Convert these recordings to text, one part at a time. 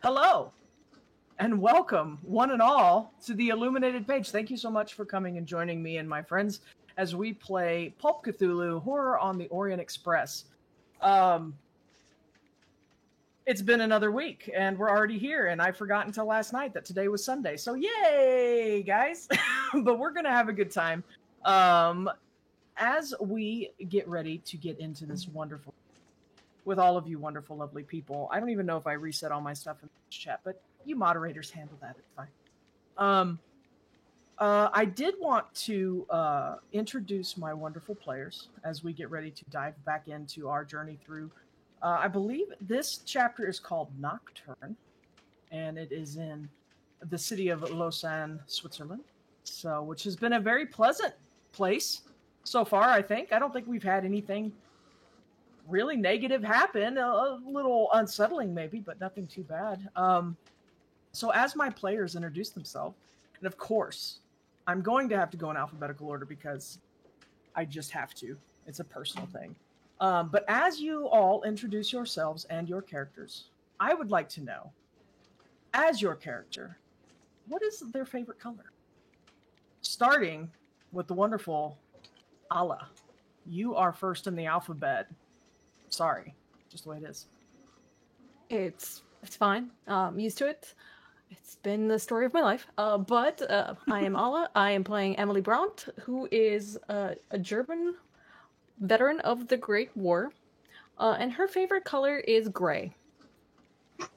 Hello, and welcome, one and all, to the Illuminated Page. Thank you so much for coming and joining me and my friends as we play Pulp Cthulhu Horror on the Orient Express. It's been another week, and we're already here, and I forgot until last night that today was Sunday. So yay, guys! But we're going to have a good time. As we get ready to get into this wonderful with all of you wonderful, lovely people. I don't even know if I reset all my stuff in the chat, but you moderators handle that. It's fine. I did want to introduce my wonderful players as we get ready to dive back into our journey through. I believe this chapter is called Nocturne, and it is in the city of Lausanne, Switzerland. So, which has been a very pleasant place so far, I think. I don't think we've had anything really negative happen. A little unsettling maybe, but nothing too bad. So as my players introduce themselves, and of course I'm going to have to go in alphabetical order because I just have to. It's a personal thing. But as you all introduce yourselves and your characters, I would like to know, as your character, what is their favorite color? Starting with the wonderful Ala. You are first in the alphabet. Sorry, just the way it is. It's fine. I'm used to it. It's been the story of my life. But I am Ala. I am playing Emily Brandt, who is a German veteran of the Great War. And her favorite color is gray. You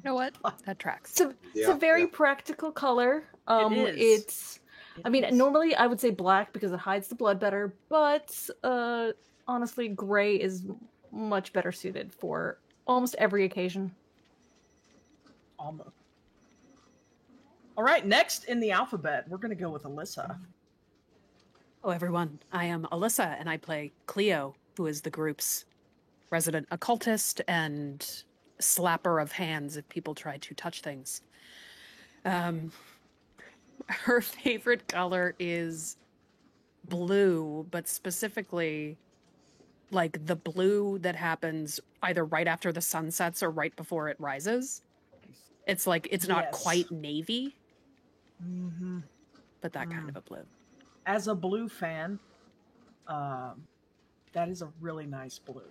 know what? That tracks. It's a very practical color. It is. Normally I would say black because it hides the blood better, but honestly, gray is much better suited for almost every occasion. Almost. All right, next in the alphabet, we're going to go with Alyssa. Hello, everyone. I am Alyssa, and I play Cleo, who is the group's resident occultist and slapper of hands if people try to touch things. Her favorite color is blue, but specifically like the blue that happens either right after the sun sets or right before it rises. It's like, it's not quite navy, but that kind of a blue. As a blue fan, that is a really nice blue.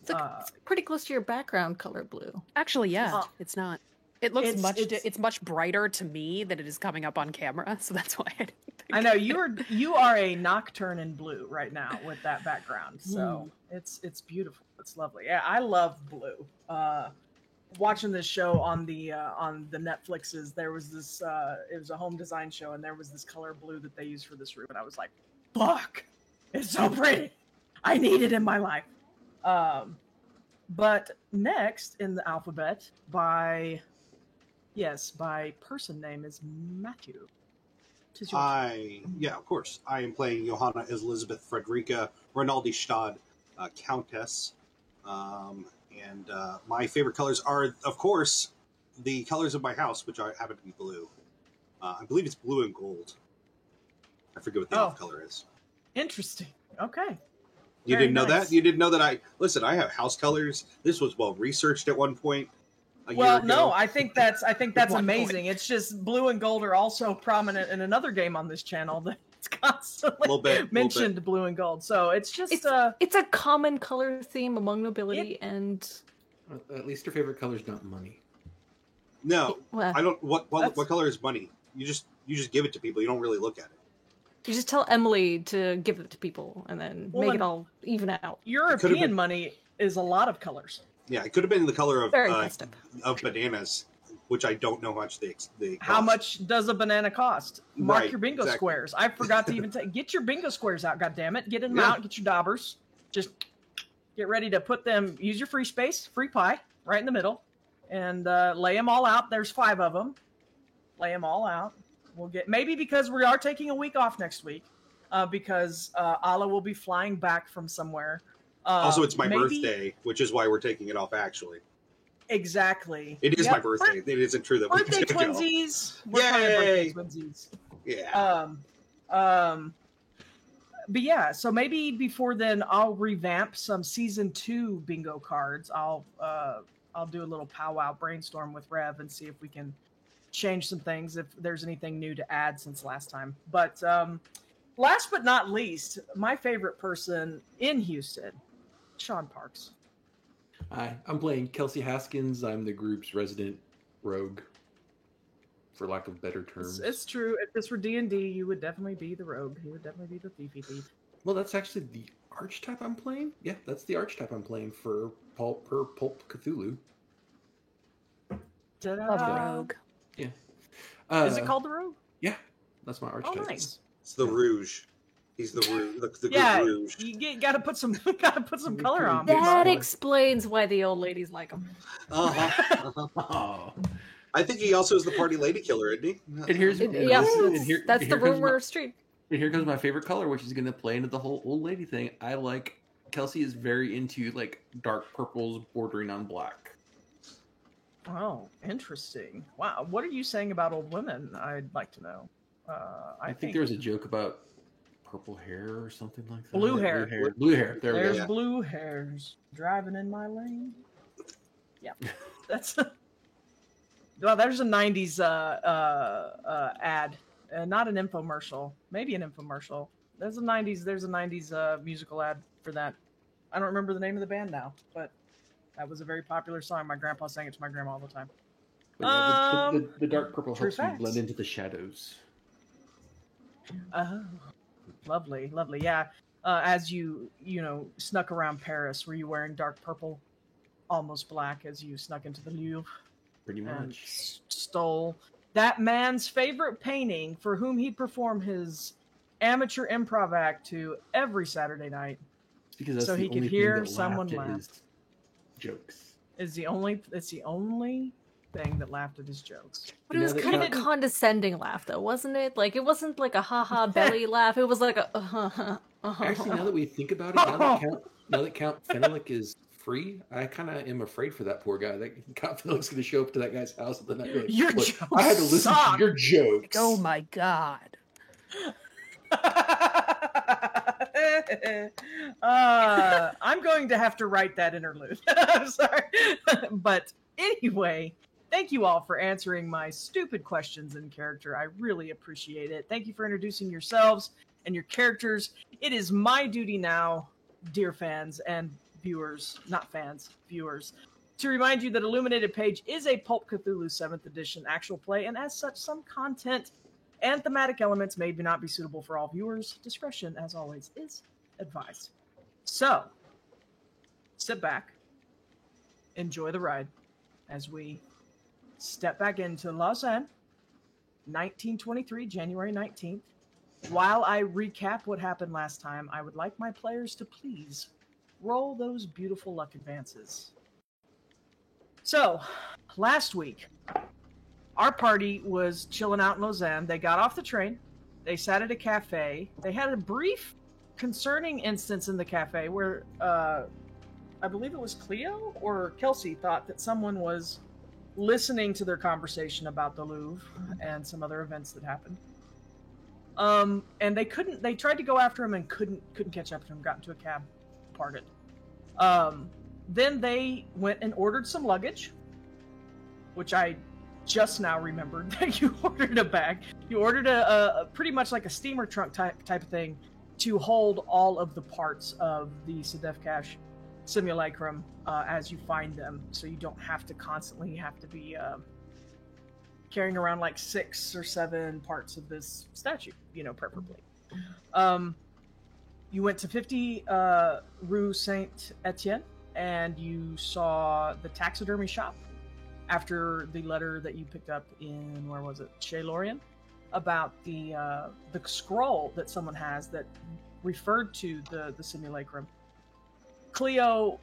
It's pretty close to your background color blue. Actually, yeah, it's not. It looks it's much brighter to me than it is coming up on camera, so that's why I didn't think I know you are a Nocturne in blue right now with that background. So it's beautiful. It's lovely. Yeah, I love blue. Watching this show on the Netflixes, there was this it was a home design show, and there was this color blue that they used for this room, and I was like, fuck, it's so pretty. I need it in my life. But next in the alphabet by person name is Matthew. Of course. I am playing Johanna Elizabeth Frederica Rinaldi Stad, Countess. And my favorite colors are, of course, the colors of my house, which happen to be blue. I believe it's blue and gold. I forget what the elf color is. Interesting. Okay. You didn't know that? You didn't know that I have house colors. This was well researched at one point. No, I think that's amazing. It's just blue and gold are also prominent in another game on this channel that's constantly mentioned blue and gold. So it's just it's a common color theme among nobility and at least your favorite color is not money. No, I don't. What color is money? You just give it to people. You don't really look at it. You just tell Emily to give it to people and then make it all even out. European money is a lot of colors. Yeah, it could have been the color of bananas, which I don't know how much they cost. How much does a banana cost? Mark your bingo squares. I forgot to even get your bingo squares out, goddammit. Get them out, get your daubers. Just get ready to put them, use your free space, free pie, right in the middle, and lay them all out. There's 5 of them. Lay them all out. We'll get, maybe because we are taking a week off next week, because Ala will be flying back from somewhere. Also, it's my birthday, which is why we're taking it off, actually. Exactly. It is my birthday. It isn't true that we're birthday twinsies. Yay! Birthday twinsies. Yeah. But yeah, so maybe before then, I'll revamp some season 2 bingo cards. I'll I'll do a little powwow brainstorm with Rev and see if we can change some things, if there's anything new to add since last time. But last but not least, my favorite person in Houston, Sean Parks. Hi, I'm playing Kelsey Haskins. I'm the group's resident rogue, for lack of better terms. It's true. If this were D&D, you would definitely be the rogue. You would definitely be the thiefy thief. Well, that's actually the archetype I'm playing. Yeah, that's the archetype I'm playing for Pulp Cthulhu. Love the rogue. Yeah. Is it called the rogue? Yeah, that's my archetype. Oh, nice. It's the Rouge. He's the Rouge. The Yeah, good Rouge. you gotta put some color on. That Solid. explains why the old ladies like him. Oh. I think he also is the party lady killer, isn't he? And here's That's the rumor of street. And here comes my favorite color, which is going to play into the whole old lady thing. I like Kelsey is very into like dark purples bordering on black. Oh, interesting. Wow, what are you saying about old women? I'd like to know. I think there was a joke about purple hair or something like that. Blue hair. Blue hair. There we There's go. blue hairs driving in my lane. Yeah, that's. Well, there's a '90s ad, not an infomercial, maybe an infomercial. There's a '90s musical ad for that. I don't remember the name of the band now, but that was a very popular song. My grandpa sang it to my grandma all the time. But yeah, the dark purple true helps you facts. blend into the shadows. Oh, lovely. Yeah. As you snuck around Paris, were you wearing dark purple, almost black, as you snuck into the Louvre Pretty and much. stole that man's favorite painting, for whom he'd perform his amateur improv act to every Saturday night? It's because that's so the he could only hear thing that someone laughed at laugh. his jokes. It's the only thing that laughed at his jokes. But it was kind of a condescending laugh, though, wasn't it? Like, it wasn't like a ha-ha belly laugh. It was like a Actually, now that we think about it, now that Count Fenelick is free, I kind of am afraid for that poor guy. That Count Fenelick's going to show up to that guy's house at the night. Like, Your "Look, jokes I had to listen suck." to your jokes. Oh my god. I'm going to have to write that interlude. I'm sorry. But anyway, thank you all for answering my stupid questions in character. I really appreciate it. Thank you for introducing yourselves and your characters. It is my duty now, dear fans and viewers, not fans, viewers, to remind you that Illuminated Page is a Pulp Cthulhu 7th edition actual play, and as such, some content and thematic elements may not be suitable for all viewers. Discretion, as always, is advised. So, sit back, enjoy the ride, as we step back into Lausanne, 1923, January 19th. While I recap what happened last time, I would like my players to please roll those beautiful luck advances. So, last week, our party was chilling out in Lausanne. They got off the train. They sat at a cafe. They had a brief concerning instance in the cafe where I believe it was Cleo or Kelsey thought that someone was listening to their conversation about the Louvre and some other events that happened. And they tried to go after him and couldn't catch up to him, got into a cab, parted. Then they went and ordered some luggage, which I just now remembered that you ordered a bag. You ordered a pretty much like a steamer trunk type of thing to hold all of the parts of the Sedefkash simulacrum as you find them, so you don't have to constantly be carrying around like 6 or 7 parts of this statue, preferably. You went to 50 Rue Saint Etienne, and you saw the taxidermy shop after the letter that you picked up in, where was it, Chez Lorien, about the scroll that someone has that referred to the simulacrum. Cleo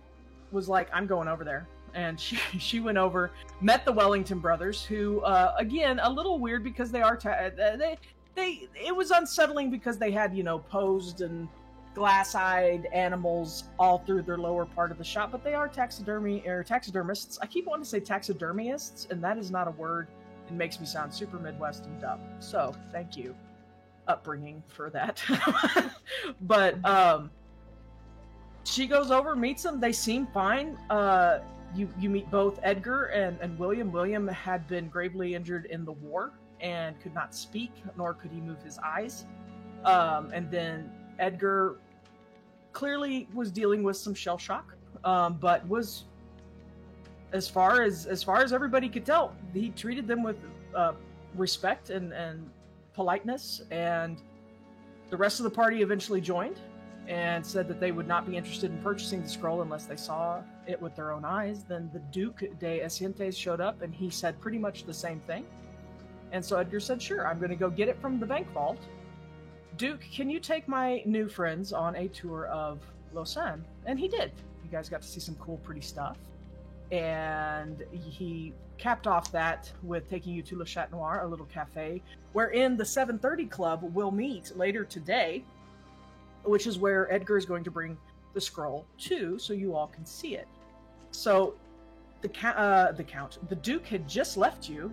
was like, I'm going over there. And she went over, met the Wellington brothers, who, again, a little weird because they are, it was unsettling because they had, posed and glass-eyed animals all through their lower part of the shop, but they are taxidermists. I keep wanting to say taxidermists, and that is not a word. It makes me sound super Midwest and dumb. So, thank you, upbringing, for that. But, she goes over, meets them. They seem fine. you meet both Edgar and William. William had been gravely injured in the war and could not speak, nor could he move his eyes. And then Edgar clearly was dealing with some shell shock, but was, as far as everybody could tell, he treated them with respect and politeness. And the rest of the party eventually joined and said that they would not be interested in purchasing the scroll unless they saw it with their own eyes. Then the Duke de Asientes showed up, and he said pretty much the same thing. And so Edgar said, sure, I'm going to go get it from the bank vault. Duke, can you take my new friends on a tour of Lausanne? And he did. You guys got to see some cool, pretty stuff. And he capped off that with taking you to Le Chat Noir, a little cafe, wherein the 7:30 Club will meet later today, which is where Edgar is going to bring the scroll to, so you all can see it. So the Duke had just left you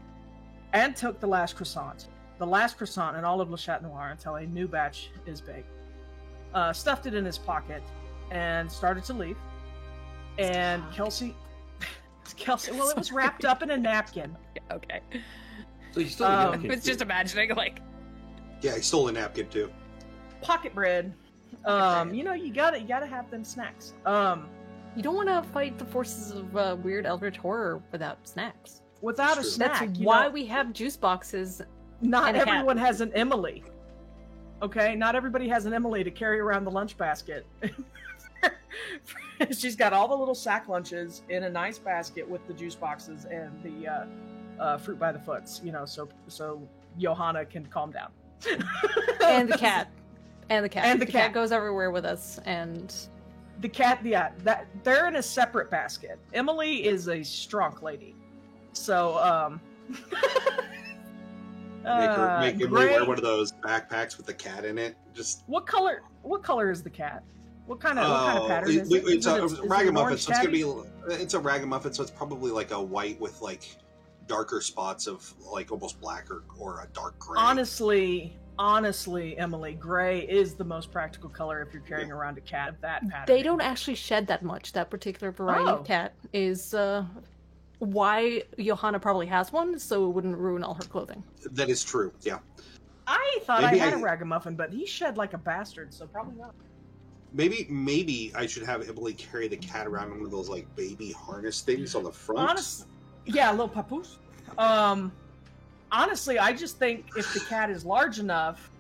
and took the last croissant in all of Le Chat Noir until a new batch is baked. Stuffed it in his pocket and started to leave. And Kelsey, well, it was wrapped up in a napkin. Okay. So you still I was just imagining, like... Yeah, he stole a napkin too. Pocket bread. You know, you gotta have them snacks. You don't want to fight the forces of weird eldritch horror without snacks. Without a True. snack. That's you why know, we have juice boxes. not and a cat. everyone has an Emily. Okay, not everybody has an Emily to carry around the lunch basket. She's got all the little sack lunches in a nice basket with the juice boxes and the fruit by the foots. You know, so Johanna can calm down. And the cat. And the And the cat cat. goes everywhere with us, and The cat, yeah, that they're in a separate basket. Emily is a strong lady, so Make him gray- wear one of those backpacks with the cat in it. Just What color is the cat? What kind of pattern is it? It's a Is it an ragamuffin, orange so it's gonna tabby? be. It's a ragamuffin, so it's probably like a white with like darker spots of like almost black or a dark gray. Honestly, Emily, gray is the most practical color if you're carrying around a cat of that pattern. they don't actually shed that much. That particular variety Oh. of cat is why Johanna probably has one, so it wouldn't ruin all her clothing. That is true. Yeah. I thought Maybe I had I- a ragamuffin, but he shed like a bastard, so probably not. Maybe I should have Emily carry the cat around in one of those like baby harness things on the front. Yeah, a little papoose. Honestly, I just think if the cat is large enough,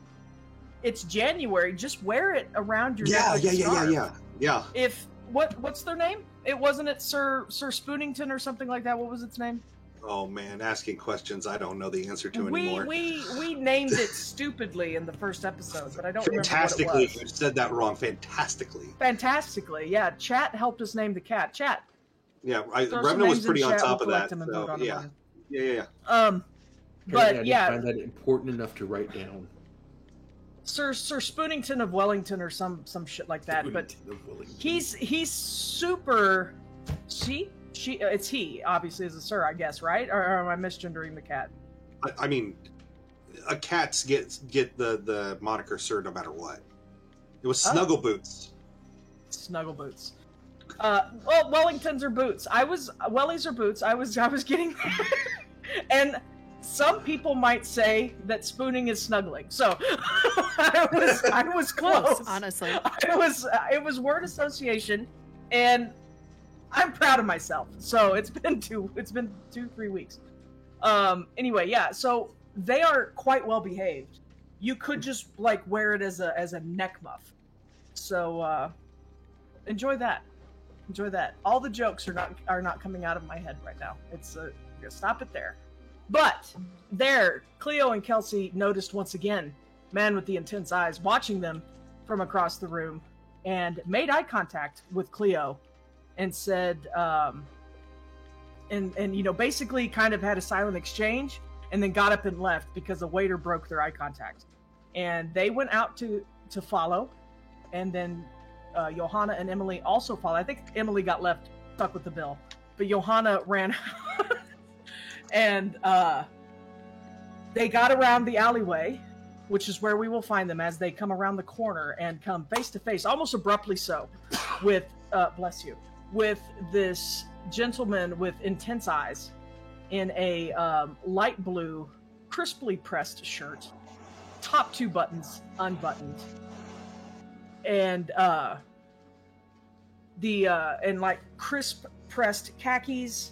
it's January. Just wear it around your neck. like a scarf. Yeah. If what's their name? Wasn't it Sir Spoonington or something like that? What was its name? Oh man, asking questions I don't know the answer to anymore. We named it stupidly in the first episode, but I don't remember Fantastically, what it you was. said that wrong. Fantastically. Fantastically, yeah. Chat helped us name the cat. Chat. Yeah, Throw some Revna was names in pretty on chat, top we'll of that. collect them and So, vote on them yeah. on- Yeah. Apparently I But didn't yeah, find that important enough to write down. Sir Spoonington of Wellington or some shit like that. But he's super. It's he obviously is a sir, I guess, right? Or am I misgendering the cat? I mean, a cats get the moniker Sir no matter what. It was Oh. Snuggle Boots. Snuggle boots. Well, Wellingtons are boots. Wellies are boots. I was getting there. And some people might say that spooning is snuggling. So I was close. honestly. It was word association, and I'm proud of myself. So it's been 2-3 weeks. Anyway, yeah. So they are quite well behaved. You could just like wear it as a neck muff. So enjoy that. Enjoy that. All the jokes are not coming out of my head right now. It's stop it there. But there, Cleo and Kelsey noticed once again, man with the intense eyes, watching them from across the room, and made eye contact with Cleo, and said, and you know, basically kind of had a silent exchange, and then got up and left because the waiter broke their eye contact, and they went out to follow, and then Johanna and Emily also followed. I think Emily got left stuck with the bill, but Johanna ran. And they got around the alleyway, which is where we will find them as they come around the corner and come face to face, almost abruptly so, with bless you, with this gentleman with intense eyes in a light blue, crisply pressed shirt, top 2 buttons unbuttoned, and and like crisp pressed khakis.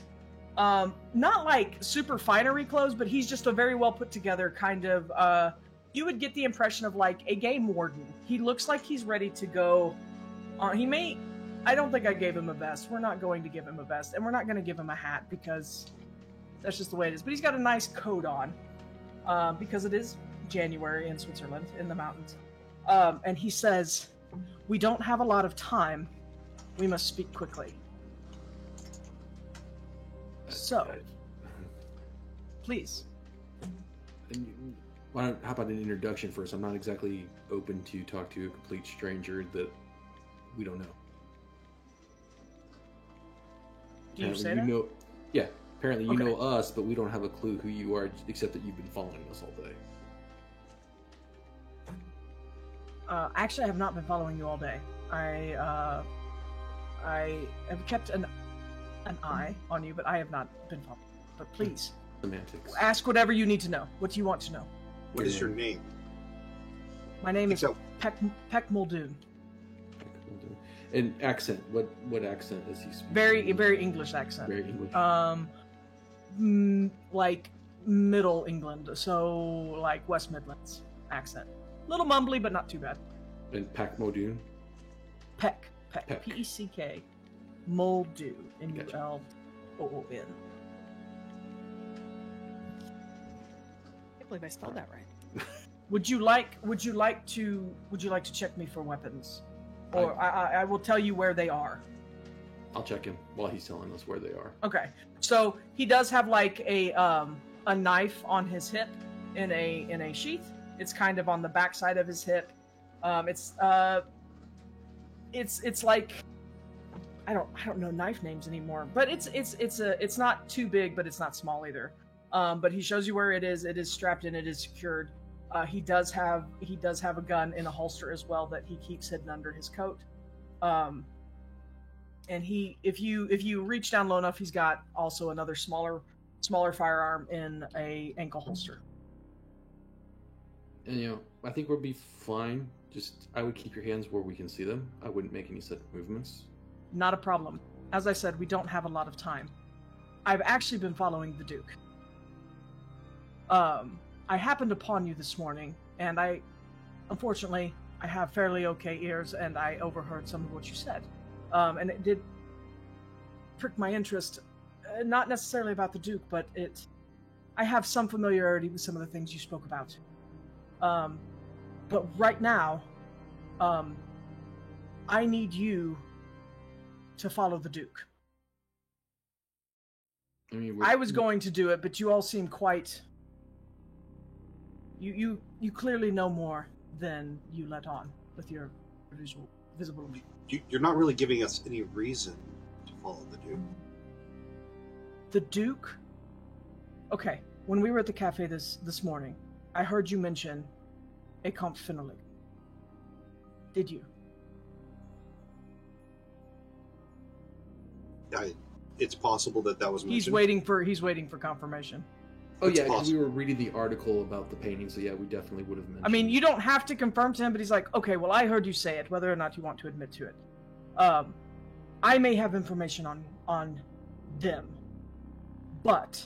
Not like super finery clothes, but he's just a very well put together kind of. You would get the impression of like a game warden. He looks like he's ready to go. He may. I don't think I gave him a vest. We're not going to give him a vest, and we're not going to give him a hat because that's just the way it is. But he's got a nice coat on because it is January in Switzerland in the mountains. And he says, "We don't have a lot of time. We must speak quickly. So, please." How about an introduction first? I'm not exactly open to talk to a complete stranger that we don't know. Do you say apparently that? Yeah, apparently you Okay. know us, but we don't have a clue who you are, except that you've been following us all day. Actually, I have not been following you all day. I have kept an eye on you, but I have not been following. But please, Semantics. ask whatever you need to know. What do you want to know? What is your name? My name is So, Peck Muldoon. And accent. What accent does he speak? Very English accent. Very English. Like Middle England, so like West Midlands accent. Little mumbly, but not too bad. And Pac Muldoon. Peck. Peck. P-E-C-K. Muldoon. Gotcha. M-U-L-O-O-N. I can't believe I spelled that right. Would you like to check me for weapons, or I will tell you where they are? I'll check him while he's telling us where they are. Okay, so he does have like a knife on his hip in a sheath. It's kind of on the back side of his hip. It's like I don't know knife names anymore, but it's not too big, but it's not small either. But he shows you where it is. It is strapped in. It is secured. He does have a gun in a holster as well that he keeps hidden under his coat. And if you reach down low enough, he's got also another smaller firearm in a ankle holster. And I think we'll be fine. Just I would keep your hands where we can see them. I wouldn't make any sudden movements. Not a problem. As I said, we don't have a lot of time. I've actually been following the Duke. I happened upon you this morning, and unfortunately, I have fairly okay ears, and I overheard some of what you said. And it did prick my interest, not necessarily about the Duke, but I have some familiarity with some of the things you spoke about. But right now, I need you to follow the Duke. I was going to do it, but you all seem quite... You clearly know more than you let on with your visible. You're not really giving us any reason to follow the Duke. The Duke? Okay, when we were at the cafe this morning, I heard you mention a Comte Fenalik. Did you? It's possible that was mentioned. He's waiting for confirmation. Oh It's yeah, because possible. we were reading the article about the painting, so yeah, we definitely would have mentioned. I mean, you don't have to confirm to him, but he's like, okay, well, I heard you say it, whether or not you want to admit to it. I may have information on them, but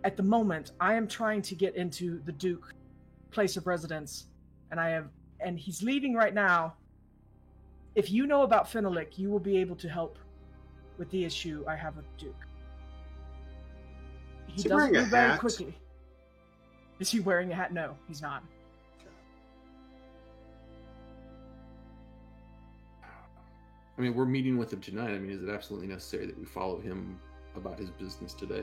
at the moment, I am trying to get into the Duke place of residence, and he's leaving right now. If you know about Fenalik, you will be able to help with the issue I have with Duke. He Is he does wearing a move very hat? quickly. Is he wearing a hat? No, he's not. I mean, we're meeting with him tonight. I mean, is it absolutely necessary that we follow him about his business today?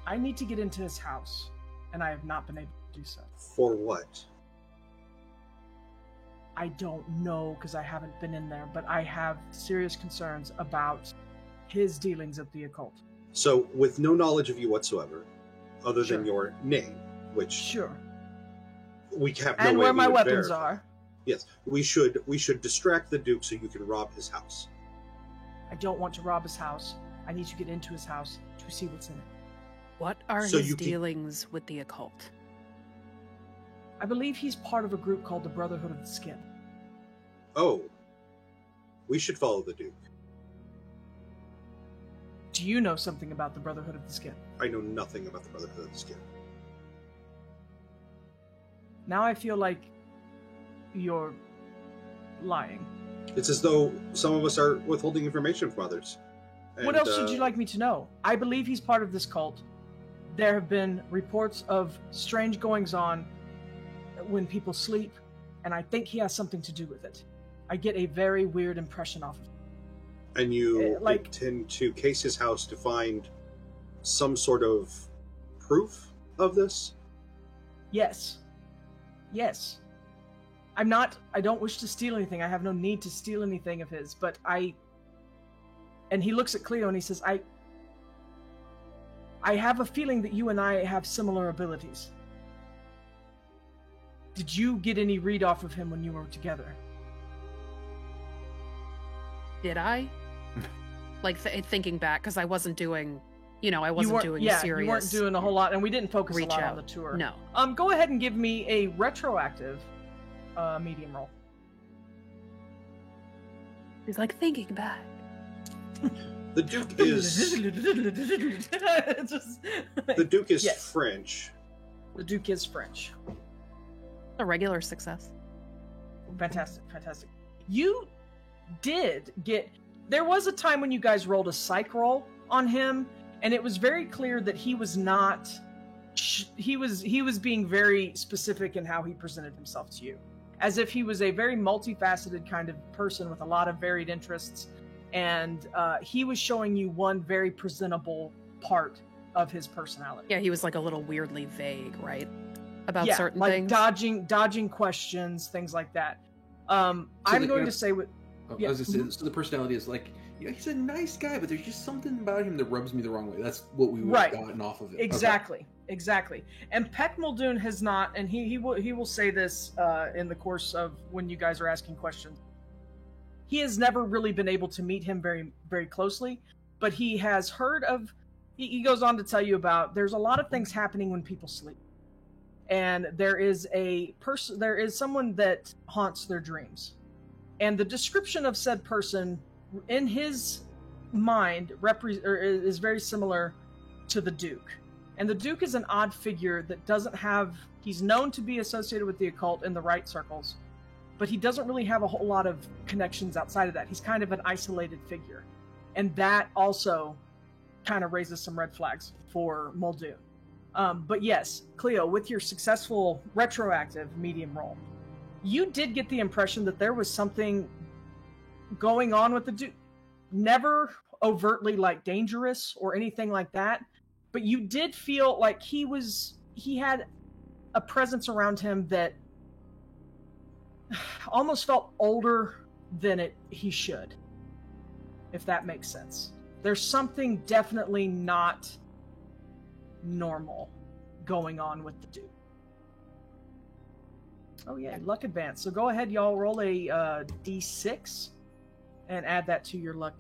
I need to get into his house, and I have not been able to do so. For what? I don't know because I haven't been in there, but I have serious concerns about his dealings of the occult. So, with no knowledge of you whatsoever, other Sure. than your name, which Sure. we have no And way where we my would weapons verify. are. Yes, we should distract the Duke so you can rob his house. I don't want to rob his house. I need to get into his house to see what's in it. What are So his you can- dealings with the occult? I believe he's part of a group called the Brotherhood of the Skin. Oh, we should follow the Duke. Do you know something about the Brotherhood of the Skin? I know nothing about the Brotherhood of the Skin. Now I feel like you're lying. It's as though some of us are withholding information from others. What And, else should you like me to know? I believe he's part of this cult. There have been reports of strange goings-on when people sleep, and I think he has something to do with it. I get a very weird impression off of him. And you like- intend to case his house to find some sort of proof of this? Yes. Yes. I don't wish to steal anything. I have no need to steal anything of his, but and he looks at Cleo and he says, I have a feeling that you and I have similar abilities. Did you get any read off of him when you were together? Did I? Like thinking back, because I wasn't doing, I wasn't doing yeah, serious. you weren't doing a whole lot, and we didn't focus a reach lot on out. the tour. No. Go ahead and give me a retroactive medium roll. He's like thinking back. The Duke is the Duke is Yes. French. The Duke is French. A regular success. Fantastic, fantastic. You did get... There was a time when you guys rolled a psych roll on him, and it was very clear that he was not... He was being very specific in how he presented himself to you. As if he was a very multifaceted kind of person with a lot of varied interests, and he was showing you one very presentable part of his personality. Yeah, he was like a little weirdly vague, right? About Yeah, certain like things. dodging questions, things like that. I'm the- going to say what... Oh, Yeah. I was gonna say, so the personality is like, he's a nice guy, but there's just something about him that rubs me the wrong way. That's what we would have Right. gotten off of it. Exactly, exactly. And Peck Muldoon has not, and he will say this in the course of when you guys are asking questions. He has never really been able to meet him very, very closely, but he has heard of. He goes on to tell you about. There's a lot of things happening when people sleep, and there is a person. There is someone that haunts their dreams, and the description of said person in his mind is very similar to the Duke. And the Duke is an odd figure that doesn't have... He's known to be associated with the occult in the right circles, but he doesn't really have a whole lot of connections outside of that. He's kind of an isolated figure. And that also kind of raises some red flags for Muldoon. But yes, Cleo, with your successful retroactive medium roll, you did get the impression that there was something going on with the Duke. Never overtly like dangerous or anything like that, but you did feel like he had a presence around him that almost felt older than he should, if that makes sense. There's something definitely not normal going on with the Duke. Oh yeah, luck advance. So go ahead, y'all, roll a d6 and add that to your luck.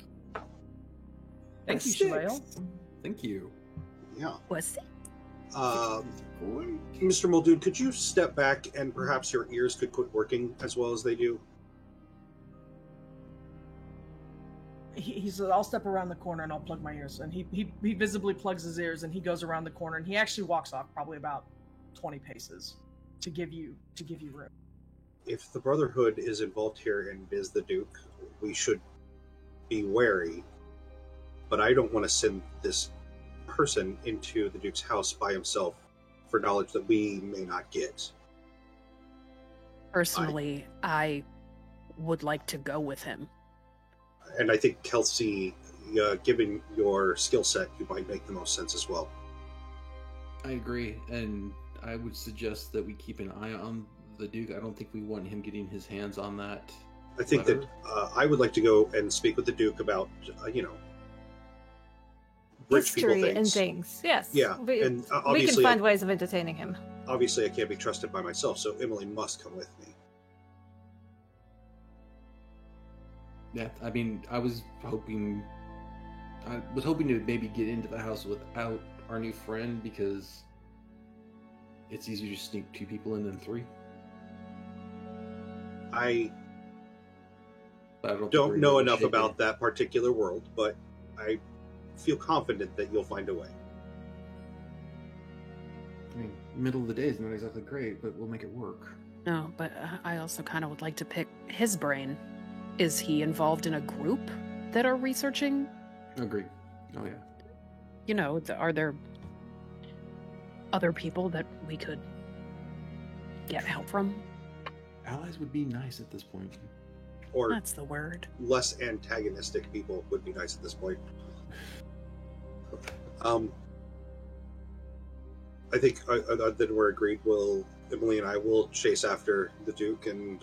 Thank you, Shalale. Thank you. Yeah. Was it? Mr. Muldoon, could you step back and perhaps your ears could quit working as well as they do? He said, I'll step around the corner and I'll plug my ears. And he visibly plugs his ears and he goes around the corner and he actually walks off probably about 20 paces to give you room. If the Brotherhood is involved here and is the Duke, we should be wary. But I don't want to send this person into the Duke's house by himself for knowledge that we may not get. Personally, I would like to go with him. And I think, Kelsey, given your skill set, you might make the most sense as well. I agree, and I would suggest that we keep an eye on the Duke. I don't think we want him getting his hands on that. I think letter. that I would like to go and speak with the Duke about, rich people History things. and things. Yes. Yeah, We, and we can obviously, find ways of entertaining him. obviously I can't be trusted by myself, so Emily must come with me. Yeah, I mean, I was hoping to maybe get into the house without our new friend because it's easier to sneak 2 people in than 3. I But I don't think know we're enough shaking. about that particular world, but I feel confident that you'll find a way. I mean, middle of the day is not exactly great, but we'll make it work. No, but I also kind of would like to pick his brain. Is he involved in a group that are researching? Agreed. Oh yeah. You know, are there other people that we could get help from? Allies would be nice at this point. Or That's the word. less antagonistic people would be nice at this point. I think that we're agreed. Emily and I will chase after the Duke, and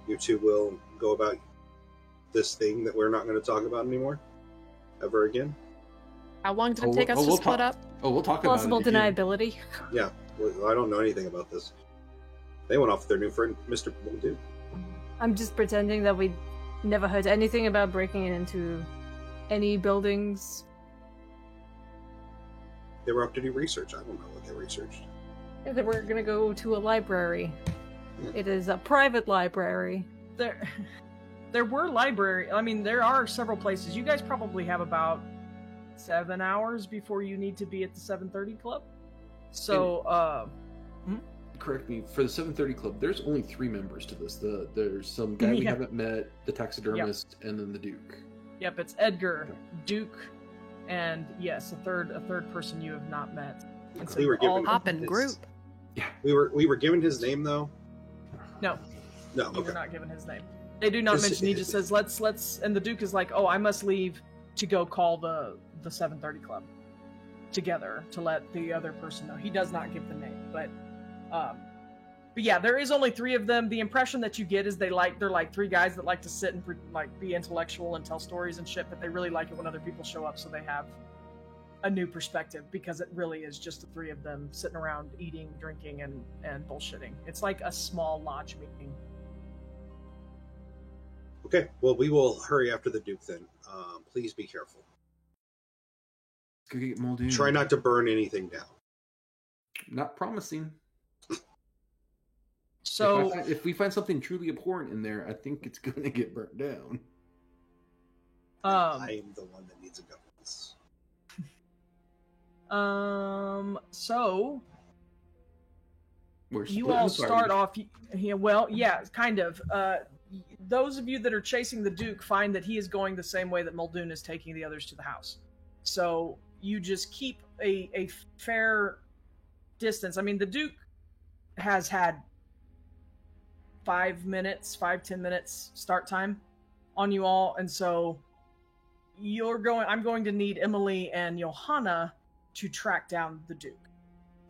you two will go about this thing that we're not going to talk about anymore, ever again. How long did it take us to we'll split talk- up? Oh, we'll talk Plausible about it again. deniability. Yeah, well, I don't know anything about this. They went off with their new friend, Mr. Muldoon. I'm just pretending that we never heard anything about breaking into any buildings. They were up to do research. I don't know what they researched. That we're gonna go to a library. It is a private library. There were library. I mean, there are several places. You guys probably have about 7 hours before you need to be at the 7:30 club. So, Correct me. For the 7:30 club, there's only 3 members to this. There's some guy we Yeah. haven't met, the taxidermist, and then the Duke. yep, it's Edgar, Duke, and yes, a third person you have not met. And We were given Hoppin' his- group. We were given his name though. No, No, you okay. were not given his name. They do not This- mention. He just says, "Let's," and the Duke is like, "Oh, I must leave to go call the 7:30 club together to let the other person know." He does not give the name, but yeah, there is only 3 of them. The impression that you get is they're like 3 guys that like to sit and like be intellectual and tell stories and shit, but they really like it when other people show up, so they have a new perspective because it really is just the 3 of them sitting around eating, drinking, and bullshitting. It's like a small lodge meeting. Okay, well, we will hurry after the Duke then. Please be careful. Let's go get Muldoon. Try not to burn anything down. Not promising. So if we find something truly abhorrent in there, I think it's going to get burnt down. I am the one that needs a governance. So We're you splitting all the party. start off. Yeah, well, yeah, kind of. Those of you that are chasing the Duke find that he is going the same way that Muldoon is taking the others to the house. So you just keep a fair distance. I mean, the Duke has had 10 minutes start time on you all, and so I'm going to need Emily and Johanna to track down the Duke.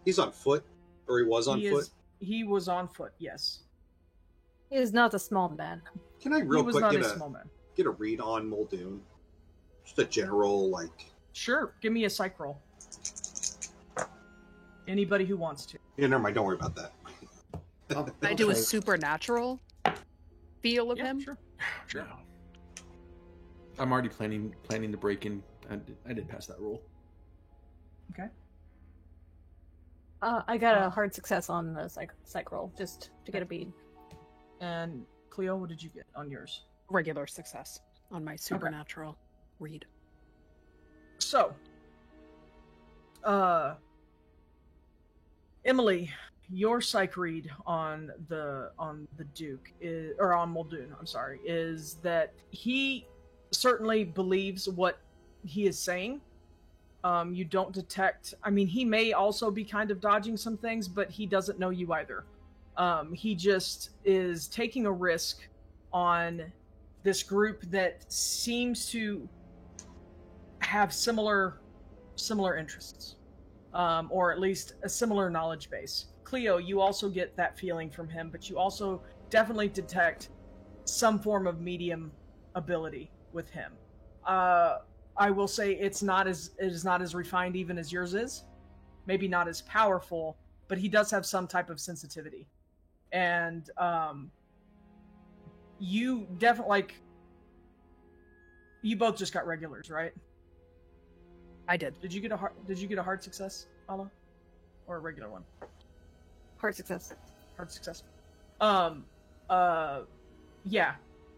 He's on foot, or he was on foot. He was on foot, yes. He is not a small man. Can I He real was quick not get a a small man. read on Muldoon? Just a general, like... Sure, give me a psych roll. Anybody who wants to. Yeah, never mind, don't worry about that. I do a supernatural feel of him. Sure. Sure. I'm already planning to break in. I did pass that roll. Okay. I got a hard success on the psych roll, just to get a bead. And Cleo, what did you get on yours? Regular success on my supernatural read. So, Emily, your psych read on the Duke or on Muldoon, I'm sorry, is that he certainly believes what he is saying. You don't detect. I mean, he may also be kind of dodging some things, but he doesn't know you either. He just is taking a risk on this group that seems to have similar interests, or at least a similar knowledge base. Cleo, you also get that feeling from him, but you also definitely detect some form of medium ability with him. I will say it is not as refined even as yours is, maybe not as powerful, but he does have some type of sensitivity. And you definitely, like, You both just got regulars, right? I did. Did you get a hard success, Ala? Or a regular one? Hard success. Hard success. Yeah.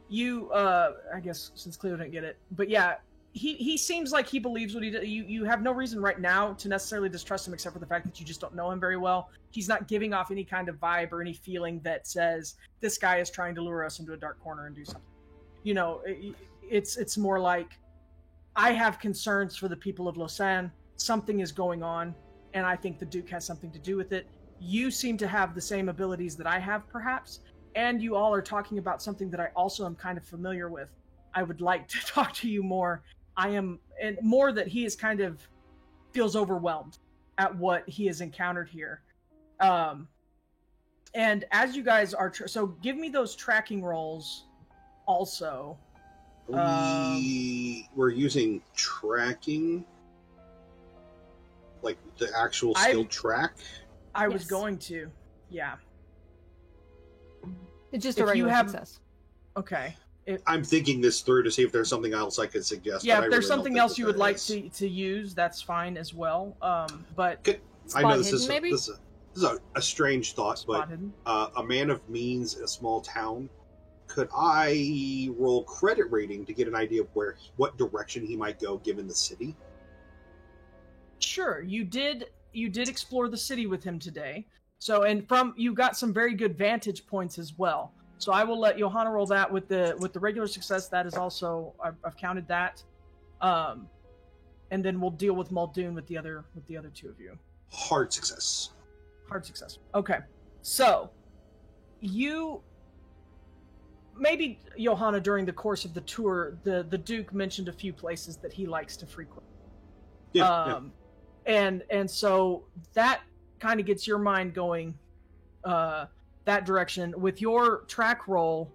You, I guess since Cleo didn't get it, but yeah, he seems like he believes what he did. You have no reason right now to necessarily distrust him except for the fact that you just don't know him very well. He's not giving off any kind of vibe or any feeling that says this guy is trying to lure us into a dark corner and do something. You know, it's more like, I have concerns for the people of Lausanne. Something is going on, and I think the Duke has something to do with it. You seem to have the same abilities that I have, perhaps, and you all are talking about something that I also am kind of familiar with. I would like to talk to you more. And more that he is kind of feels overwhelmed at what he has encountered here. And as you guys are, so give me those tracking rolls also. We're using tracking, like the actual skill track. I was going to, yeah. It's just a regular success. Okay. I'm thinking this through to see if there's something else I could suggest. Yeah, if there's something else you would like to use, that's fine as well. But I know this hidden, is a strange thought, but hidden. A man of means in a small town. Could I roll credit rating to get an idea of what direction he might go given the city? Sure, you did explore the city with him today. So, and you got some very good vantage points as well. So I will let Johanna roll that with the regular success. That is also, I've counted that. And then we'll deal with Muldoon with the other two of you. Hard success. Hard success. Okay. So maybe Johanna, during the course of the tour, the Duke mentioned a few places that he likes to frequent. Yeah. And so that kind of gets your mind going that direction. With your track roll,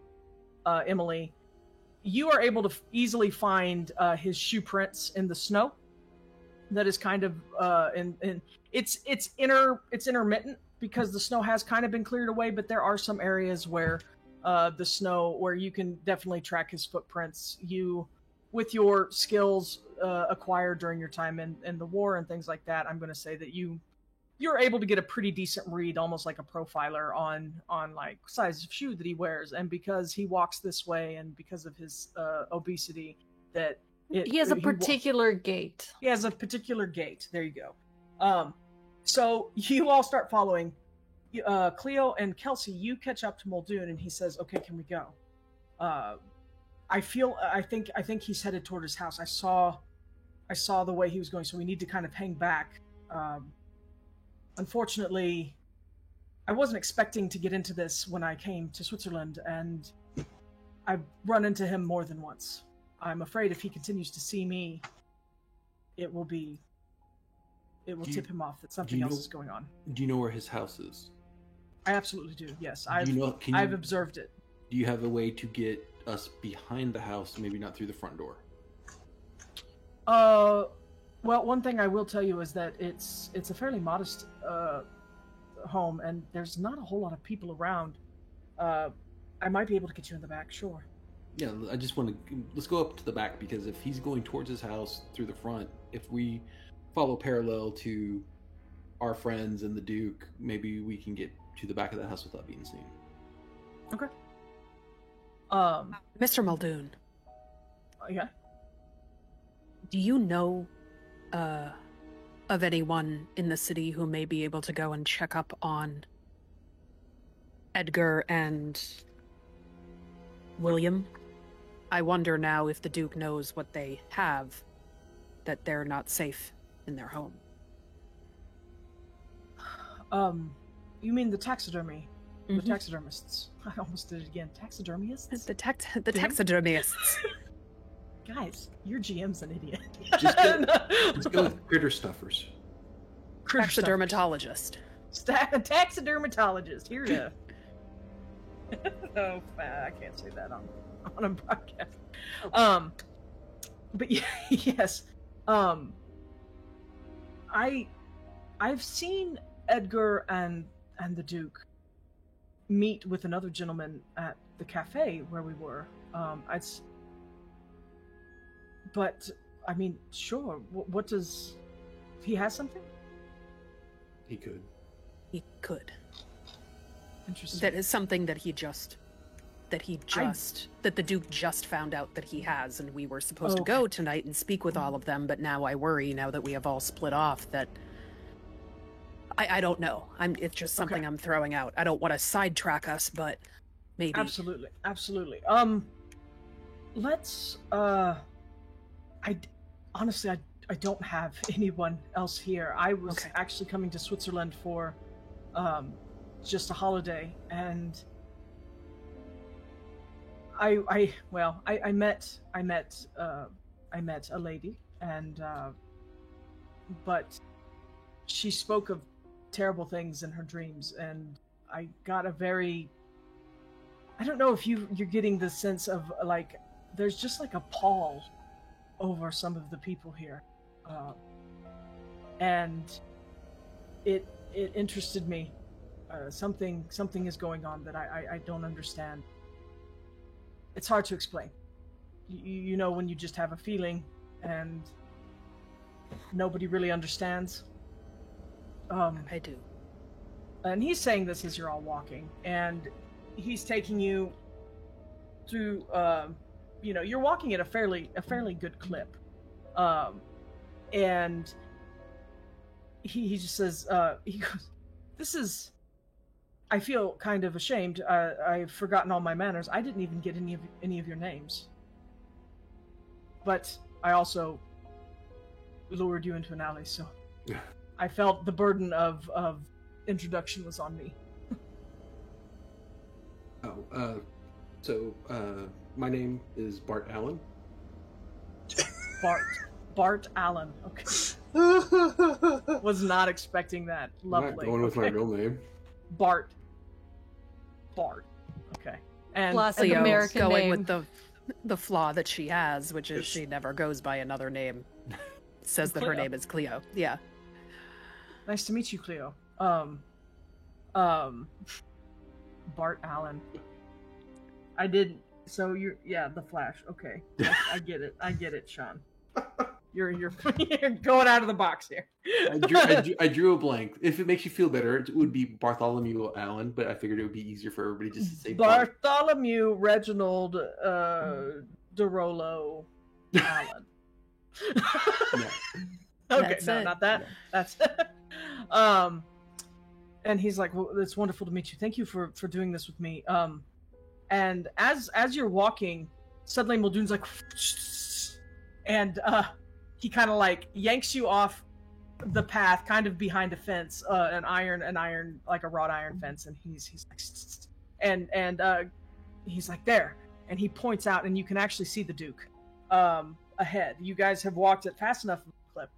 Emily, you are able to easily find his shoe prints in the snow. That is kind of and it's intermittent because the snow has kind of been cleared away, but there are some areas where the snow where you can definitely track his footprints. You, with your skills acquired during your time in the war and things like that, I'm going to say that you're able to get a pretty decent read, almost like a profiler on like size of shoe that he wears, and because he walks this way and because of his obesity, that he has a particular gait. He has a particular gait. There you go. So you all start following. Cleo and Kelsey, you catch up to Muldoon, and he says, "Okay, can we go?" I think he's headed toward his house. I saw the way he was going, so we need to kind of hang back. Unfortunately, I wasn't expecting to get into this when I came to Switzerland, and I've run into him more than once. I'm afraid if he continues to see me, it will tip him off that something else is going on. Do you know where his house is? I absolutely do, yes. I've observed it. Do you have a way to get us behind the house, maybe not through the front door? Well, one thing I will tell you is that it's a fairly modest home, and there's not a whole lot of people around. I might be able to get you in the back, sure. Yeah, I just want to... Let's go up to the back, because if he's going towards his house through the front, if we follow parallel to our friends and the Duke, maybe we can get to the back of the house without being seen. Okay. Mr. Muldoon. Yeah? Do you know of anyone in the city who may be able to go and check up on Edgar and William? I wonder now if the Duke knows what they have, that they're not safe in their home. You mean the taxidermy? Mm-hmm. The taxidermists. I almost did it again. Taxidermists? The taxidermists. Guys, your GM's an idiot. Let's go with critter stuffers. Taxidermatologist. Taxidermatologist. Here to... Oh, I can't say that on a broadcast. But yes. I've seen Edgar and the Duke meet with another gentleman at the cafe where we were. But I mean, sure. What does he has something? He could. He could. Interesting. That is something that that the Duke just found out that he has, and we were supposed to go tonight and speak with all of them, but now I worry, now that we have all split off, that I don't know. It's just something I'm throwing out. I don't want to sidetrack us, but maybe. Absolutely. Let's honestly I don't have anyone else here. I was actually coming to Switzerland for just a holiday, and I met a lady, and but she spoke of terrible things in her dreams, and I got a very, I don't know if you're getting the sense of like there's just like a pall over some of the people here, and it interested me. Something is going on that I don't understand. It's hard to explain. You know, when you just have a feeling and nobody really understands. I do. And he's saying this as you're all walking, and he's taking you through. You're walking at a fairly good clip, and he just says, he goes, "This is. I feel kind of ashamed. I've forgotten all my manners. I didn't even get any of your names. But I also lured you into an alley, so I felt the burden of introduction was on me." My name is Bart Allen. Bart Allen. Okay. Was not expecting that. Lovely. I'm not going with my real name. Bart. Okay. And Classic Cleo's American going name. with the flaw that she has, which is she never goes by another name. Says that her Cleo. name is Cleo. Yeah. Nice to meet you, Cleo. Bart Allen. I didn't. So the Flash. Okay, I get it, Sean. You're you're going out of the box here. I drew a blank. If it makes you feel better, it would be Bartholomew Allen, but I figured it would be easier for everybody just to say Bart. Bartholomew Reginald DeRollo Allen. No. Okay, That's no, it. not that. That's and he's like, "Well, it's wonderful to meet you. Thank you for doing this with me." And as you're walking, suddenly Muldoon's like, and he kind of like yanks you off the path, kind of behind a fence, an iron, like a wrought iron fence, and he's like, and he's like there, and he points out, and you can actually see the Duke ahead. You guys have walked it fast enough clip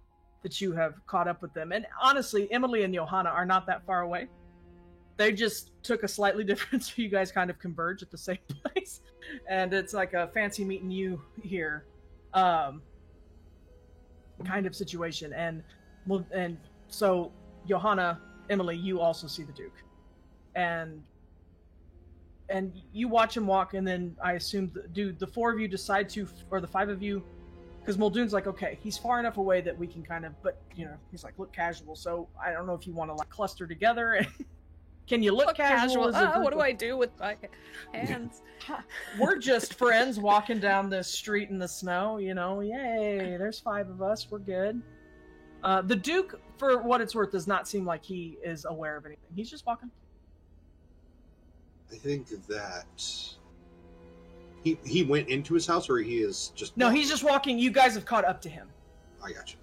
that you have caught up with them, and honestly, Emily and Johanna are not that far away. They just took a slightly different, so you guys kind of converge at the same place, and it's like a fancy meeting you here, kind of situation. And so Johanna, Emily, you also see the Duke, and you watch him walk, and then I assume the four of you decide to, or the five of you, because Muldoon's like, okay, he's far enough away that we can kind of, but he's like, look casual. So I don't know if you want to like cluster together and. Can you look casual? What do I do with my hands? We're just friends walking down this street in the snow, Yay, there's five of us. We're good. The Duke, for what it's worth, does not seem like he is aware of anything. He's just walking. I think that he went into his house, or he is just... No, he's just walking. You guys have caught up to him. I got you.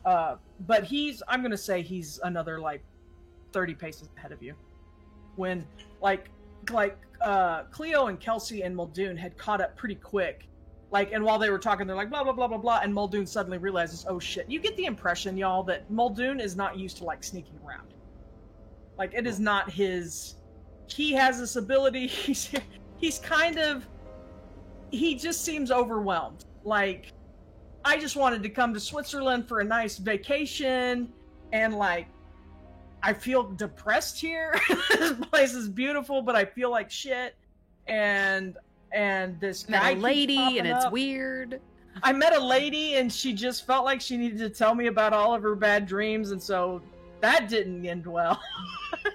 But I'm going to say he's another, 30 paces ahead of you. When Cleo and Kelsey and Muldoon had caught up pretty quick, and while they were talking, they're like blah blah blah blah blah, and Muldoon suddenly realizes, oh shit. You get the impression, y'all, that Muldoon is not used to sneaking around. It is not his. He has this ability. He's kind of. He just seems overwhelmed. I just wanted to come to Switzerland for a nice vacation, and I feel depressed here. This place is beautiful, but I feel like shit. And this guy Met a lady, keeps and it's up. weird. I met a lady and she just felt like she needed to tell me about all of her bad dreams, and so that didn't end well.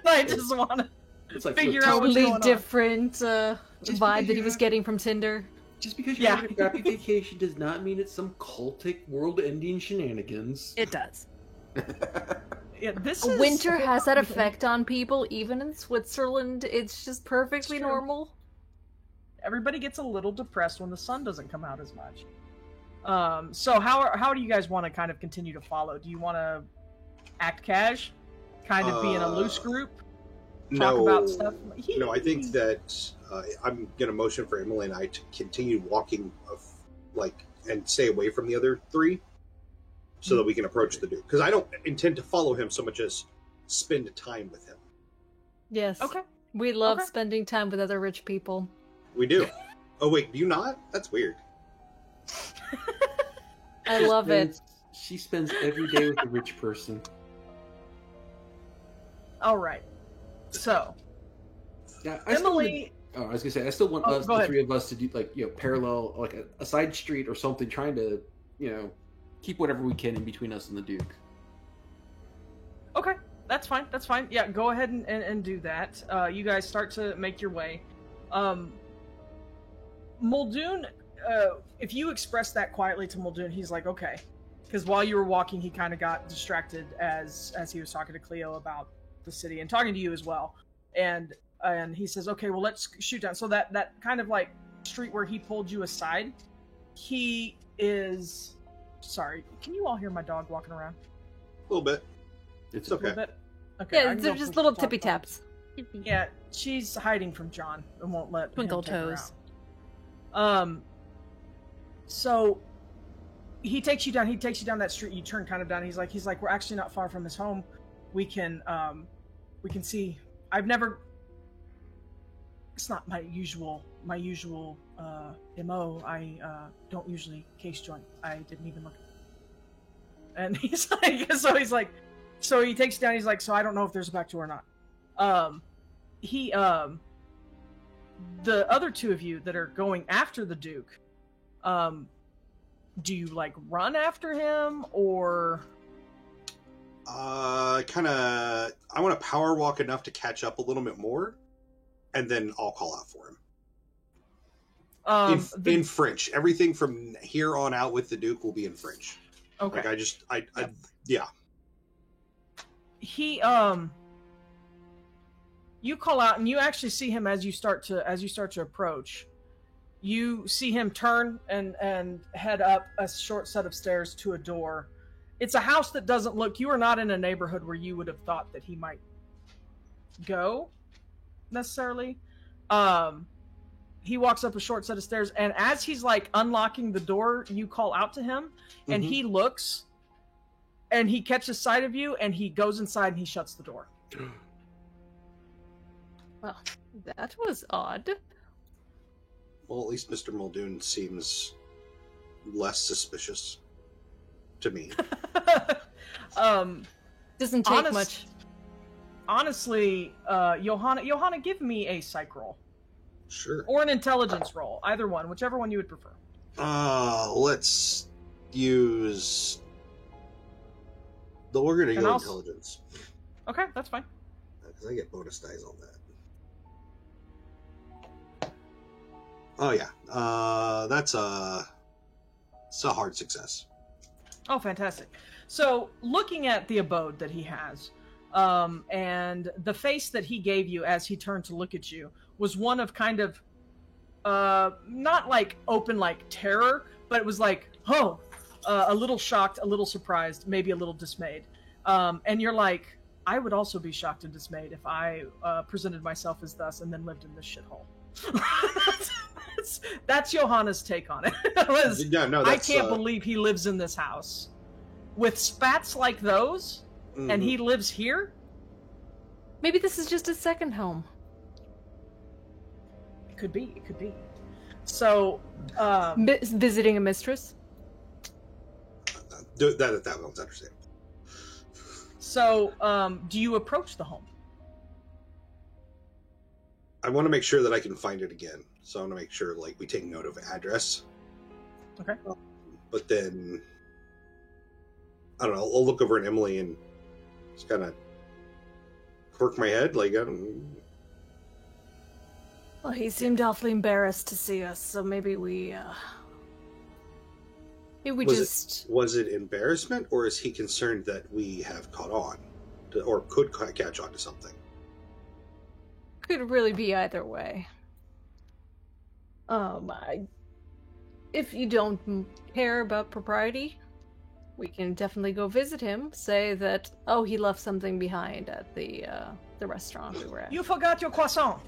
I just want to It's like figure look, out what's Totally going on. different Just vibe because that he you was have- getting from Tinder. just because you're Yeah. having a crappy vacation does not mean it's some cultic world-ending shenanigans. It does. Yeah, this is Winter has that effect on people, even in Switzerland. It's just perfectly It's true. normal. Everybody gets a little depressed when the sun doesn't come out as much. So how do you guys want to kind of continue to follow? Do you want to act cash, kind of be in a loose group, talk about stuff? No, I think that I'm going to motion for Emily and I to continue walking, and stay away from the other three, so that we can approach the dude. Because I don't intend to follow him so much as spend time with him. Yes. Okay. We love Okay. spending time with other rich people. We do. Oh wait, do you not? That's weird. I love it. She spends every day with a rich person. All right. So Yeah, I still Emily, I was gonna say I still want Oh, us, go the ahead. three of us, to do parallel, like a side street or something, trying to keep whatever we can in between us and the Duke. okay, that's fine. That's fine. Yeah, go ahead and do that. You guys start to make your way. Muldoon, if you express that quietly to Muldoon, he's like, okay. Because while you were walking, he kind of got distracted as he was talking to Cleo about the city and talking to you as well. And he says, okay, well, let's shoot down. So that kind of like street where he pulled you aside, he is... Sorry, can you all hear my dog walking around? A little bit. It's A Okay. little bit? Okay. I Yeah, can go they're just push little the tippy top up. taps. Yeah, she's hiding from John and won't let Twinkle him take her toes. out. So he takes you down. He takes you down that street. You turn kind of down. He's like, we're actually not far from his home. We can see. I've never. It's not my usual MO. I don't usually case joint. I didn't even look. And he's like, so he takes you down. He's like, so I don't know if there's a back door or not. The other two of you that are going after the Duke, do you like run after him or? I want to power walk enough to catch up a little bit more, and then I'll call out for him. In French. Everything from here on out with the Duke will be in French. Okay. Like yeah. He you call out and you actually see him as you start to approach. You see him turn and head up a short set of stairs to a door. It's a house that doesn't look, you are not in a neighborhood where you would have thought that he might go necessarily. He walks up a short set of stairs, and as he's like unlocking the door, you call out to him, and he looks and he catches sight of you, and he goes inside and he shuts the door. Well, that was odd. Well, at least Mr. Muldoon seems less suspicious to me. Doesn't take much. Honestly, Johanna, give me a psych roll Sure. or an intelligence roll, either one, whichever one you would prefer. Let's use. We're gonna And go I'll- intelligence Okay, that's fine. because I get bonus dice on that. Oh yeah, it's a hard success. Oh, fantastic. So, looking at the abode that he has, and the face that he gave you as he turned to look at you was one of kind of, not like open like terror, but it was like, oh, a little shocked, a little surprised, maybe a little dismayed. And you're like, I would also be shocked and dismayed if I presented myself as thus and then lived in this shithole. That's Johanna's take on it. No, I can't believe he lives in this house with spats like those, and he lives here. Maybe this is just his second home. It could be. It could be. So, Visiting a mistress. that one's understandable. So, do you approach the home? I want to make sure that I can find it again, so I want to make sure like we take note of address. Okay. but then I don't know. I'll look over at Emily and just kind of quirk my head, like I don't. Well, he seemed awfully embarrassed to see us, so maybe we Was it embarrassment, or is he concerned that we have caught on, or could catch on to something? Could really be either way. If you don't care about propriety, we can definitely go visit him. Say that, oh, he left something behind at the restaurant we were at. You forgot your croissant.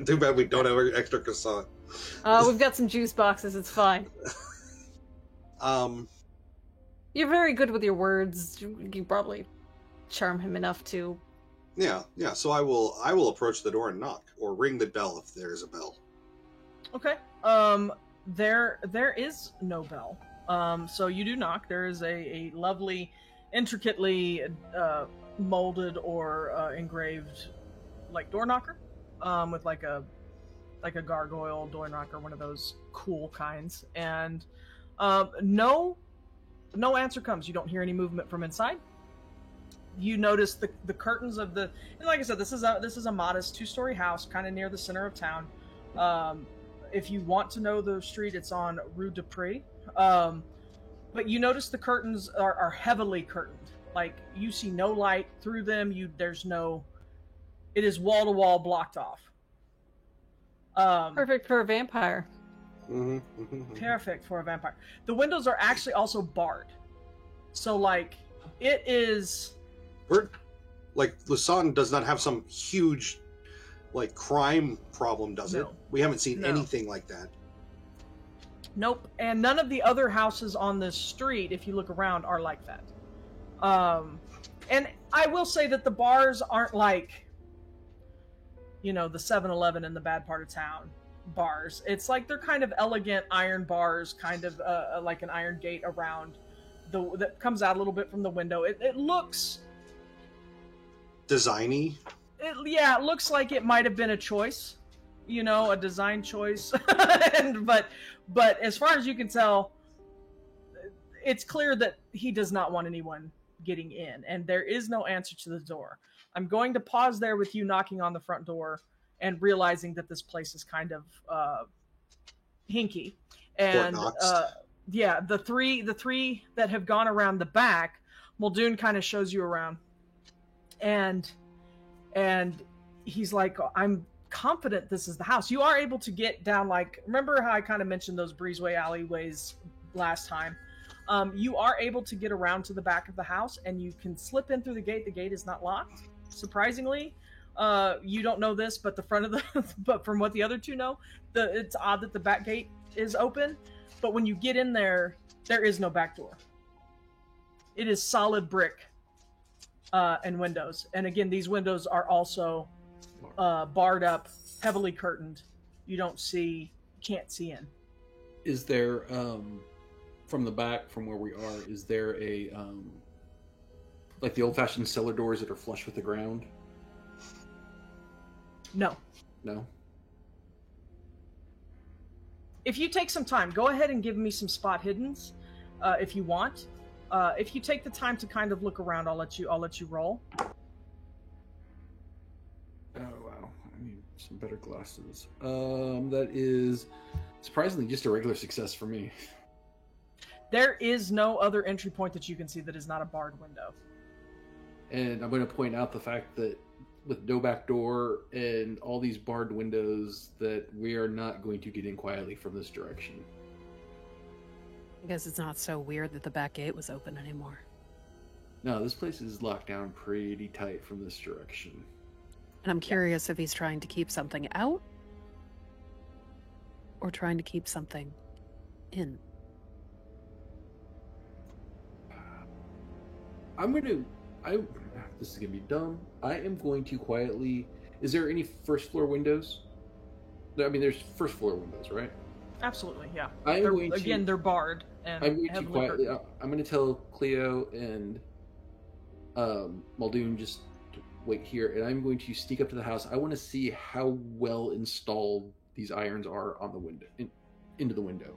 Too bad we don't have an extra croissant. We've got some juice boxes. It's fine. You're very good with your words. You probably charm him enough to. Yeah. So I will approach the door and knock, or ring the bell if there is a bell. Okay. There is no bell. So you do knock. There is a lovely, intricately molded or engraved like door knocker, with like a gargoyle door knocker, one of those cool kinds, and no answer comes. You don't hear any movement from inside. You notice the curtains of the, and like I said, this is a modest 2-story house, kind of near the center of town. If you want to know the street, it's on Rue Dupree. But you notice the curtains are heavily curtained. Like, you see no light through them. It is wall to wall blocked off. Perfect for a vampire. Perfect for a vampire. The windows are actually also barred. So, like, it is... Lausanne does not have some huge, like, crime problem, does it? We haven't seen anything like that. Nope. And none of the other houses on this street, if you look around, are like that. And I will say that the bars aren't like, the 7-Eleven in the bad part of town bars. It's like they're kind of elegant iron bars, kind of like an iron gate around that comes out a little bit from the window. It looks designy. It looks like it might have been a choice, a design choice. But as far as you can tell, it's clear that he does not want anyone getting in, and there is no answer to the door. I'm going to pause there with you knocking on the front door and realizing that this place is kind of hinky. And the three that have gone around the back, Muldoon kind of shows you around, and he's like, I'm confident this is the house. You are able to get down, like, remember how I kind of mentioned those breezeway alleyways last time? You are able to get around to the back of the house, and you can slip in through the gate. The gate is not locked, surprisingly. You don't know this, but but from what the other two know, it's odd that the back gate is open. But when you get in there, there is no back door. It is solid brick and windows. And again, these windows are also barred up, heavily curtained. You can't see in. Is there, from the back, from where we are, is there a, like the old-fashioned cellar doors that are flush with the ground? No. No? If you take some time, go ahead and give me some spot hiddens, if you want. If you take the time to kind of look around, I'll let you roll. Oh wow! I need some better glasses. That is surprisingly just a regular success for me. There is no other entry point that you can see that is not a barred window. And I'm going to point out the fact that with no back door and all these barred windows, that we are not going to get in quietly from this direction. I guess it's not so weird that the back gate was open anymore. No, this place is locked down pretty tight from this direction. And I'm curious if he's trying to keep something out or trying to keep something in. This is going to be dumb. I am going to quietly... Is there any first floor windows? I mean, there's first floor windows, right? Absolutely, yeah. They're barred. And I'm going to quietly... I'm going to tell Cleo and Muldoon just to wait here, and I'm going to sneak up to the house. I want to see how well installed these irons are on the window, into the window.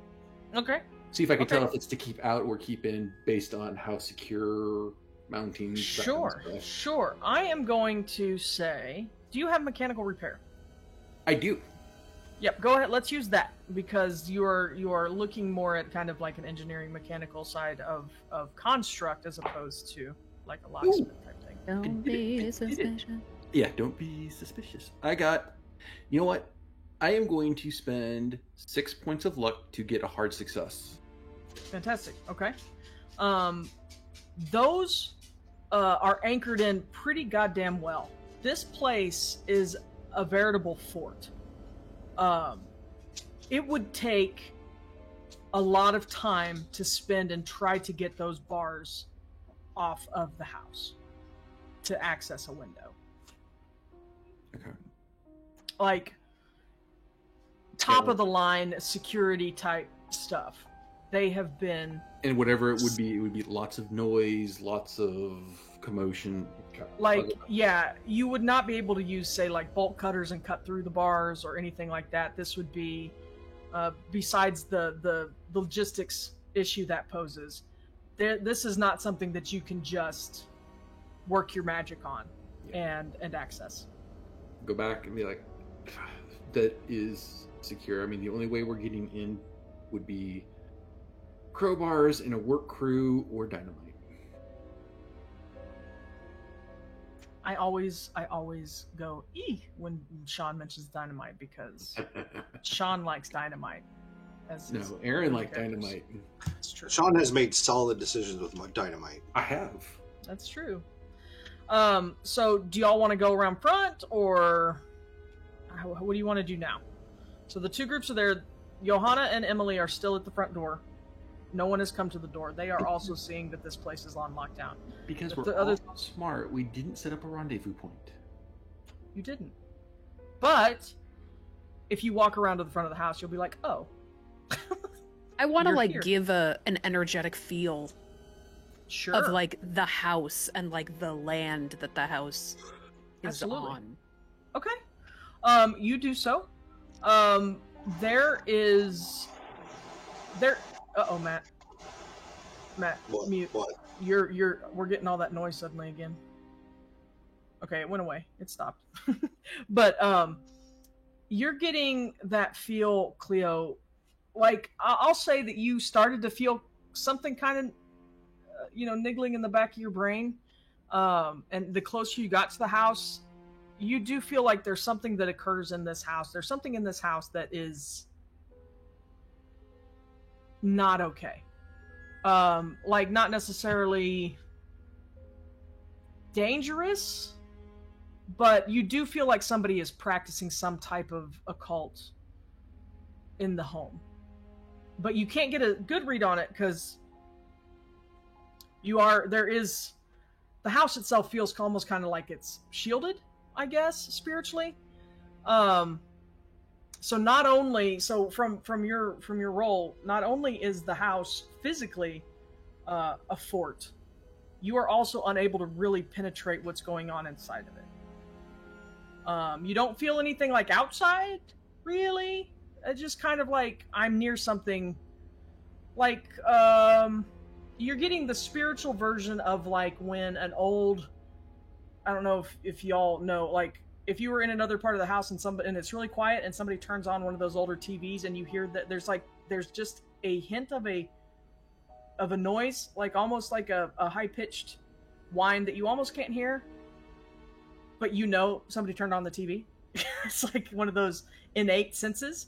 Okay. See if I can Okay. tell if it's to keep out or keep in based on how secure mounting. that kind of Sure, stuff. sure. I am going to say, do you have mechanical repair? I do. Yep, go ahead. Let's use that because you are looking more at kind of like an engineering mechanical side of construct as opposed to like a locksmith type thing. Don't did it, be I did it. suspicious. Yeah, don't be suspicious. You know what? I am going to spend 6 points of luck to get a hard success. Fantastic. Okay. Those are anchored in pretty goddamn well. This place is a veritable fort. It would take a lot of time to spend and try to get those bars off of the house to access a window. Okay. Like top of the line security type stuff. They have been And whatever it would be lots of noise, lots of commotion. like, yeah, you would not be able to use, say, like bolt cutters and cut through the bars or anything like that. This would be, besides the logistics issue that poses, this is not something that you can just work your magic on and access. Go back and be like, that is secure. I mean, the only way we're getting in would be crowbars and a work crew or dynamite. I always go when Sean mentions dynamite because Sean likes dynamite. No, Aaron liked dynamite. That's true. Sean has made solid decisions with dynamite. I have. That's true. So do y'all want to go around front, or what do you want to do now? So the two groups are there. Johanna and Emily are still at the front door. No one has come to the door. They are also seeing that this place is on lockdown. Because If we're the all other- smart, we didn't set up a rendezvous point. You didn't. But if you walk around to the front of the house, you'll be like, oh. I want to You're like here. give an energetic feel Sure. of like the house and like the land that the house is Absolutely. on. Okay. You do so. There. Uh-oh, Matt. What? Mute. What? We're getting all that noise suddenly again. Okay, it went away. It stopped. But you're getting that feel, Cleo. Like I'll say that you started to feel something kind of, niggling in the back of your brain. And the closer you got to the house, you do feel like there's something that occurs in this house. There's something in this house that is not okay. Like not necessarily dangerous, but you do feel like somebody is practicing some type of occult in the home. But you can't get a good read on it because the house itself feels almost kind of like it's shielded, I guess, spiritually. So from your role, not only is the house physically a fort, you are also unable to really penetrate what's going on inside of it. You don't feel anything like outside, really. It's just kind of like I'm near something. Like you're getting the spiritual version of like when an old, I don't know if y'all know, like if you were in another part of the house and it's really quiet and somebody turns on one of those older TVs and you hear that there's just a hint of a noise, like almost like a high-pitched whine that you almost can't hear, but somebody turned on the TV. It's like one of those innate senses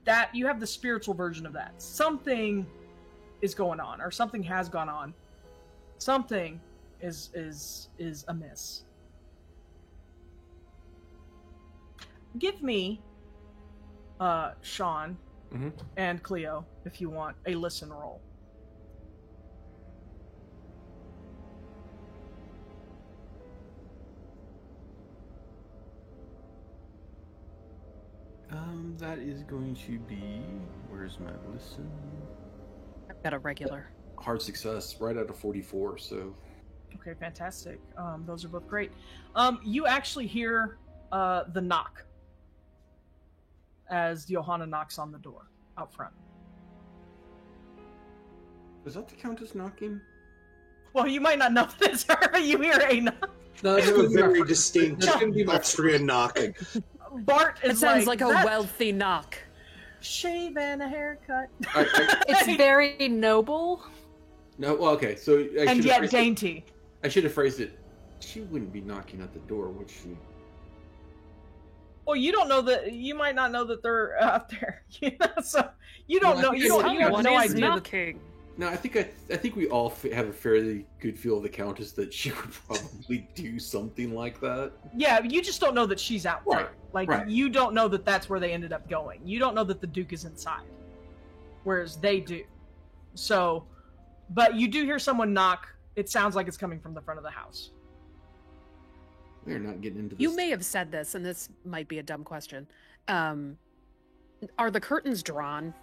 that you have the spiritual version of that. Something is going on, or something has gone on. Something is amiss. Give me, Sean Mhm. and Cleo, if you want, a listen roll. That is going to be, where's my listen? I've got a regular. Hard success, right out of 44, so. Okay, fantastic. Those are both great. You actually hear the knock as Johanna knocks on the door out front. Is that the Countess knocking? Well, you might not know this, but you hear a knock. No, I that's have a gonna be my very first- distinct that's gonna be my Austrian knock. Bart is It sounds like a "That wealthy knock. shave and a haircut, It's very noble. No, well, okay. So I and should yet have dainty. I should have phrased it. She wouldn't be knocking at the door, would she? Well, you don't know that. You might not know that they're out there. You know, so you don't Well, know. You don't. You have Someone no is idea. That, knocking. No, I think we all have a fairly good feel of the Countess that she would probably do something like that. yeah, you just don't know that she's out there. Right, Like right. you don't know that that's where they ended up going. You don't know that the Duke is inside, whereas they do. So, but you do hear someone knock. It sounds like it's coming from the front of the house. We're not getting into this. You may have said this, and this might be a dumb question. Are the curtains drawn?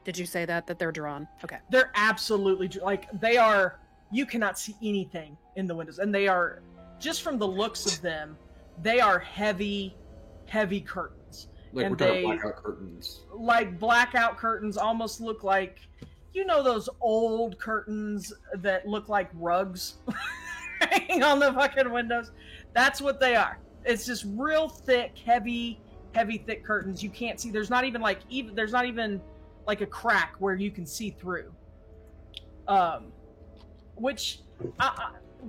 Did you say that they're drawn? Okay. They're absolutely like they are. You cannot see anything in the windows, and they are just from the looks of them. They are heavy, heavy curtains. like and we're talking they- blackout curtains. Like blackout curtains, almost look like, you know, those old curtains that look like rugs hanging on the fucking windows. That's what they are. It's just real thick, heavy, thick curtains. You can't see. There's not even like a crack where you can see through. Which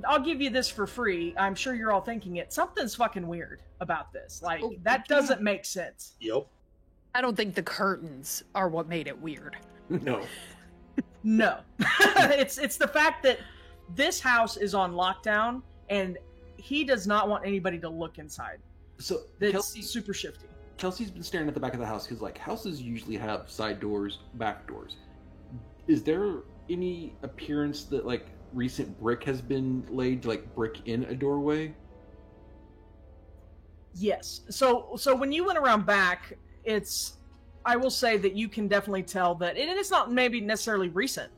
I'll give you this for free. I'm sure you're all thinking it. Something's fucking weird about this. Like Oh, that doesn't make sense. Yep. I don't think the curtains are what made it weird. No. No. it's the fact that this house is on lockdown and he does not want anybody to look inside. So That's Kelsey, super shifty. Kelsey's been staring at the back of the house because like houses usually have side doors, back doors. Is there any appearance that like recent brick has been laid to like brick in a doorway? Yes. So when you went around back, I will say that you can definitely tell that and it's not maybe necessarily recent.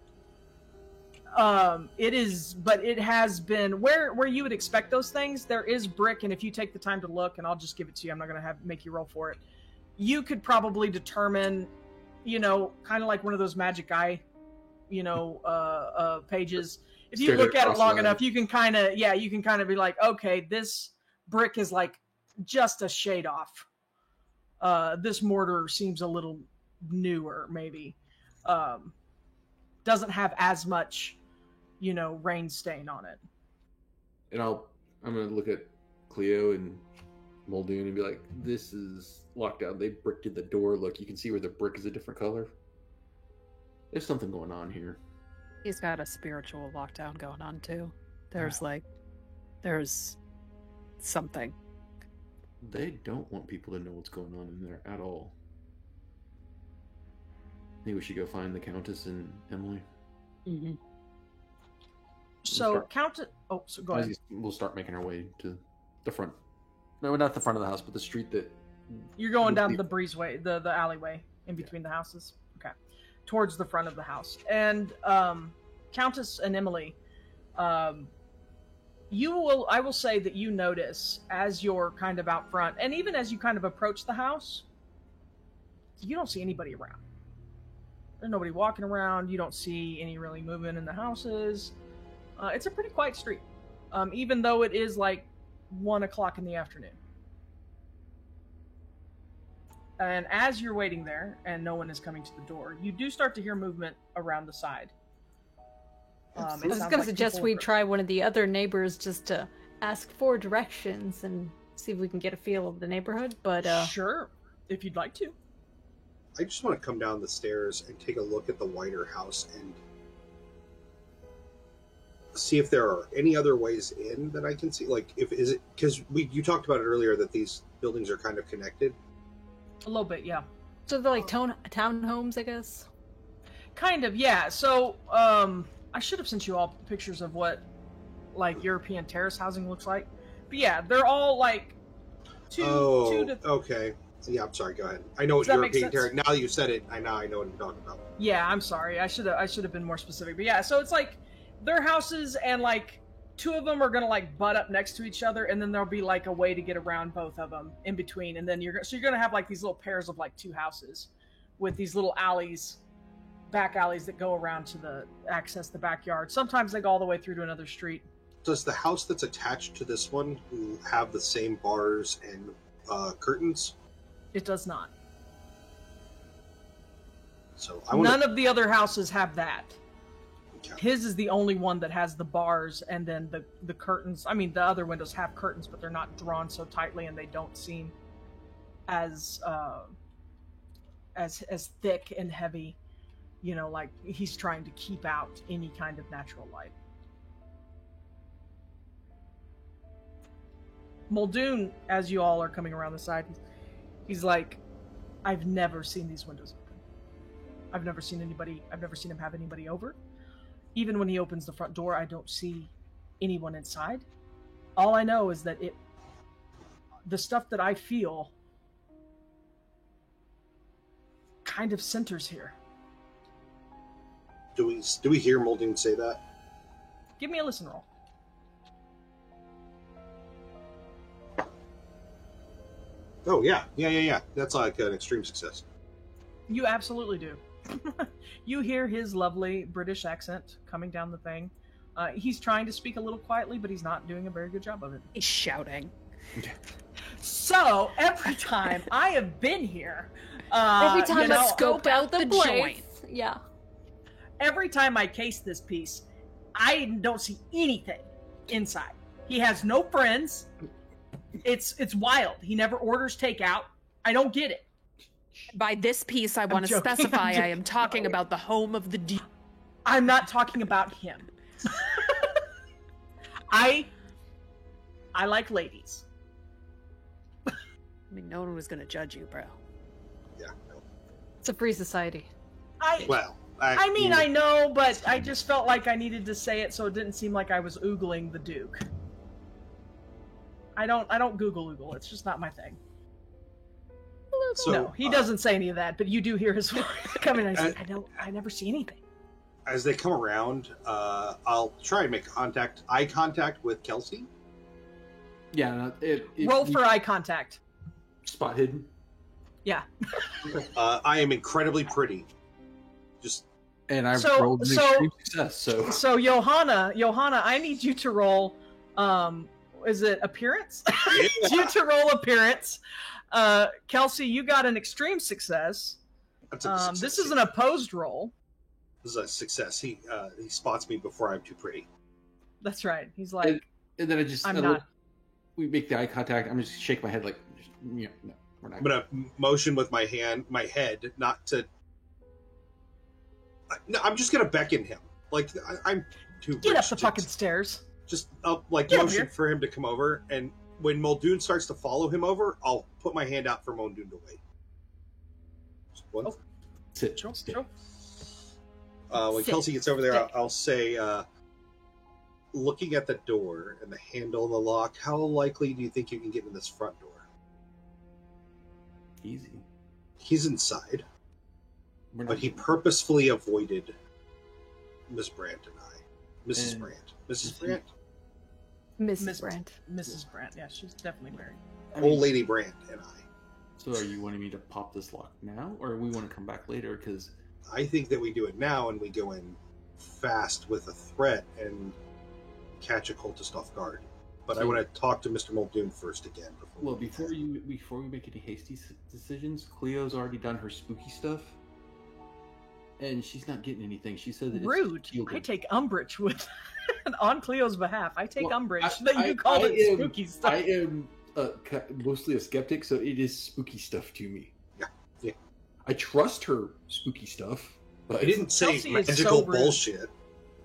It is, but it has been where you would expect those things. There is brick, and if you take the time to look, and I'll just give it to you, I'm not going to make you roll for it. You could probably determine, you know, kind of like one of those magic eye, you know, pages. If you Stare look at it long cross-eyed. enough, you can kind of be like, okay, this brick is like just a shade off. This mortar seems a little newer, maybe. Doesn't have as much, you know, rain stain on it. And I'm gonna look at Cleo and Muldoon and be like, "This is locked down. They bricked the door. Look, you can see where the brick is a different color. There's something going on here." He's got a spiritual lockdown going on too. There's something. They don't want people to know what's going on in there at all. Maybe we should go find the Countess and Emily. Mm-hmm. So start- count it. Oh, so go ahead. We'll start making our way to the front. No, not the front of the house, but the street that. You're going down the breezeway, the alleyway in between the houses. Okay, towards the front of the house. And Countess and Emily, I will say that you notice as you're kind of out front, and even as you kind of approach the house, you don't see anybody around. There's nobody walking around. You don't see any really movement in the houses. It's a pretty quiet street, even though it is like 1 o'clock in the afternoon. And as you're waiting there and no one is coming to the door, you do start to hear movement around the side. It I was sounds going to like suggest people we are- try one of the other neighbors just to ask for directions and see if we can get a feel of the neighborhood. But Sure, if you'd like to. I just want to come down the stairs and take a look at the Whiter house and see if there are any other ways in that I can see. Like, because you talked about it earlier that these buildings are kind of connected. A little bit, yeah. so they're like townhomes, I guess. Kind of, yeah. So, I should have sent you all pictures of what, like, European terrace housing looks like. But yeah, they're all, like, two to... Okay. Yeah, I'm sorry. Go ahead. I know what Does that make European sense? terrace. Now you said it. I know what you're talking about. Yeah, I'm sorry. I should have been more specific. But yeah, so it's like their houses and like two of them are gonna like butt up next to each other, and then there'll be like a way to get around both of them in between, and then you're gonna have like these little pairs of like two houses with these little alleys back alleys that go around to access the backyard. Sometimes they go all the way through to another street. Does the house that's attached to this one have the same bars and curtains? It does not. So None of the other houses have that. Okay. His is the only one that has the bars and then the curtains. I mean, the other windows have curtains, but they're not drawn so tightly, and they don't seem as thick and heavy. You know, like he's trying to keep out any kind of natural light. Muldoon, as you all are coming around the side, he's like, I've never seen these windows open. I've never seen him have anybody over. Even when he opens the front door, I don't see anyone inside. All I know is that the stuff that I feel kind of centers here. Do we hear Muldoon say that? Give me a listen roll. Oh, yeah. That's like an extreme success. You absolutely do. You hear his lovely British accent coming down the thing. He's trying to speak a little quietly, but he's not doing a very good job of it. He's shouting. So, every time I have been here... Every time I scope out the place. Yeah. Every time I case this piece, I don't see anything inside. He has no friends. It's wild. He never orders takeout. I don't get it. By this piece, I want to joking. specify I'm I am talking about the home of the Duke. I'm not talking about him. I like ladies. I mean, no one was going to judge you, bro. Yeah. No. It's a free society. Well, I mean, I know, but I just felt like I needed to say it so it didn't seem like I was oogling the Duke. I don't Google. It's just not my thing. So, no, he doesn't say any of that, but you do hear his voice coming in. He's like, I never see anything. As they come around, I'll try and make eye contact with Kelsey. Yeah, Roll for eye contact. spot hidden. Yeah. I am incredibly pretty. Just And I've So- rolled an so- extreme success, so So Johanna, I need you to roll. Is it appearance? I need you to roll appearance. Kelsey, you got an extreme success. that's a success. This is an opposed roll. This is a success. He spots me before I'm too pretty. That's right. He's like, and then I I'm look- not. we make the eye contact. I'm just shaking my head like, no, we're not. I'm gonna motion with my head, not to. No, I'm just gonna beckon him. Like I'm too. Get rich up the to- fucking stairs. Just like Get up motion here. for him to come over, and when Muldoon starts to follow him over, I'll put my hand out for Muldoon to wait. Just one. Oh. Sit. Sure, Sit. sure. When Sit. Kelsey gets over there, Stick. I'll say, looking at the door and the handle and the lock, how likely do you think you can get in this front door? Easy. He's inside, We're not but he doing purposefully avoided Miss Brandt and I. Mrs. And- Brandt. Mrs. Brandt? Mrs. Brandt. Mrs. Brandt. Yeah, she's definitely married. I mean, Old Lady Brandt and I. So are you wanting me to pop this lock now, or we want to come back later? Because I think that we do it now and we go in fast with a threat and catch a cultist off guard. But I So- want to talk to Mr. Muldoon first again. well, before we make any hasty decisions, Cleo's already done her spooky stuff, and she's not getting anything. She said that it's Rude. shielded. I take umbrage with on Cleo's behalf. I take Well, umbrage I- that you called I it am- spooky stuff. I am mostly a skeptic, so it is spooky stuff to me. Yeah. I trust her spooky stuff, but He didn't say Kelsey is magical so rude. bullshit.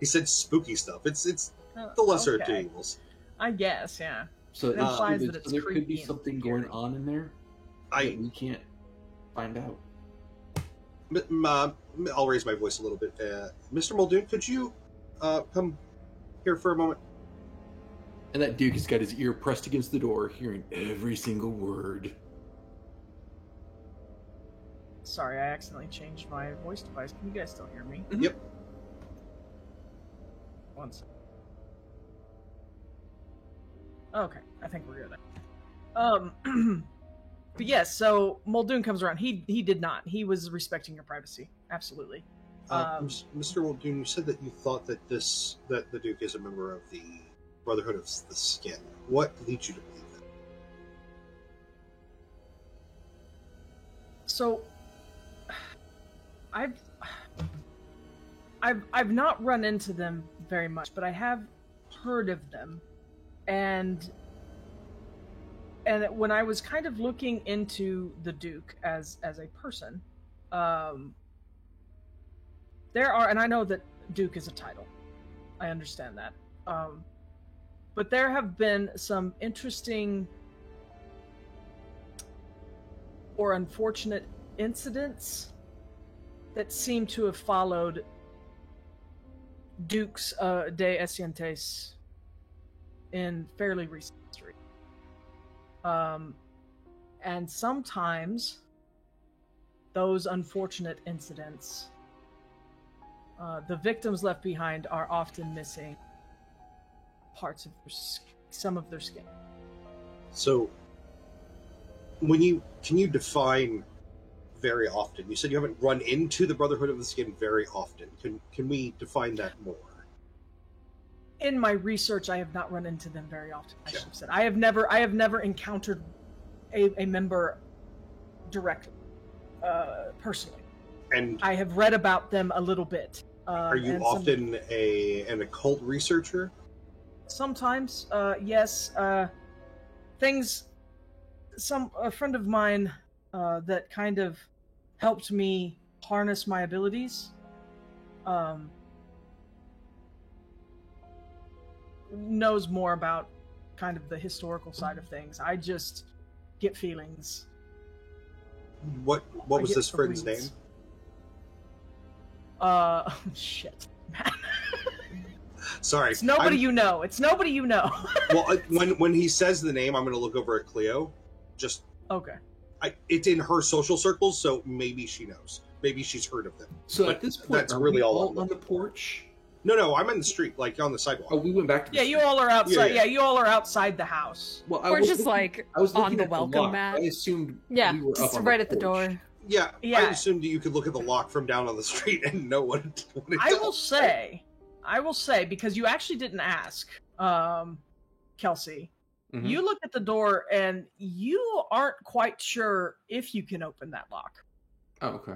He said spooky stuff. It's Oh, the lesser of okay. two evils. I guess, yeah. So It implies so that it's there could be creepy and something weird. going on in there that I we can't find out. I'll raise my voice a little bit. Mr. Muldoon, could you come here for a moment? And that Duke has got his ear pressed against the door, hearing every single word. Sorry, I accidentally changed my voice device. Can you guys still hear me? Yep. One second. Okay, I think we're good. But yes, so Muldoon comes around. He did not. He was respecting your privacy. Absolutely. Mr. Muldoon, you said that you thought that that the Duke is a member of the Brotherhood of the Skin. What leads you to believe that? So, I've not run into them very much, but I have heard of them, and when I was kind of looking into the Duke as a person, there are, and I know that Duke is a title, I understand that, but there have been some interesting or unfortunate incidents that seem to have followed Dukes de Escientes in fairly recent history. And sometimes those unfortunate incidents, the victims left behind are often missing parts of some of their skin. So, can you define very often? You said you haven't run into the Brotherhood of the Skin very often. Can we define that more? In my research, I have not run into them very often. I should have said I have never encountered a member directly, personally. And I have read about them a little bit. Are you often an occult researcher? Sometimes, yes. A friend of mine that kind of helped me harness my abilities knows more about kind of the historical side of things. I just get feelings. What was this friend's name? Shit. Sorry. It's nobody you know. It's nobody you know. Well, when he says the name, I'm going to look over at Cleo. Just okay. It's in her social circles, so maybe she knows. Maybe she's heard of them. So but at this point, that's are really we all on the porch? No, I'm in the street, like on the sidewalk. Oh, we went back to the Yeah, street. you all are outside. Yeah. You all are outside the house. Well, We're just I was on looking the at welcome lock. mat. I assumed Yeah, we were up just on right at the porch. door. Yeah, Yeah. I assumed you could look at the lock from down on the street and know what it I will does. say, because you actually didn't ask, Kelsey, Mhm. you looked at the door and you aren't quite sure if you can open that lock. Oh, okay.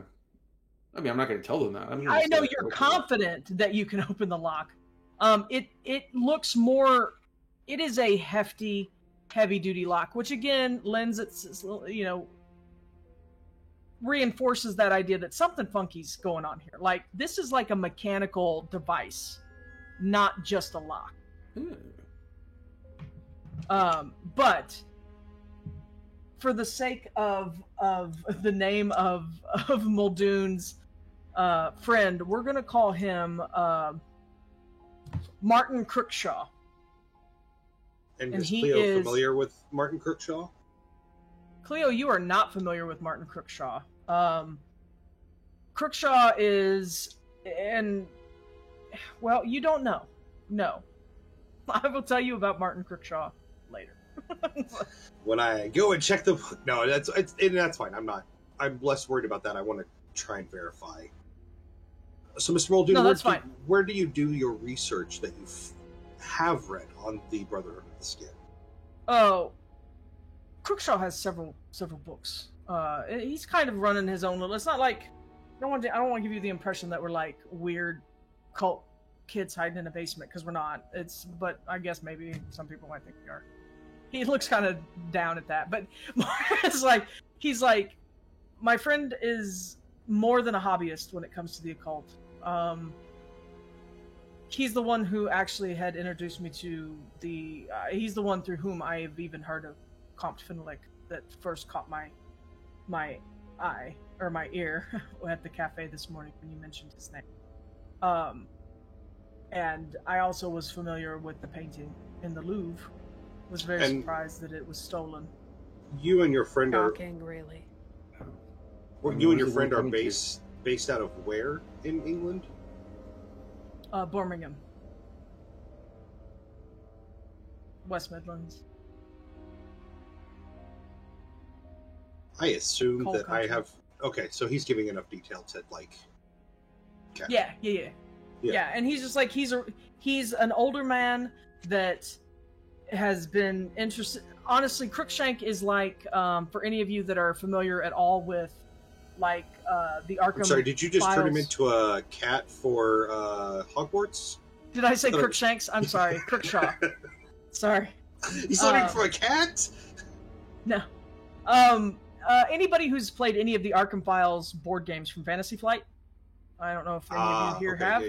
I mean, I'm not going to tell them that. I know you're confident that you can open the lock. It looks more. It is a hefty, heavy-duty lock, which again lends its, reinforces that idea that something funky's going on here. Like this is like a mechanical device, not just a lock. But for the sake of the name of Muldoon's friend, we're gonna call him Martin Crookshaw. And and is he Cleo is- familiar with Martin Crookshaw? Cleo, you are not familiar with Martin Crookshaw. Crookshaw is, well, you don't know. No. I will tell you about Martin Crookshaw later. When I go and check the that's fine. I'm less worried about that. I want to try and verify. So, Mr. Muldoon, No, that's fine. Where do you do your research that you have read on the Brotherhood of the Skin? Oh, Crookshaw has several books. He's kind of running his own little. It's not like I don't want to give you the impression that we're like weird cult kids hiding in a basement, because we're not. But I guess maybe some people might think we are. He looks kind of down at that, but it's like he's like, my friend is more than a hobbyist when it comes to the occult. He's the one who actually had introduced me to he's the one through whom I have even heard of Comte Fenwick that first caught my eye or my ear at the cafe this morning when you mentioned his name. And I also was familiar with the painting in the Louvre. Was very surprised that it was stolen. You and your friend Shocking, really. you and your friend are based out of where in England? Birmingham. West Midlands. I assume Coal that country. I have. Okay, so he's giving enough detail to like Okay. Yeah, and he's just like he's an older man that has been interested. Honestly, Crookshank is like for any of you that are familiar at all with like the Arkham. I'm sorry, did you just turn him files. into a cat for Hogwarts? Did I say Crookshanks? I'm sorry, Crookshaw. Sorry. He's looking for a cat? No. Anybody who's played any of the Arkham Files board games from Fantasy Flight? I don't know if any of you here okay, have.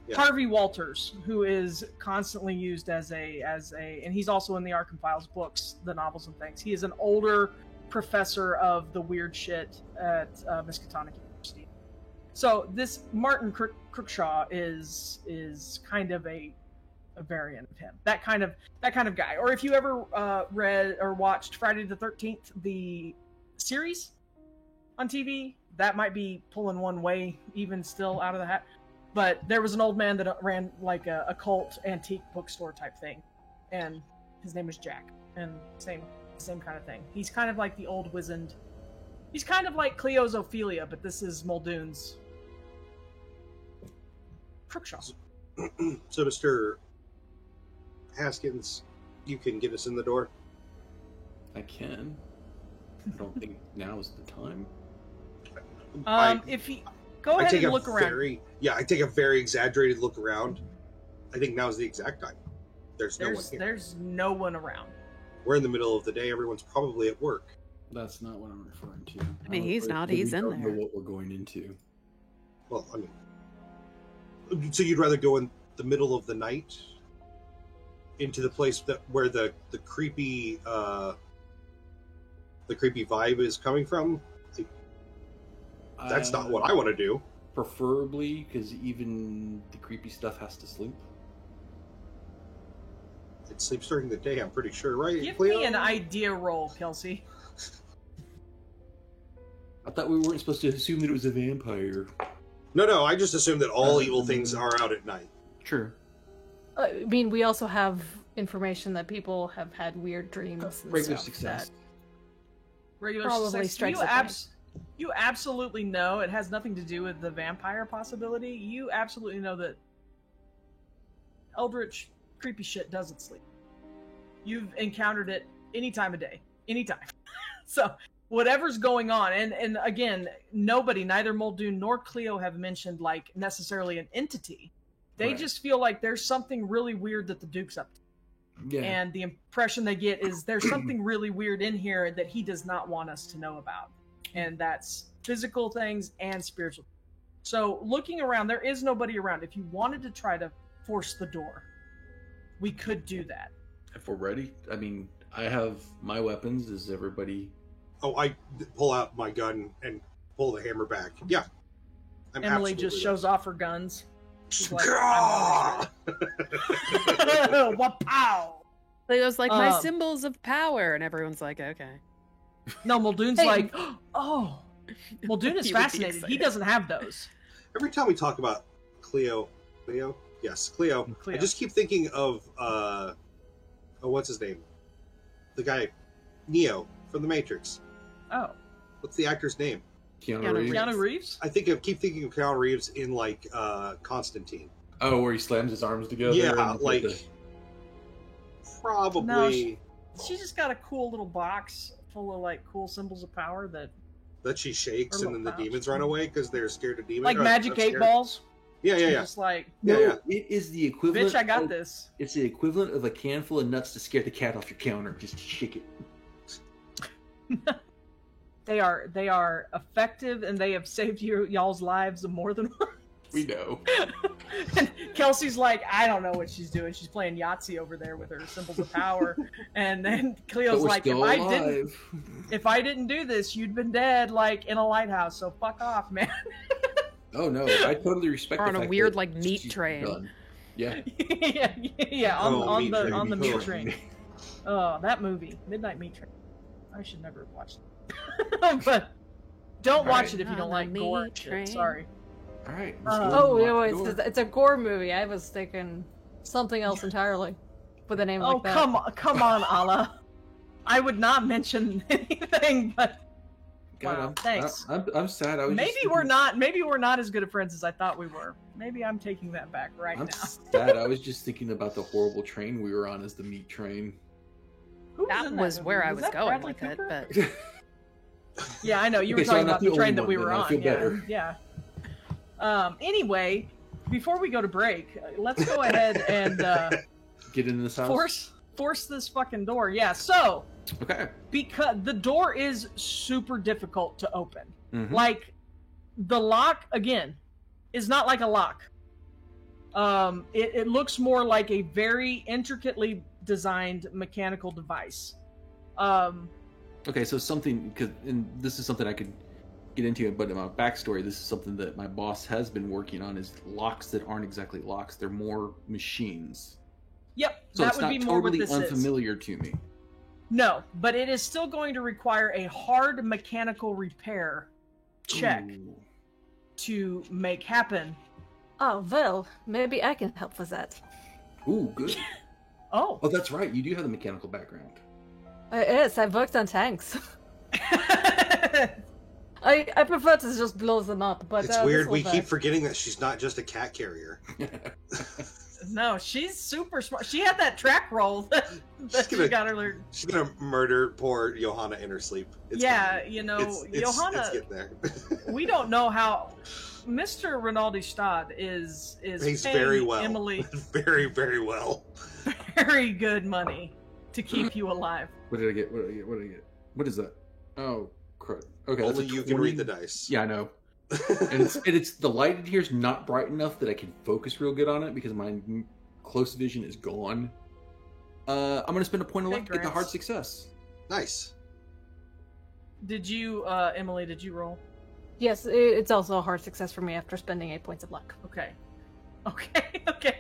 Yeah. Harvey Walters, who is constantly used as a, and he's also in the Arkham Files books, the novels and things. He is an older professor of the weird shit at Miskatonic University. So this Martin Crookshaw is kind of a variant of him. That kind of guy. Or if you ever read or watched Friday the 13th, the series on TV, that might be pulling one way even still out of the hat. But there was an old man that ran like a cult antique bookstore type thing, and his name was Jack, and same kind of thing. He's kind of like the old wizened. He's kind of like Cleo's Ophelia, but this is Muldoon's Crookshaw. So, Mr. Haskins, you can get us in the door. I can. I don't think now is the time. If he go ahead and look around. I take a very exaggerated look around. I think now's the exact time. There's no one here. There's no one around. We're in the middle of the day. Everyone's probably at work. That's not what I'm referring to. I mean, he's not. He's in there. Know what we're going into. Well, I mean, so you'd rather go in the middle of the night into the place where the creepy vibe is coming from? That's not what I want to do. Preferably, because even the creepy stuff has to sleep. It sleeps during the day, I'm pretty sure, right? Give Cleo? me an idea roll, Kelsey. I thought we weren't supposed to assume that it was a vampire. No, I just assume that all evil things are out at night. True. I mean, we also have information that people have had weird dreams. And Regular stuff success. Regular Probably success. strikes a point. You absolutely know it has nothing to do with the vampire possibility. You absolutely know that eldritch creepy shit doesn't sleep. You've encountered it any time of day, anytime. So whatever's going on, and again, nobody, neither Muldoon nor Cleo, have mentioned like necessarily an entity. They Right. just feel like there's something really weird that the Duke's up to. Yeah. And the impression they get is there's something really weird in here that he does not want us to know about. And that's physical things and spiritual. So looking around, there is nobody around. If you wanted to try to force the door, we could do that. If we're ready, I mean, I have my weapons. Is everybody? Oh, I pull out my gun and pull the hammer back. Yeah. I'm Emily absolutely just shows off her guns. She's like, Gah! Wapow! Cleo's like, my Um, symbols of power, and everyone's like, okay. No, Muldoon's Hey. like, oh. Muldoon is He would be fascinated. He excited. doesn't have those. Every time we talk about Cleo? Yes, Cleo. Cleo. I just keep thinking of, what's his name? The guy, Neo, from The Matrix. Oh. What's the actor's name? Keanu Keanu Reeves? Keanu Reeves? I keep thinking of Keanu Reeves in, like, Constantine. Oh, where he slams his arms together. Yeah, and like, the- probably... No, She just got a cool little box full of like cool symbols of power that that she shakes Or and then the pouch. demons run away because they're scared of demons. like Or magic not 8 scared. balls. Yeah. She's just like, No, Yeah. it is the equivalent. bitch, I got of- this. It's the equivalent of a can full of nuts to scare the cat off your counter. Just shake it. They are effective, and they have saved y'all's lives more than once. We know. And Kelsey's like, I don't know what she's doing. She's playing Yahtzee over there with her symbols of power. And then Cleo's But we're like, still alive. if I didn't do this, you'd been dead, like in a lighthouse. So fuck off, man. Oh no, I totally respect. Or the on a fact weird, that like, meat she's train. done. Yeah. yeah, on meat the train. on the meat Oh. train. Oh, that movie, Midnight Meat Train. I should never have watched it. But don't watch Right. it if you On don't the like gore meat and shit. train. Sorry. All right. Oh, no, it's a gore movie. I was thinking something else entirely with a name Oh, like that. come on, Allah. I would not mention anything, but God, Wow, thanks. I'm sad. I was Maybe just we're thinking- not. Maybe we're not as good of friends as I thought we were. Maybe I'm taking that back right I'm now. sad. I was just thinking about the horrible train we were on as the meat train. Who That in was movie? where I was that going Bradley with it, Cooper? but Yeah, I know you were Okay, so talking I'm not about the the train only that we one were then. I on. feel Yeah, better. yeah. Anyway, before we go to break, let's go ahead and Get into this house. force this fucking door. Yeah. So Okay. because the door is super difficult to open. Mhm. Like the lock again is not like a lock. It looks more like a very intricately designed mechanical device. Okay, so something because this is something I could get into, but in my backstory, this is something that my boss has been working on: is locks that aren't exactly locks; they're more machines. Yep, So that it's would not be more what totally this is. unfamiliar to me. No, but it is still going to require a hard mechanical repair check Ooh. to make happen. Oh, well, maybe I can help with that. Ooh, good. Oh. Oh, that's right. You do have the mechanical background. Yes, I've worked on tanks. I prefer to just blow them up, but It's this weird. will We work. keep forgetting that she's not just a cat carrier. No, she's super smart. She had that track roll that gonna- she got earlier. She's gonna murder poor Johanna in her sleep. It's Yeah, coming. you know, It's Johanna, getting there. we don't know how Mr. Rinaldi Stad is Pays paying very well. Emily Very, very well. very good money to keep you alive. What did I get? What did I get? What did I get? What is that? Oh, crud. Okay, that's Only a you can 20. read the dice. Yeah, I know. And it's the light in here is not bright enough that I can focus real good on it because my close vision is gone. I'm gonna spend a point of Hey, luck to get the Grants. hard success. Nice. Did you, Emily? Did you roll? Yes, it's also a hard success for me after spending 8 points of luck. Okay. Okay.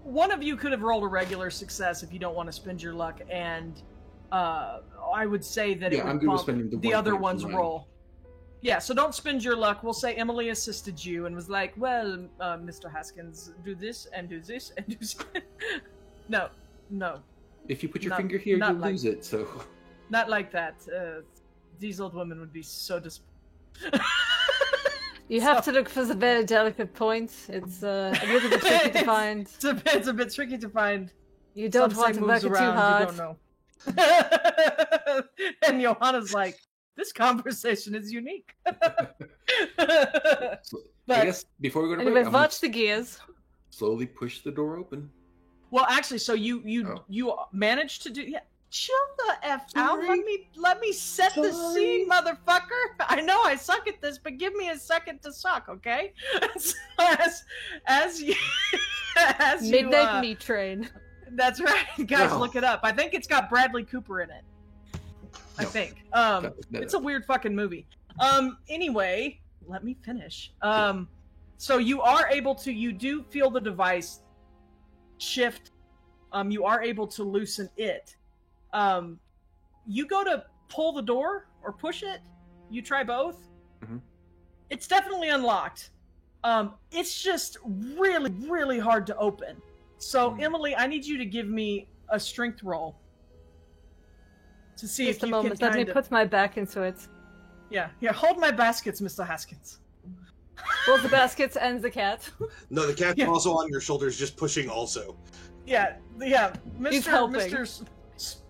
One of you could have rolled a regular success if you don't want to spend your luck, and I would say that it Yeah, would I'm good with bump spending the the 1 other point for one's mine. roll. Yeah, so don't spend your luck. We'll say Emily assisted you and was like, well, Mr. Haskins, do this and do this and do this. No. If you put your Not- finger here, not you'll like- lose it. So Not like that. These old women would be so disappointed. You have to look for the very delicate point. It's a little bit tricky to find. It's a bit tricky to find. You don't Some want say to work moves it too around, hard. You don't know. And Johanna's like, this conversation is unique. I But- guess before we go to Anyway, break, I'm gonna watch the gears. slowly push the door open. Well, actually, so you Oh. managed to do. Yeah, chill the f out. Sorry. Let me set the Sorry. scene, motherfucker. I know I suck at this, but give me a second to suck, okay? So as you as Midnight you, Meat Train. That's right, guys. No. Look it up. I think it's got Bradley Cooper in it. I No. think. No. It's a weird fucking movie. Anyway, let me finish. So you do feel the device shift. You are able to loosen it. You go to pull the door or push it. You try both. Mhm. It's definitely unlocked. It's just really, really hard to open. So, Emily, I need you to give me a strength roll to see Just if a you moment. can Let me kind of... put my back into it. Yeah, hold my baskets, Mr. Haskins. Both the baskets and the cat. No, the cat's Yeah. also on your shoulders, just pushing also. Yeah. He's Mr. helping. Mr.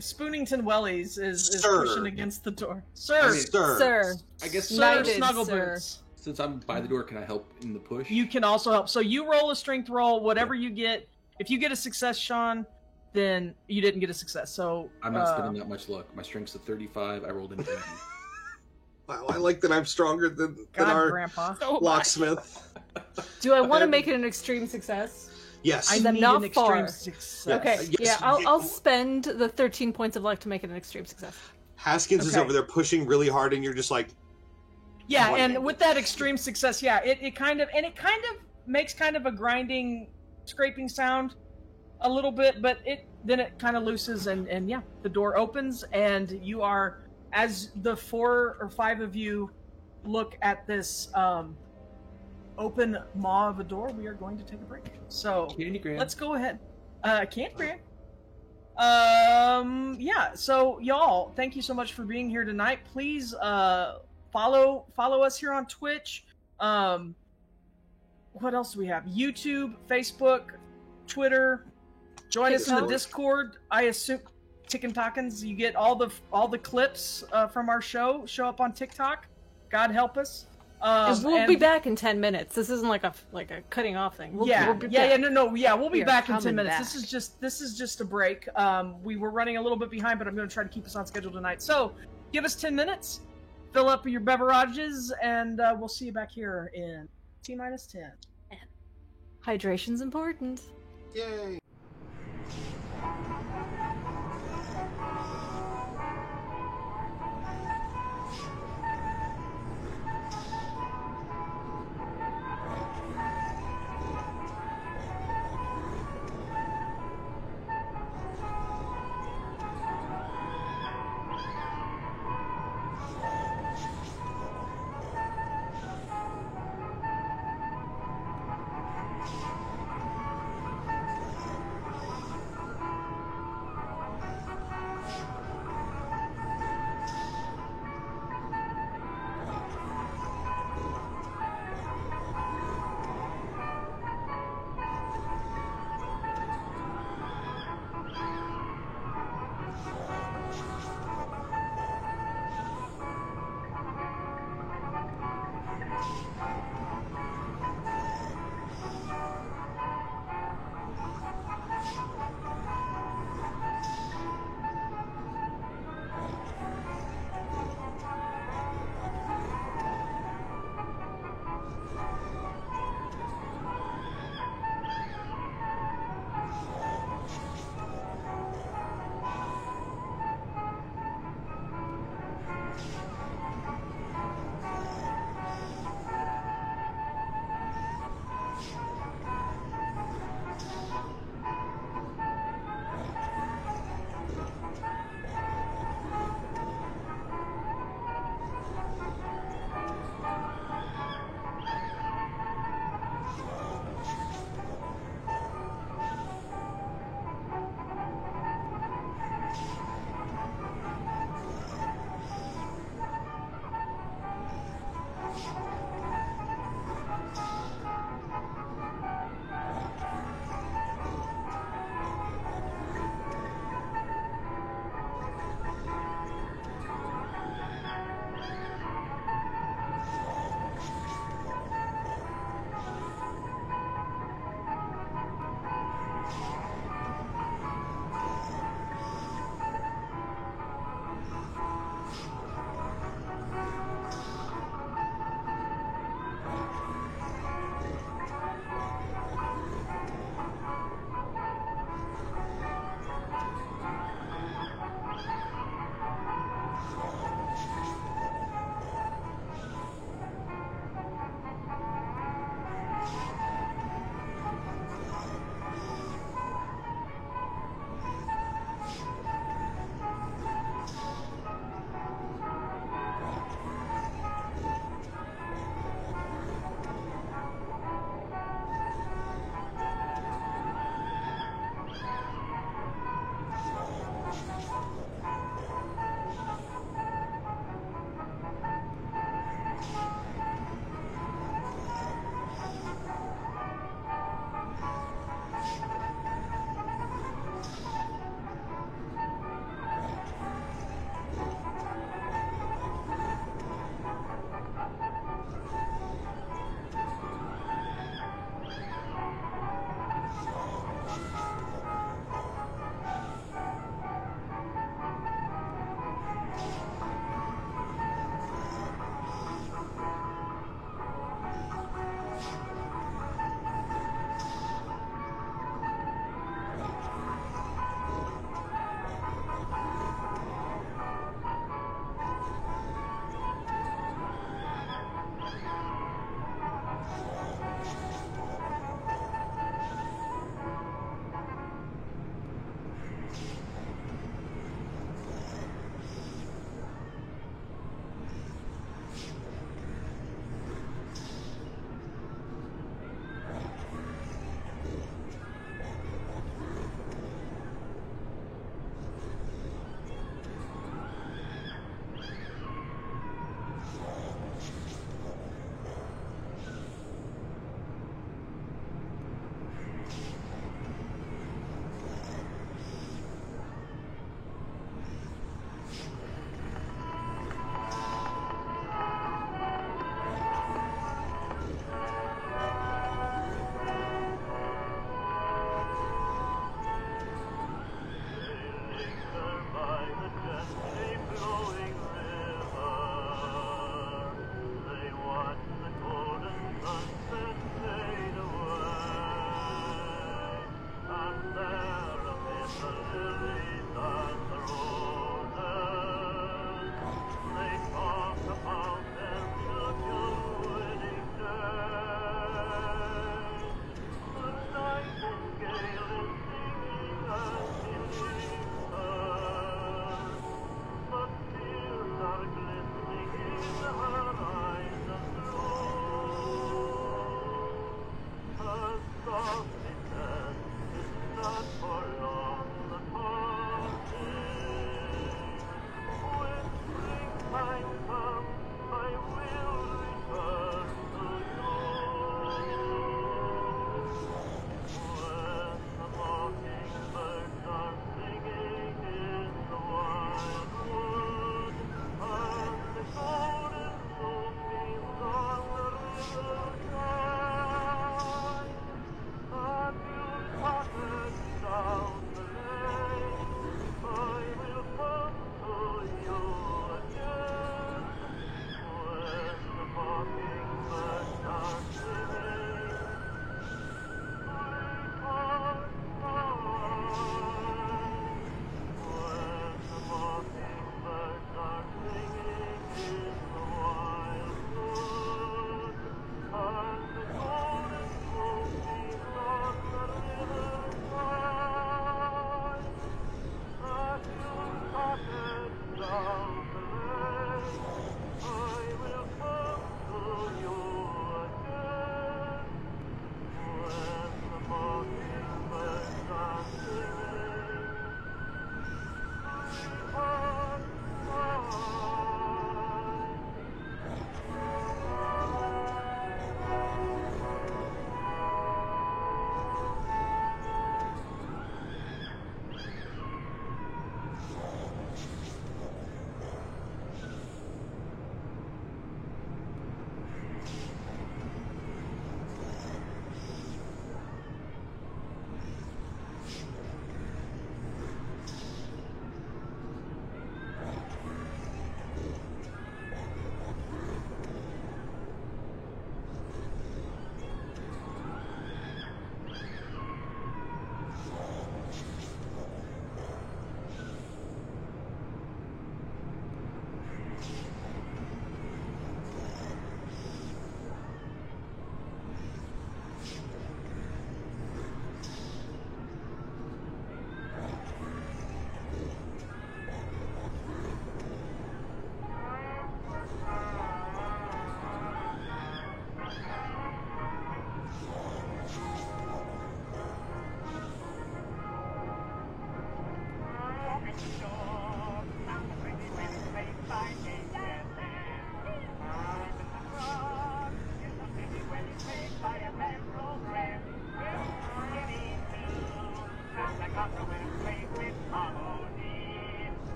Spoonington Wellies is Sir. pushing against the door. Sir, I mean, Sir. I guess Sir Knighted, Snuggleboots. since I'm by the door, can I help in the push? You can also help. So you roll a strength roll, whatever you get. If you get a success, Sean, then you didn't get a success. So I'm not spending that much luck. My strength's a 35. I rolled an 80. Wow, I like that I'm stronger than God, our Grandpa. so much. locksmith. Do I want to make it an extreme success? Yes. I I'm need not an far. extreme success. Okay, yes, yeah, you- I'll spend the 13 points of luck to make it an extreme success. Haskins is Okay. over there pushing really hard, and you're just like, Yeah, One and handed. with that extreme success, yeah, it kind of makes kind of a grinding, scraping sound a little bit, but then it kind of looses and yeah, the door opens and you are, as the 4 or 5 of you look at this open maw of a door, we are going to take a break. So Candy Graham. let's go ahead. Can't grant. Yeah, so y'all, thank you so much for being here tonight. Please follow us here on Twitch. What else do we have? YouTube, Facebook, Twitter. Join us in the TikTok. Discord. I assume Tickin' Talkins. You get all the clips from our show up on TikTok. God help us. And we'll be back in 10 minutes. This isn't like a cutting off thing. We'll be back. We'll be We are back in 10 coming minutes. back. This is just a break. We were running a little bit behind, but I'm going to try to keep us on schedule tonight. So, give us 10 minutes. Fill up your beverages, and we'll see you back here in T-minus 10. Hydration's important. Yay!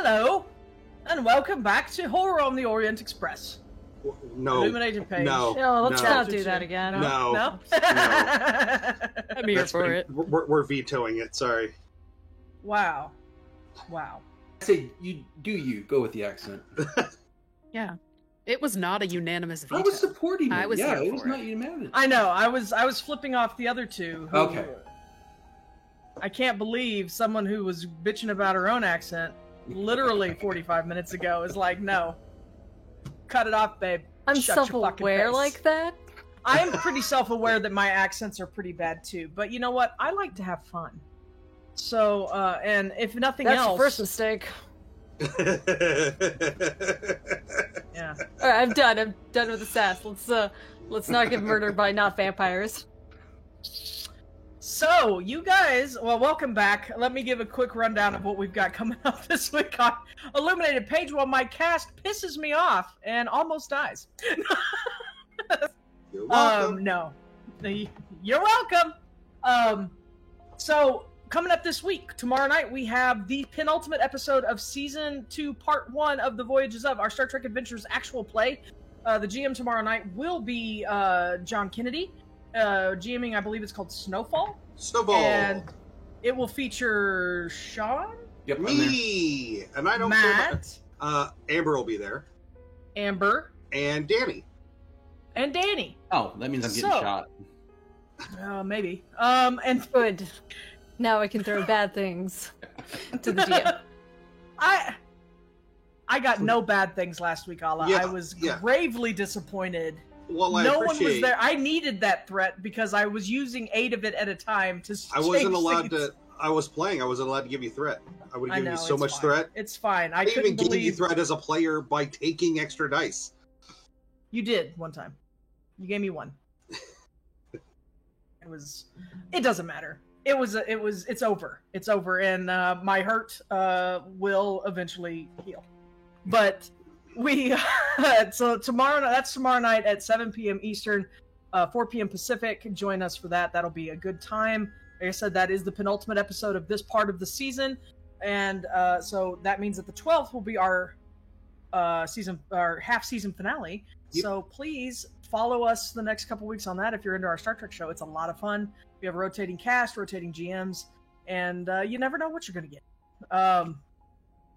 Hello, and welcome back to Horror on the Orient Express. No. Illuminated page. No. No, let's No. not do that again. No. No? I'm here for it. We're vetoing it. Sorry. Wow. Wow. I say you go with the accent. Yeah. It was not a unanimous veto. I was supporting it. I was yeah, here it was for not it. unanimous. I know. I was flipping off the other two. Who, Okay. I can't believe someone who was bitching about her own accent literally 45 minutes ago is like, no. Cut it off, babe. I'm Shut your fucking self-aware face. like that. I am pretty self-aware that my accents are pretty bad too, but you know what? I like to have fun. So, and if nothing That's else, your first mistake. yeah. All right, I'm done with the sass. Let's not get murdered by not vampires. So, you guys, well, welcome back. Let me give a quick rundown of what we've got coming up this week on Illuminated Page while my cast pisses me off and almost dies. You're welcome. No. You're welcome. So, coming up this week, tomorrow night, we have the penultimate episode of Season 2, Part 1 of The Voyages of our Star Trek Adventures actual play. The GM tomorrow night will be John Kennedy. GMing, I believe it's called Snowfall. Snowball. And it will feature Sean, Yep, I'm there. Me. And I don't care Matt, about... Amber will be there. Amber, And Danny. and Danny. Oh, that means I'm getting So- shot. Maybe. And Good. Now I can throw bad things to the DM. I got no bad things last week, Allah. Yeah, I was yeah. gravely disappointed. Well, I No one appreciate... was there. I needed that threat because I was using 8 of it at a time to I wasn't change allowed things. to... I was playing. I wasn't allowed to give you threat. I would I have know, given you so it's much fine. threat. It's fine. I I even couldn't gave you believe threat as a player by taking extra dice. you did one time. You gave me one. It doesn't matter. It's over. It's over, and my hurt will eventually heal. But we so that's tomorrow night at 7 p.m. Eastern, 4 p.m. Pacific. Join us for that. That'll be a good time. Like I said, that is the penultimate episode of this part of the season, and so that means that the 12th will be our half season finale. Yep. So please follow us the next couple weeks on that if you're into our Star Trek show. It's a lot of fun. We have a rotating cast, rotating GMs, and you never know what you're going to get.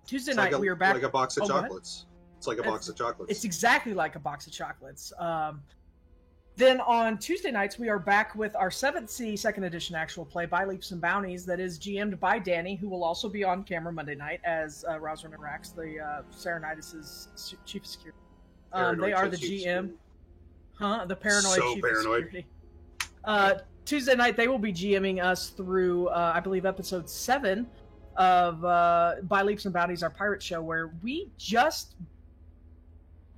Tuesday It's night, like we are back. like a box of Oh, go ahead. chocolates. It's like a box of chocolates. It's exactly like a box of chocolates. Then on Tuesday nights, we are back with our 7th C second edition actual play by Leaps and Bounties that is GM'd by Danny, who will also be on camera Monday night as Rosalind Rax, the Serenitas' chief of security. They are the Chief GM. Security. The paranoid So chief paranoid. of security. Tuesday night, they will be GMing us through, I believe, episode 7 of By Leaps and Bounties, our pirate show, where we just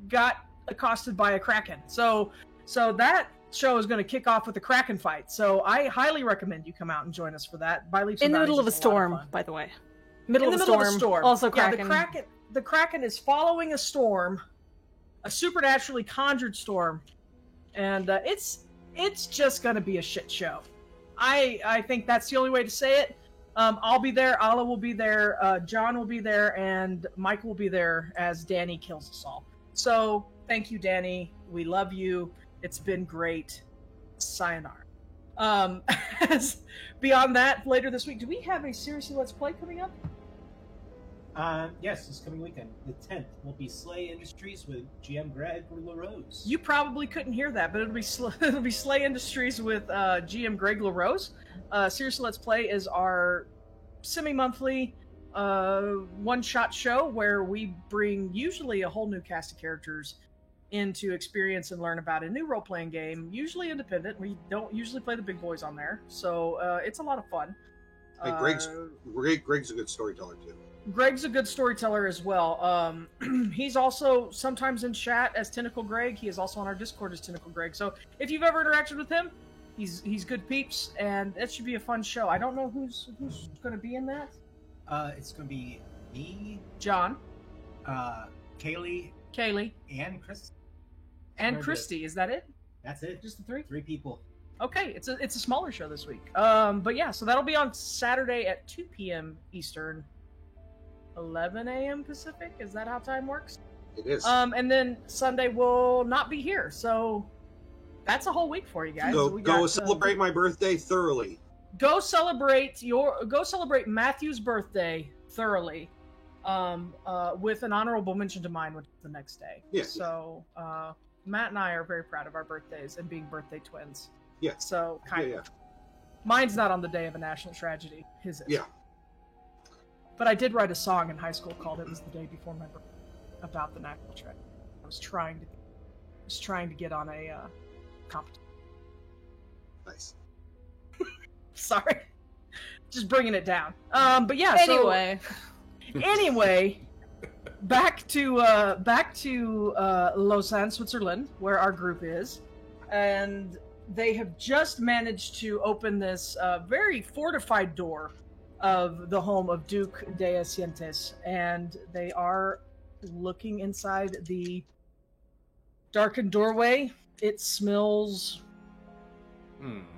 got accosted by a kraken. So that show is going to kick off with a kraken fight. So I highly recommend you come out and join us for that. By Leaps In and the Bounties middle of a is lot storm, fun. by the way. In the middle of a storm. Also Yeah, Kraken. the kraken is following a storm, a supernaturally conjured storm, and it's just going to be a shit show. I think that's the only way to say it. I'll be there. Allah will be there. John will be there, and Mike will be there as Danny kills us all. So thank you, Danny. We love you. It's been great. Sayonara. Beyond that, later this week, do we have a Seriously Let's Play coming up? Yes, this coming weekend, the 10th, will be Slay Industries with GM Greg LaRose. You probably couldn't hear that, but it'll be Slay Industries with GM Greg LaRose. Seriously Let's Play is our semi-monthly one-shot show where we bring usually a whole new cast of characters in to experience and learn about a new role-playing game, usually independent. We don't usually play the big boys on there, so it's a lot of fun. Hey, Greg's a good storyteller too. Greg's a good storyteller as well. He's also sometimes in chat as Tentacle Greg. He is also on our Discord as Tentacle Greg. So if you've ever interacted with him, he's good peeps, and it should be a fun show. I don't know who's going to be in that. It's going to be me, John, Kaylee, and Chris. and Very Christy. Is that it? That's it. Just the 3? 3 people. Okay, it's a smaller show this week. But yeah, so that'll be on Saturday at 2 p.m. Eastern. 11 a.m. Pacific. Is that how time works? It is. And then Sunday will not be here, so that's a whole week for you guys. We Go got, celebrate my birthday thoroughly. Go celebrate Matthew's birthday thoroughly, with an honorable mention to mine, which is the next day. Yeah. So Matt and I are very proud of our birthdays and being birthday twins. Yeah. So kind Yeah, of. Mine's not on the day of a national tragedy. His is. Yeah. But I did write a song in high school called "It Was the Day Before My Birthday" about the national tragedy. I was trying to get on a competition. Nice. Sorry, just bringing it down. But yeah. Anyway, back to Lausanne, Switzerland, where our group is, and they have just managed to open this very fortified door of the home of Duke de Asientes, and they are looking inside the darkened doorway. It smells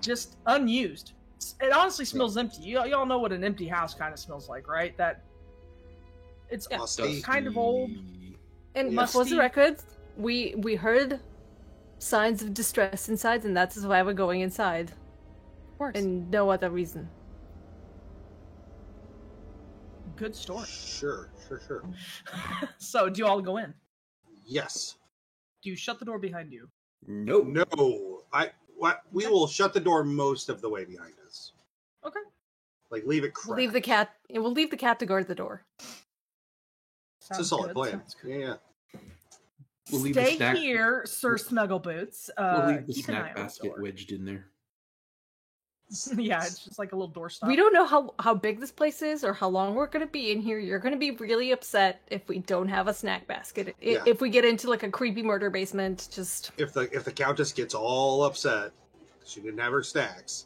just unused. It honestly smells empty. Y'all know what an empty house kind of smells like, right? That it's kind of old. And Musty. for the record, we heard signs of distress inside, and that's why we're going inside. Of course. And no other reason. Good story. Sure. So, do you all go in? Yes. Do you shut the door behind you? Nope. No. We will shut the door most of the way behind us. Okay. Like, leave it We'll cracked. leave the cat. We'll leave the cat to guard the door. It's a solid plan. Yeah. We'll leave the Stay snack- here, Sir Snuggleboots. We'll leave the Keep an eye snack on the basket door. wedged in there. Yeah, it's just like a little doorstop. We don't know how big this place is or how long we're going to be in here. You're going to be really upset if we don't have a snack basket. Yeah. If we get into like a creepy murder basement, just... If the Countess gets all upset, she didn't have her snacks,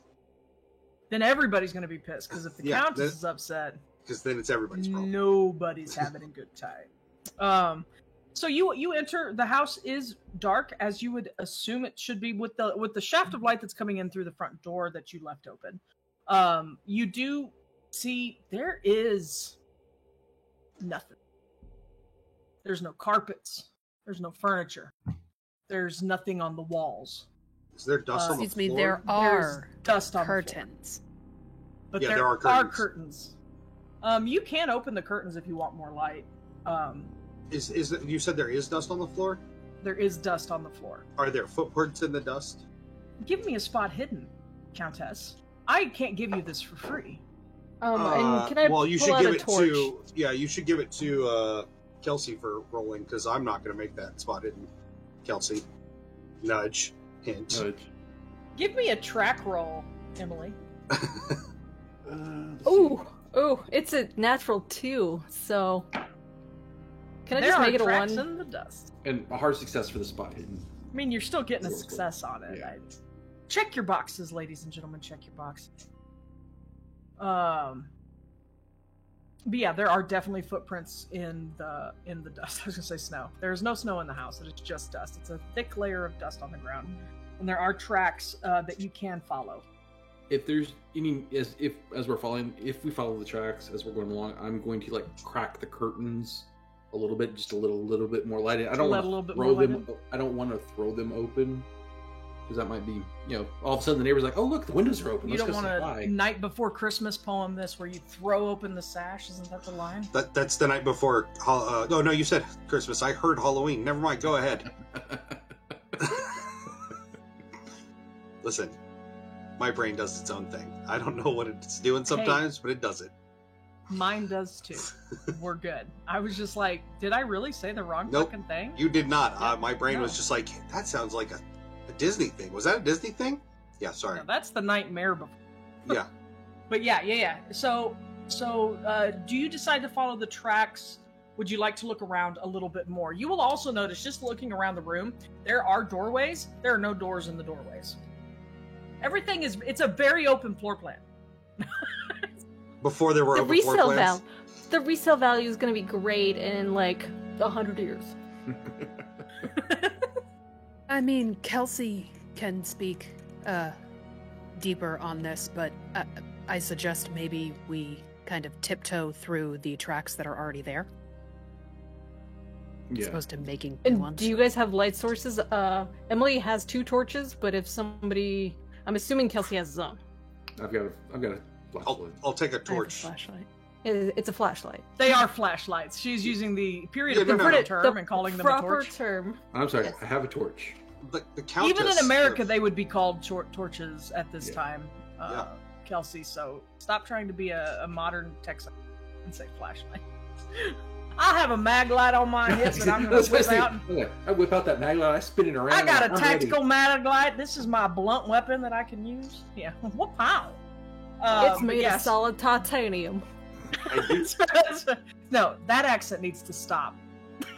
Then everybody's going to be pissed, because if the Yeah, Countess that- is upset, because then it's everybody's problem. nobody's having a good time. So you enter. The house is dark, as you would assume it should be, with the shaft of light that's coming in through the front door that you left open. You do see there is nothing. There's no carpets. There's no furniture. There's nothing on the walls. Is there dust on the Excuse me, floor? there There's are dust on the floor. curtains. But Yeah, there there are curtains. You can open the curtains if you want more light. You said there is dust on the floor? There is dust on the floor. Are there footprints in the dust? Give me a spot hidden, Countess. I can't give you this for free. and can I well, you pull should out give a it torch? you should give it to Kelsey for rolling, because I'm not going to make that spot hidden. Kelsey, nudge, hint. Give me a track roll, Emily. Ooh, it's a natural 2, so... Can I There just are make it a tracks 1? in the dust. And a hard success for the spot hidden. I mean, you're still getting a success on it. Yeah. Check your boxes, ladies and gentlemen. Check your boxes. But yeah, there are definitely footprints in the dust. I was gonna say snow. There is no snow in the house. It is just dust. It's a thick layer of dust on the ground, and there are tracks that you can follow. If there's any, as we're following, if we follow the tracks as we're going along, I'm going to like crack the curtains a little bit, just a little bit more light. I don't Let want a little to bit throw more light them. I don't want to throw them open because that might be, all of a sudden the neighbor's like, "Oh, look, the windows are open." You Let's don't go want say a hi." night before Christmas poem this where you throw open the sash. Isn't that the line? That's the night before. No, you said Christmas. I heard Halloween. Never mind. Go ahead. Listen, my brain does its own thing. I don't know what it's doing sometimes, but it does it. Mine does too. We're good. I was just like, did I really say the wrong Nope. fucking thing? You did not. My brain No. was just like, that sounds like a Disney thing. Was that a Disney thing? Yeah, sorry. No, that's the nightmare before. Yeah. But yeah. So, do you decide to follow the tracks? Would you like to look around a little bit more? You will also notice, just looking around the room, there are doorways. There are no doors in the doorways. Everything it's a very open floor plan. Before there were The open floor resale plans. the resale value is going to be great in like 100 years. I mean, Kelsey can speak deeper on this, but I suggest maybe we kind of tiptoe through the tracks that are already there, as Yeah. opposed to making new And ones. do you guys have light sources? Emily has 2 torches, but if somebody, I'm assuming Kelsey has his own. I've got a flashlight. I'll take a I have a torch. flashlight. It's a flashlight. They are flashlights. She's using the period of Yeah, no, no, the no. term and calling them a proper torch. term. I'm sorry. Yes. I have a torch. The Countess. Even in America, they would be called torches at this Yeah. time, Yeah. Kelsey. So stop trying to be a modern Texan and say flashlight. I have a mag light on my hip that I'm going to whip out. Okay, I whip out that mag light. I spin it around. I got a I'm tactical ready. mag light. This is my blunt weapon that I can use. Yeah. What pow? It's made yes. of solid titanium. I do- No, that accent needs to stop.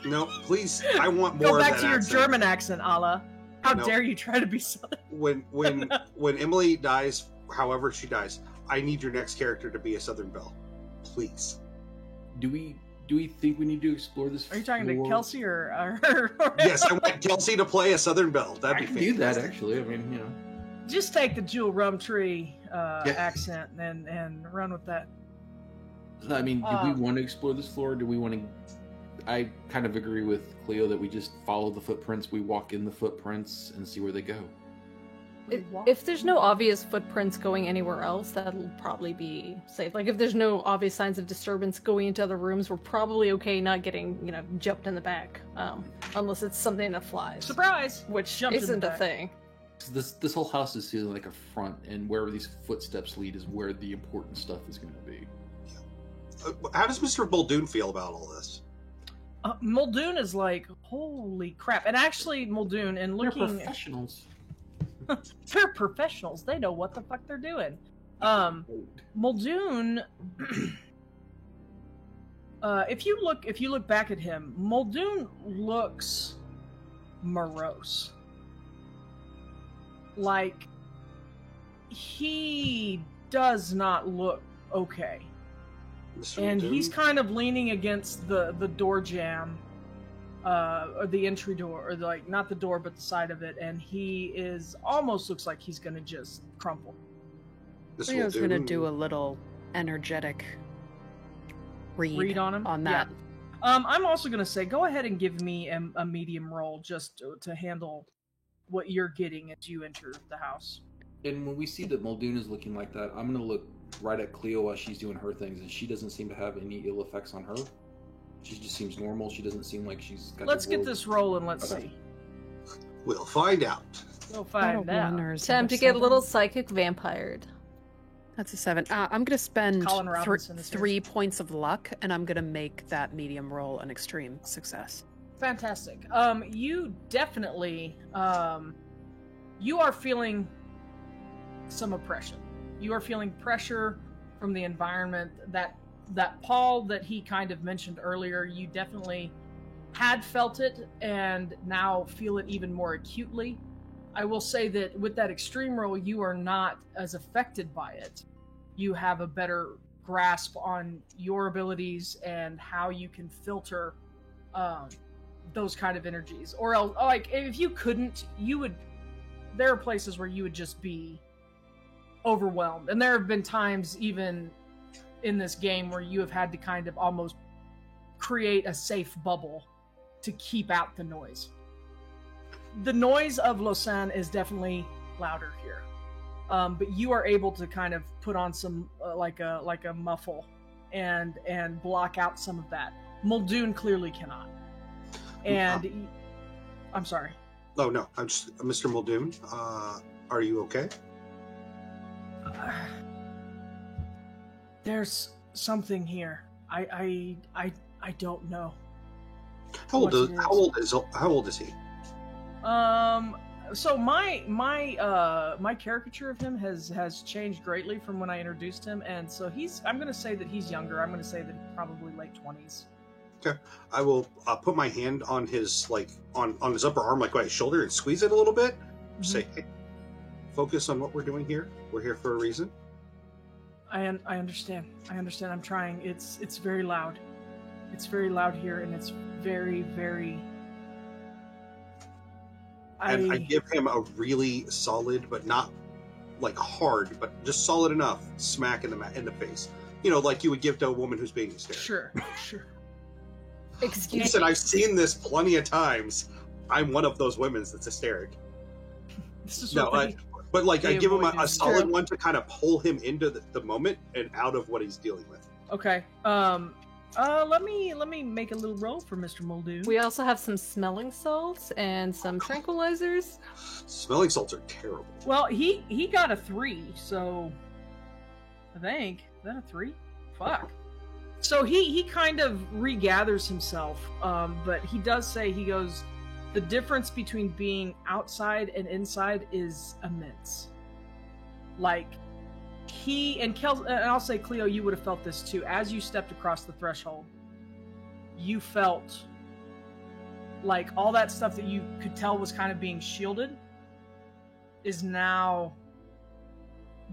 No, please. I want more Go of back that to your accent. German accent, Allah. How No. dare you try to be Southern? When Emily dies, however she dies, I need your next character to be a Southern Belle, please. Do we think we need to explore this? Are you talking to floor? Kelsey or Yes, I want Kelsey to play a Southern Belle. I That'd be can do that fantastic. actually. I mean, you know. Just take the Jewel Rumtree Yeah. accent and run with that. I mean, do we want to explore this floor? Do we want to? I kind of agree with Cleo that we just follow the footprints. We walk in the footprints and see where they go. If there's no obvious footprints going anywhere else, that'll probably be safe. Like, if there's no obvious signs of disturbance going into other rooms, we're probably okay not getting, jumped in the back. Unless it's something that flies. Surprise! Which Jumped in the isn't a back. thing. So this whole house is feeling like a front, and wherever these footsteps lead is where the important stuff is going to be. How does Mr. Muldoon feel about all this? Muldoon is like, holy crap. And actually, Muldoon, and They're looking... professionals. They're professionals. They know what the fuck they're doing. Muldoon... if you look back at him, Muldoon looks morose. Like, he does not look okay. Mr. And Muldoon? he's kind of leaning against the door jamb, or the entry door, or like not the door but the side of it, and he is almost looks like he's gonna just crumple. Mr. Leo's going to Muldoon? do a little energetic read On him on that. Yeah. I'm also gonna say, go ahead and give me a medium roll just to handle what you're getting as you enter the house. And when we see that Muldoon is looking like that, I'm going to look right at Cleo while she's doing her things, and she doesn't seem to have any ill effects on her. She just seems normal. She doesn't seem like she's got. Let's the get world- this roll and let's Okay. see. We'll find out. We'll Is that find a out. 1 or is Time that to get a 7? little psychic vampired. That's a 7. I'm going to spend Colin Robinson is here. 3 points of luck, and I'm going to make that medium roll an extreme success. Fantastic. You definitely, you are feeling some oppression. You are feeling pressure from the environment. That Paul that he kind of mentioned earlier, you definitely had felt it and now feel it even more acutely. I will say that with that extreme roll, you are not as affected by it. You have a better grasp on your abilities and how you can filter those kind of energies. Or else, like, if you couldn't, you would. There are places where you would just be overwhelmed, and there have been times even in this game where you have had to kind of almost create a safe bubble to keep out the noise. The noise of Lausanne is definitely louder here, but you are able to kind of put on some like a muffle and block out some of that. Muldoon clearly cannot. And I'm sorry. Oh no, I'm just Mr. Muldoon. Are you okay? There's something here. I don't know. How old What is it how old is he? So my caricature of him has changed greatly from when I introduced him, and so I'm gonna say that he's younger. I'm gonna say that he's probably late 20s. I will put my hand on his on his upper arm, like by his shoulder, and squeeze it a little bit. Say, hey, focus on what we're doing here. We're here for a reason. I understand. I'm trying. It's very loud. It's very loud here, and it's very, very. And I give him a really solid, but not like hard, but just solid enough smack in the face. like you would give to a woman who's being hysterical. Sure. Excuse Listen, me. I've seen this plenty of times. I'm one of those women that's hysteric. This is No, what but like I they give him avoid a is solid true. one to kind of pull him into the moment and out of what he's dealing with. Okay. Let me make a little roll for Mr. Muldoon. We also have some smelling salts and some tranquilizers. Smelling salts are terrible. Well, he got a 3, so I think is that a 3? Fuck. So he kind of regathers himself, but he does say, he goes, the difference between being outside and inside is immense. Like, and I'll say, Cleo, you would have felt this too. As you stepped across the threshold, you felt like all that stuff that you could tell was kind of being shielded is now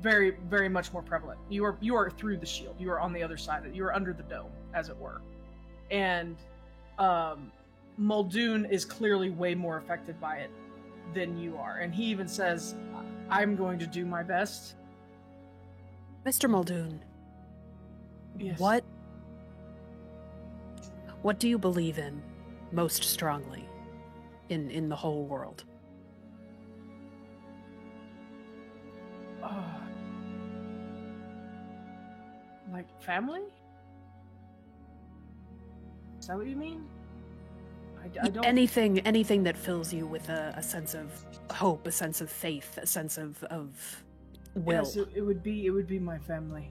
very, very much more prevalent. You are through the shield. You are on the other side of it. You are under the dome, as it were. And Muldoon is clearly way more affected by it than you are. And he even says, I'm going to do my best. Mr. Muldoon, Yes. what do you believe in most strongly in the whole world? Like family? Is that what you mean? I don't. Anything that fills you with a sense of hope, a sense of faith, a sense of will. Yes, it would be my family.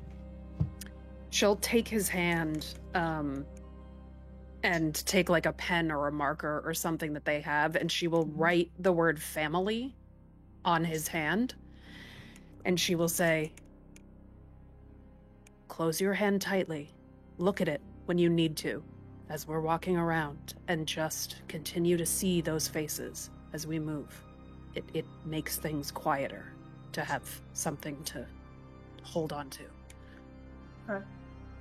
She'll take his hand and take like a pen or a marker or something that they have, and she will write the word family on his hand, and she will say, close your hand tightly, look at it when you need to as we're walking around, and just continue to see those faces as we move. It makes things quieter to have something to hold on to. Okay.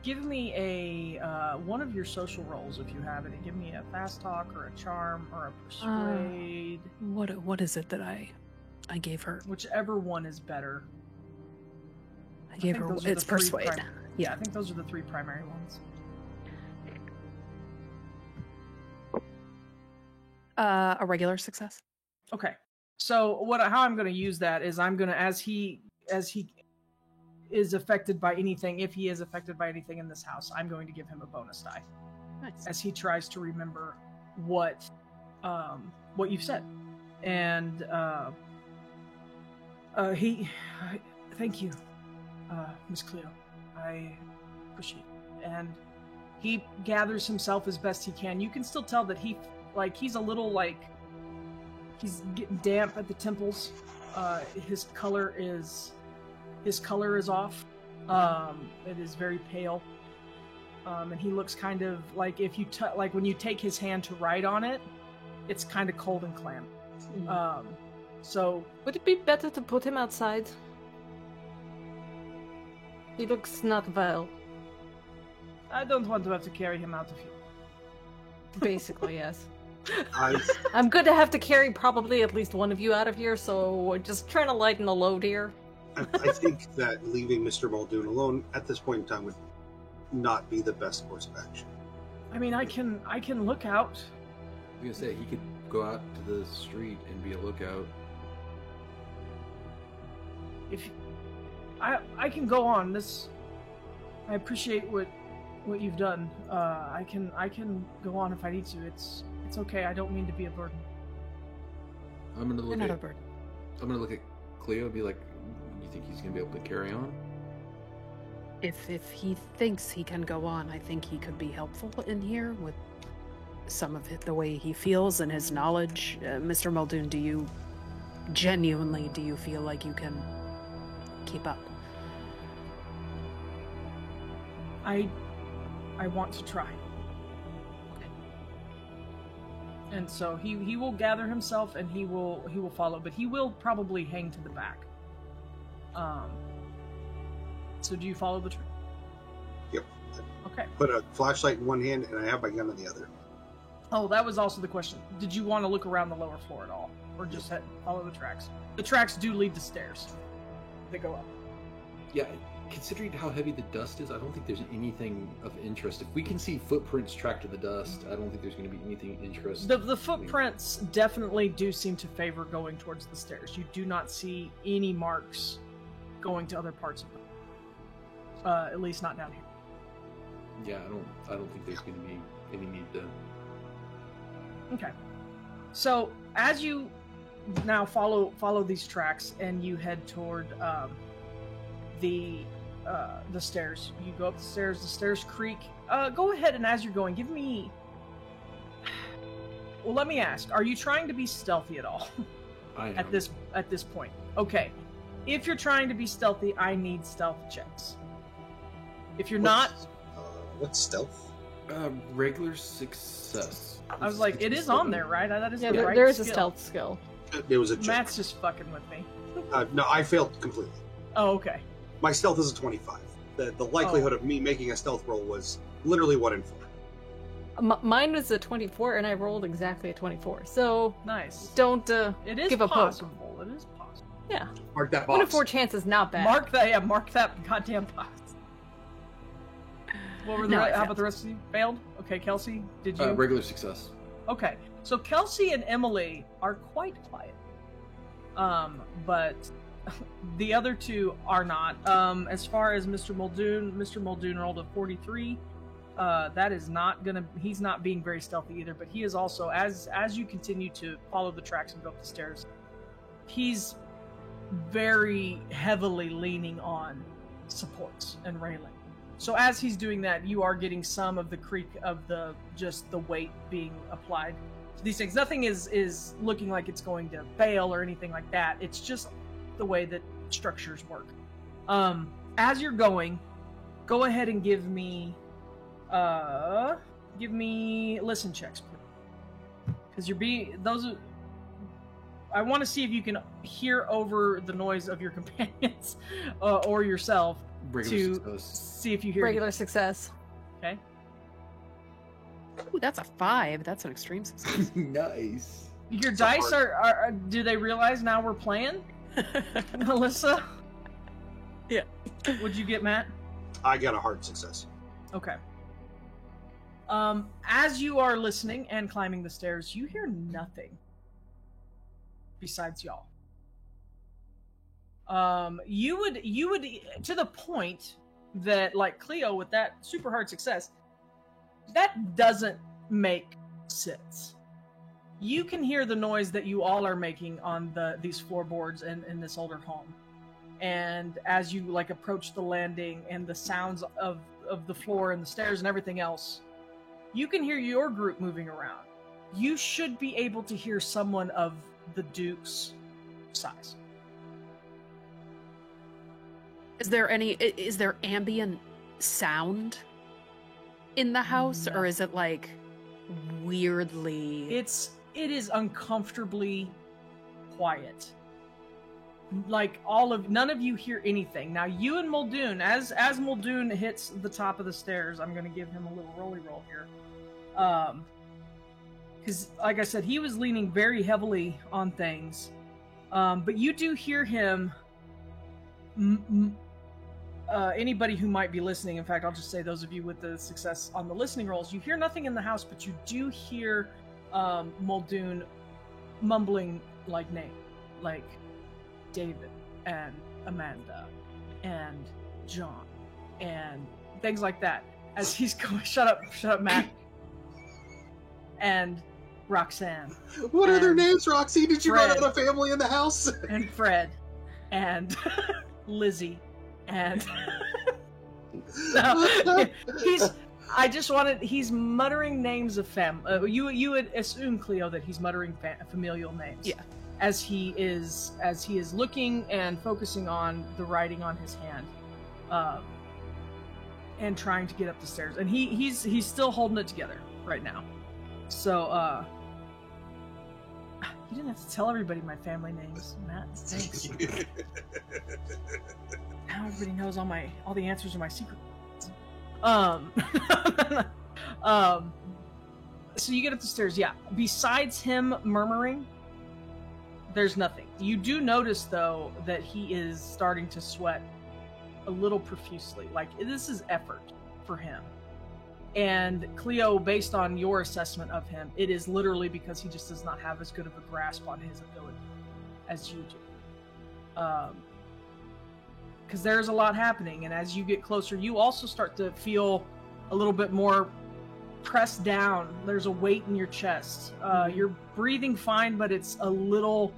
Give me a one of your social roles if you have it. Give me a fast talk or a charm or a persuade. What is it that I gave her? Whichever one is better. I gave think her those are the it's three persuade. Yeah, I think those are the 3 primary ones. A regular success. Okay. So how I'm going to use that is I'm going to, as he is affected by anything, if he is affected by anything in this house, I'm going to give him a bonus die Nice. as he tries to remember what you've said. And thank you, Miss Cleo. I appreciate it. And he gathers himself as best he can. You can still tell that he's a little he's getting damp at the temples. His color is off. It is very pale. And he looks kind of like if you like when you take his hand to write on it, it's kind of cold and clammy. So Would it be better to put him outside? He looks not well. I don't want to have to carry him out of here. Basically, yes. I I'm going to have to carry probably at least one of you out of here, so we're just trying to lighten the load here. think that leaving Mr. Muldoon alone at this point in time would not be the best course of action. I mean, I can look out. I was gonna say he could go out to the street and be a lookout. If I can go on this, I appreciate what you've done. I can go on if I need to. It's okay. I don't mean to be a burden. I'm gonna look Another at bird. I'm gonna look at Cleo and be like, "You think he's gonna be able to carry on?" If he thinks he can go on, I think he could be helpful in here with some of the way he feels and his knowledge. Mr. Muldoon, do you feel like you can keep up? I want to try. Okay. And so he will gather himself and he will follow, but he will probably hang to the back. So do you follow the tree? Yep. Okay. Put a flashlight in one hand and I have my gun in the other. Oh, that was also the question. Did you want to look around the lower floor at all? Or just follow the tracks? The tracks do lead to stairs. They go up. Yeah, considering how heavy the dust is, I don't think there's anything of interest. If we can see footprints tracked in the dust, I don't think there's going to be anything interesting. The footprints definitely do seem to favor going towards the stairs. You do not see any marks going to other parts of them. At least not down here. Yeah, I don't think there's going to be any need to. Okay. So as you now follow these tracks and you head toward the stairs. You go up the stairs creak. Go ahead, and as you're going, give me... Well, let me ask, are you trying to be stealthy at all? I am. At this point? Okay. If you're trying to be stealthy, I need stealth checks. If you're not... What's stealth? Regular success. I was like, it is on there, right? That is Yeah, the right there is a skill. stealth skill. It was a check. Matt's just fucking with me. No, I failed completely. Oh, okay. My stealth is a 25. The likelihood of me making a stealth roll was literally 1 in 4. Mine was a 24, and I rolled exactly a 24. So Nice. don't It is give a poke. possible. It is possible. Yeah, Mark that 1 in box. 4 chance is not bad. Mark that goddamn box. What were the No, I how failed. about the rest of you? Failed? Okay, Kelsey, did you? Regular success. Okay, so Kelsey and Emily are quite quiet. But the other two are not. As far as Mr. Muldoon rolled a 43. That is not gonna. He's not being very stealthy either. But he is also, as you continue to follow the tracks and go up the stairs, he's very heavily leaning on supports and railing. So as he's doing that, you are getting some of the creak of the weight being applied to these things. Nothing is looking like it's going to fail or anything like that. It's just the way that structures work. As you're going, go ahead and give me listen checks, please. Because I want to see if you can hear over the noise of your companions or yourself Regular to success. see if you hear. Regular success. Okay. Ooh, that's a 5. That's an extreme success. Nice. Your It's dice hard. are. Do they realize now we're playing, Alyssa? Yeah. What'd you get, Matt? I got a hard success. Okay. As you are listening and climbing the stairs, you hear nothing besides y'all. You would to the point that, like Cleo with that super hard success, that doesn't make sense. You can hear the noise that you all are making on these floorboards in this older home. And as you approach the landing and the sounds of the floor and the stairs and everything else, you can hear your group moving around. You should be able to hear someone of the Duke's size. Is there ambient sound in the house, No. or is it weirdly? It is uncomfortably quiet. None of you hear anything. Now you and Muldoon, as Muldoon hits the top of the stairs, I'm gonna give him a little rolly roll here. Because like I said, he was leaning very heavily on things. But you do hear him. Anybody who might be listening, in fact, I'll just say those of you with the success on the listening rolls, you hear nothing in the house, but you do hear Muldoon mumbling name, like David and Amanda and John and things like that. As he's going, shut up, Matt. And Roxanne What are their And names, Roxy? Did you run Fred. out of family in the house? and Fred and Lizzie and no, he's muttering names of you would assume, Cleo, that he's muttering familial names. Yeah. As he is looking and focusing on the writing on his hand, and trying to get up the stairs, and he's still holding it together right now. So you didn't have to tell everybody my family names, Matt. Thanks. Now everybody knows all the answers to my secret. So you get up the stairs. Yeah. Besides him murmuring, there's nothing. You do notice though that he is starting to sweat a little profusely. Like, this is effort for him. And Cleo, based on your assessment of him, it is literally because he just does not have as good of a grasp on his ability as you do. Because there's a lot happening, and as you get closer, you also start to feel a little bit more pressed down. There's a weight in your chest. You're breathing fine, but it's a little...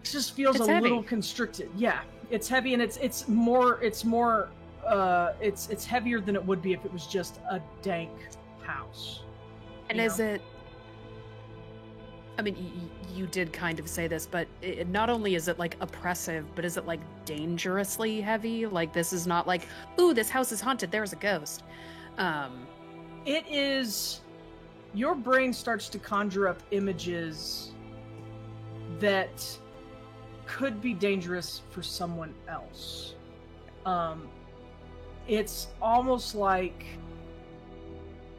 It just feels a heavy. little constricted. Yeah, it's heavy, and it's heavier than it would be if it was just a dank house. And is it... I mean, you did kind of say this, but not only is it, like, oppressive, but is it, like, dangerously heavy? Like, this is not like, ooh, this house is haunted, there's a ghost. It is... Your brain starts to conjure up images that could be dangerous for someone else. It's almost like...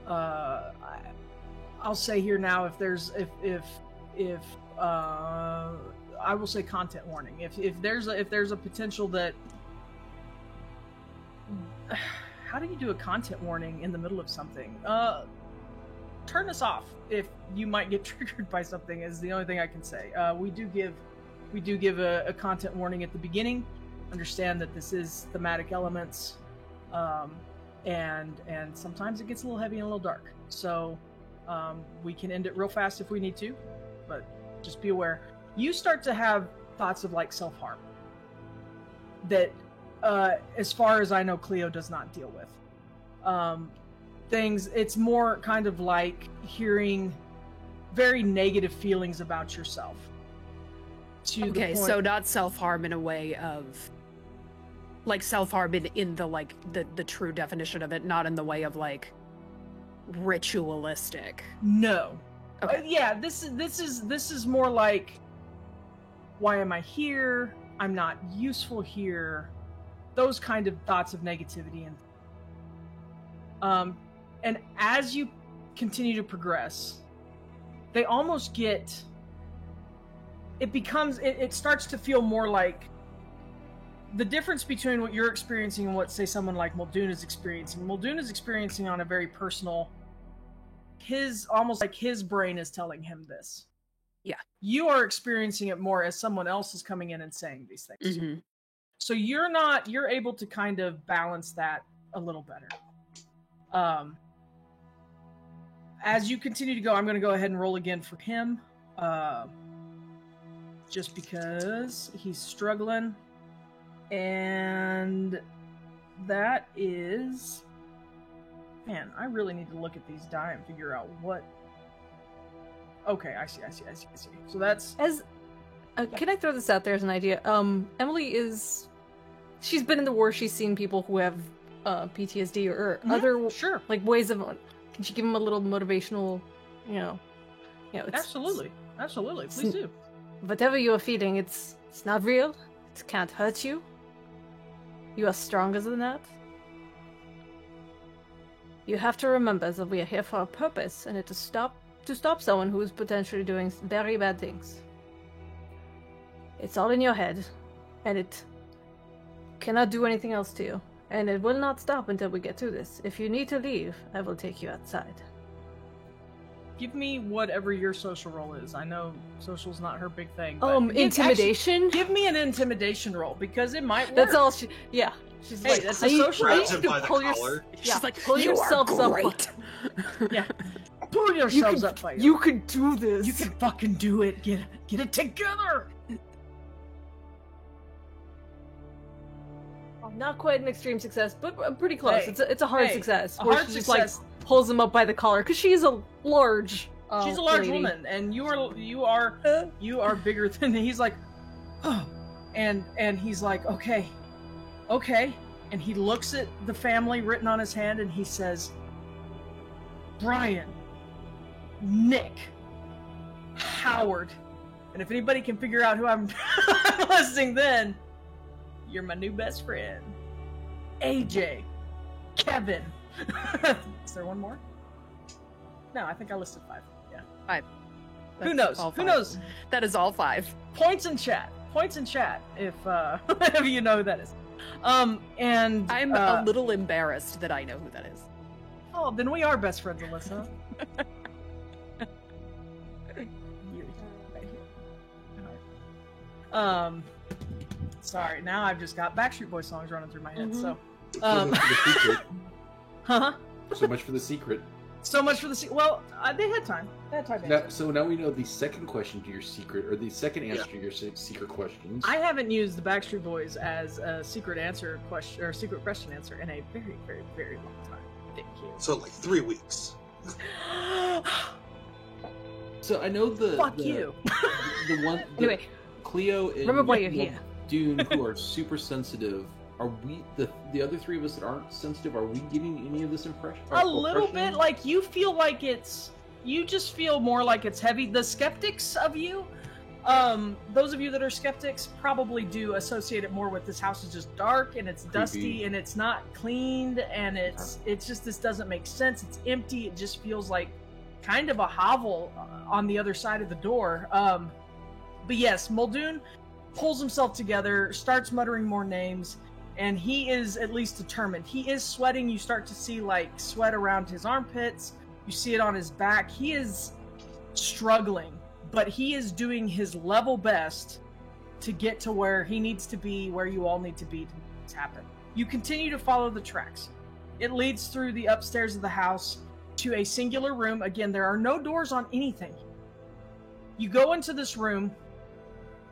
I'll say here now, if I will say content warning. If there's a potential that, how do you do a content warning in the middle of something? Turn this off if you might get triggered by something. Is the only thing I can say. We do give a content warning at the beginning. Understand that this is thematic elements, and sometimes it gets a little heavy and a little dark. So. We can end it real fast if we need to, but just be aware. You start to have thoughts of like self-harm that, as far as I know, Cleo does not deal with. It's more kind of like hearing very negative feelings about yourself. Okay, so not self-harm in a way of, like, self-harm in the, like, the true definition of it, not in the way of, like, ritualistic. No. Okay. Yeah, this is more like, why am I here? I'm not useful here. Those kind of thoughts of negativity and as you continue to progress, they almost get. It starts to feel more like the difference between what you're experiencing and what, say, someone like Muldoon is experiencing. Muldoon is experiencing on a very personal... almost like his brain is telling him this. Yeah. You are experiencing it more as someone else is coming in and saying these things. Mm-hmm. So you're able to kind of balance that a little better. As you continue to go, I'm going to go ahead and roll again for him. Just because he's struggling. And that is... Man, I really need to look at these die and figure out what... Okay, I see. So that's... Can I throw this out there as an idea? Emily is... She's been in the war, she's seen people who have PTSD or other sure. like ways of... Can she give them a little motivational, Absolutely. Please do. Whatever you are feeling, it's not real. It can't hurt you. You are stronger than that. You have to remember that we are here for a purpose, and it is to stop someone who is potentially doing very bad things. It's all in your head, and it cannot do anything else to you. And it will not stop until we get through this. If you need to leave, I will take you outside. Give me whatever your social roll is. I know social's not her big thing. Intimidation? Give me an intimidation roll, because it might work. That's all she... Yeah. She's Hey, like, that's a social Grabs him by the collar. She's like, pull you yourselves are up. great. Yeah. Pull yourselves up, by You could do this. You can fucking do it. Get it together. Not quite an extreme success, but pretty close. Hey, it's a hard success. A where hard she success. just like pulls him up by the collar because she is a large. She's a large lady. woman, and you are bigger than. He's like, oh, and he's like, okay, and he looks at the family written on his hand, and he says, Brian, Nick, Howard, and if anybody can figure out who I'm listing, then you're my new best friend, AJ, Kevin. Is there one more? No, I think I listed 5. Yeah, 5. Who knows? All Who 5. knows? That is all 5. Points in chat. If if you know who that is. And I'm a little embarrassed that I know who that is. Oh, then we are best friends, Alyssa. Sorry. Now I've just got Backstreet Boys songs running through my head. So, So much for the secret. huh? So much for the secret. So much for the well. They had time. They had time to answer. So now we know the second question to your secret, or the second answer to your secret questions. I haven't used the Backstreet Boys as a secret answer question or secret question answer in a very, very, very long time. Thank you. So like 3 weeks. So I know the Fuck you. The one Anyway, Cleo and remember why you're here. Dune, who are super sensitive. Are we the other three of us that aren't sensitive? Are we getting any of this impression? A little bit. Like you feel like it's. You just feel more like it's heavy. The skeptics of you, those of you that are skeptics, probably do associate it more with this house is just dark and it's dusty and it's not cleaned and it's just this doesn't make sense. It's empty. It just feels like kind of a hovel on the other side of the door. But yes, Muldoon pulls himself together, starts muttering more names, and he is at least determined. He is sweating. You start to see like sweat around his armpits. You see it on his back. He is struggling, but he is doing his level best to get to where he needs to be, where you all need to be to make this happen. You continue to follow the tracks. It leads through the upstairs of the house to a singular room. Again, there are no doors on anything. You go into this room,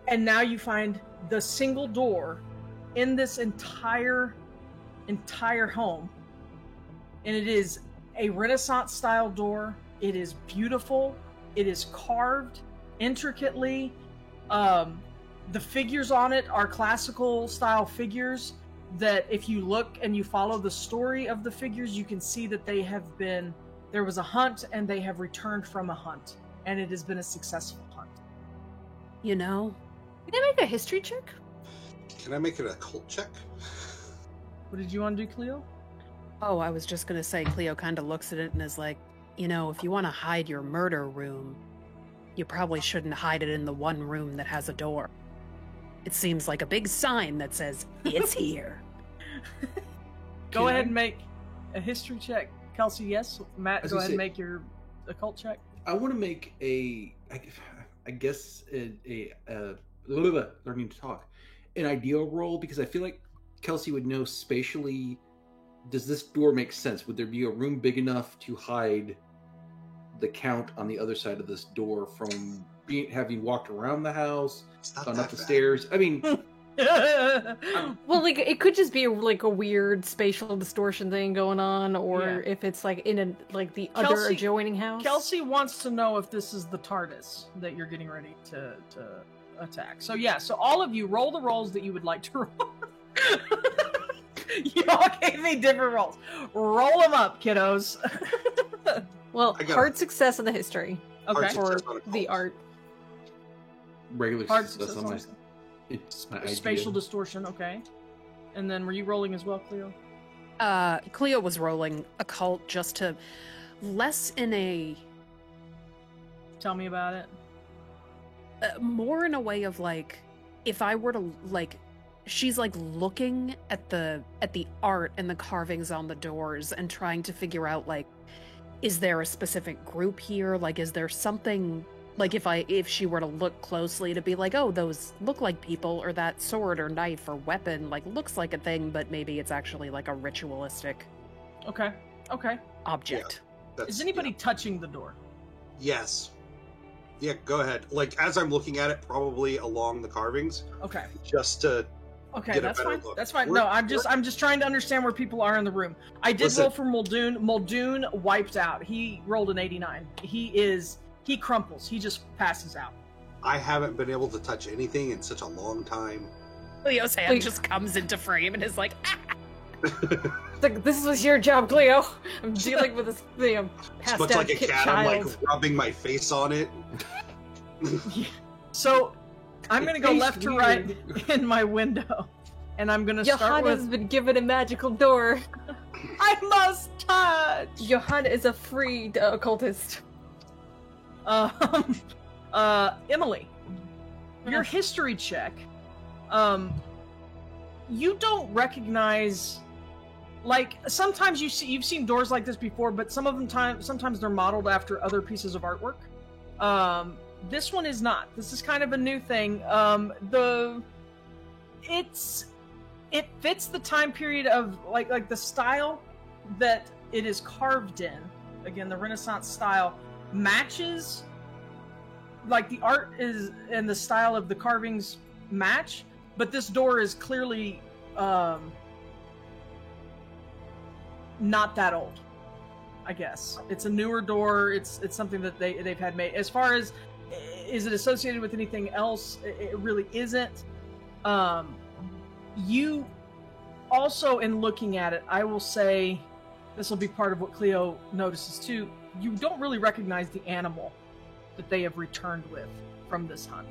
and now you find the single door in this entire home, and it is a Renaissance style door. It is beautiful. It is carved intricately. The figures on it are classical style figures that if you look and you follow the story of the figures, you can see that there was a hunt and they have returned from a hunt, and it has been a successful hunt. You know, Can I make a history check? Can I make it a cult check? What did you want to do, Cleo? oh, I was just gonna say, Cleo kind of looks at it and is like, you know, if you want to hide your murder room, you probably shouldn't hide it in the one room that has a door. It seems like a big sign that says, it's here. Go ahead and make a history check. Kelsey, yes. Matt, go ahead and make your occult check. I want to make I guess learning to talk, an ideal roll, because I feel like Kelsey would know spatially. Does this door make sense? Would there be a room big enough to hide the count on the other side of this door from having walked around the house, gone up the stairs? I mean, well, like it could just be like a weird spatial distortion thing going on, or if it's like in the other adjoining house. Kelsey wants to know if this is the TARDIS that you're getting ready to attack. So yeah, so all of you roll the rolls that you would like to roll. You all gave me different rolls. Roll them up, kiddos. Well, hard success in the history. Okay. For the art. Regular Hard success on my. It's my idea. Spatial distortion, okay. And then were you rolling as well, Cleo? Cleo was rolling occult just to less in a Tell me about it. more in a way of like, if I were to like, she's like looking at the art and the carvings on the doors and trying to figure out like, is there a specific group here? Like, is there something like if she were to look closely to be like, oh, those look like people, or that sword or knife or weapon like looks like a thing, but maybe it's actually like a ritualistic Okay. object. Is anybody touching the door? Yes. Yeah, go ahead. Like, as I'm looking at it, probably along the carvings, Okay. just to... Okay, Get a that's better fine. look. That's fine. We're- No, I'm just trying to understand where people are in the room. I did Listen. roll for Muldoon. Muldoon wiped out. He rolled an 89. He crumples. He just passes out. I haven't been able to touch anything in such a long time. Cleo's hand Wait. just comes into frame and is like, ah! Like, this was your job, Cleo. I'm dealing with this thing. It's Passed much out like a kid cat. child. I'm like rubbing my face on it. So I'm gonna go Tastes left to weird. right in my window, and I'm gonna start Johanna's with been given a magical door. I must touch. Johanna is a free occultist. Emily, your history check. you don't recognize. Like sometimes you've seen doors like this before, but sometimes they're modeled after other pieces of artwork. This one is not. This is kind of a new thing. It fits the time period of like the style that it is carved in. Again, the Renaissance style matches, like the art is and the style of the carvings match, but this door is clearly not that old. I guess it's a newer door. It's something that they've had made. As far as is it associated with anything else, it really isn't. You also, in looking at it, I will say this will be part of what Cleo notices too. You don't really recognize the animal that they have returned with from this hunt.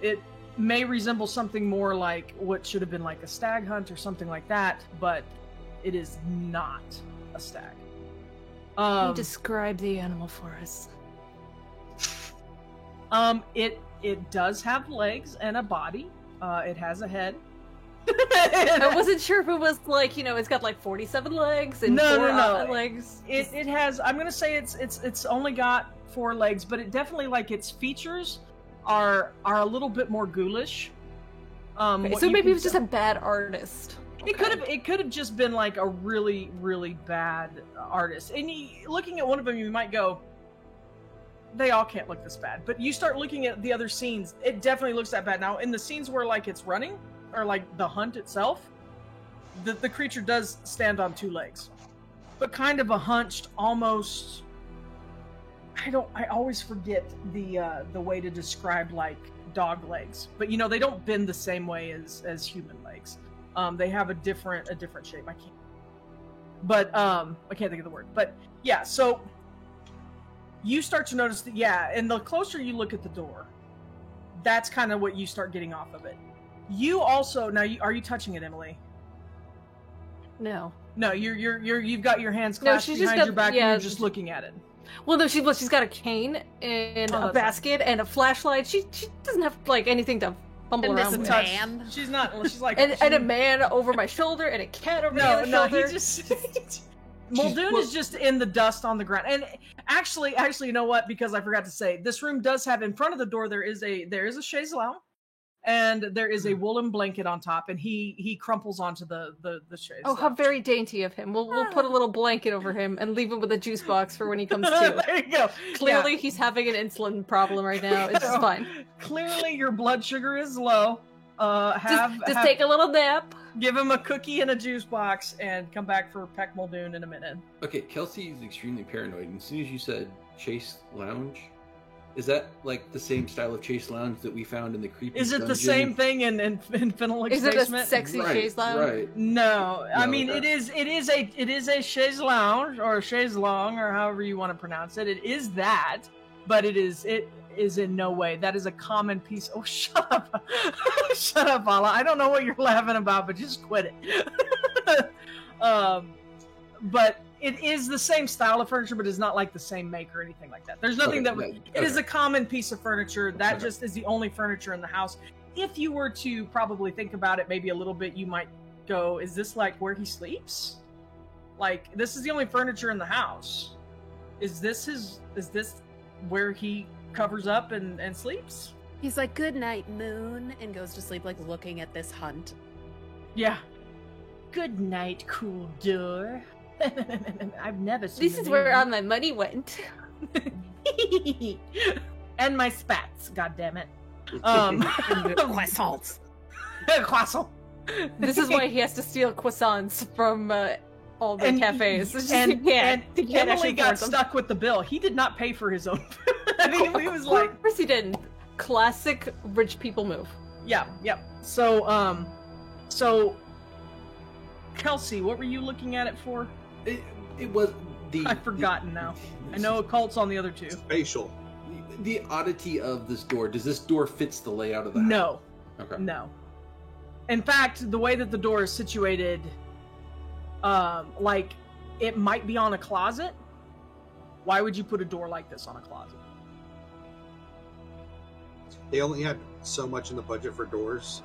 It may resemble something more like what should have been like a stag hunt or something like that, but it is not a stag. Can you describe the animal for us? It does have legs and a body. It has a head. I wasn't sure if it was like, it's got like 47 legs and no. legs. It has. I'm gonna say it's only got 4 legs, but it definitely, like, its features are a little bit more ghoulish. Okay, so maybe it was just a bad artist. It could have just been like a really, really bad artist. And looking at one of them, you might go, they all can't look this bad. But you start looking at the other scenes, it definitely looks that bad. Now, in the scenes where like it's running, or like the hunt itself, the creature does stand on 2 legs, but kind of a hunched, almost. I always forget the way to describe like dog legs, but they don't bend the same way as human legs. They have a different shape. I can't think of the word. But yeah, so you start to notice that, and the closer you look at the door, that's kind of what you start getting off of it. You also are you touching it, Emily? No, you've got your hands clasped behind your back, and you're just looking at it. Well, no, she's got a cane and a basket and a flashlight. She doesn't have like anything to fumble around with. Man. She's not. She's like and a man over my shoulder and a cat over the other shoulder. He just. Muldoon is just in the dust on the ground. And actually, you know what? Because I forgot to say, this room does have in front of the door there is a chaise lounge, and there is a woolen blanket on top, and he crumples onto the chaise. Oh, how very dainty of him. We'll put a little blanket over him and leave him with a juice box for when he comes to. There you go. Clearly, he's having an insulin problem right now. It's just fine. Clearly, your blood sugar is low. Just take a little nap. Give him a cookie and a juice box, and come back for Peck Muldoon in a minute. Okay, Kelsey is extremely paranoid, and as soon as you said Chase Lounge, is that like the same style of Chase Lounge that we found in the creepy Is it dungeon? the same thing in Fenelix Is it basement? a sexy chaise lounge? Right. No, I mean okay. it is a chaise lounge or a chaise longue or however you want to pronounce it. It is that, but it is in no way. That is a common piece. Oh, shut up. Shut up, Ala. I don't know what you're laughing about, but just quit it. But it is the same style of furniture, but it's not like the same make or anything like that. There's nothing it is a common piece of furniture. That just is the only furniture in the house. If you were to probably think about it maybe a little bit, you might go, is this like where he sleeps? Like, this is the only furniture in the house. Is this where he covers up and sleeps? He's like, good night, moon, and goes to sleep, like, looking at this hunt. Yeah. Good night, cool door. I've never seen This is where all my money went. And my spats, goddammit. Croissants. Croissant. This is why he has to steal croissants from all the cafes. It's just, And you can't Emily actually got afford them. stuck with the bill. He did not pay for his own. I mean, he was like, Of course he didn't. Classic rich people move. yeah. So, Kelsey, what were you looking at it for? It was the. I've forgotten now. I know occult's on the other two. Facial. The oddity of this door. Does this door fits the layout of the house? No. Okay. No. In fact, the way that the door is situated, like, it might be on a closet. Why would you put a door like this on a closet? They only had so much in the budget for doors,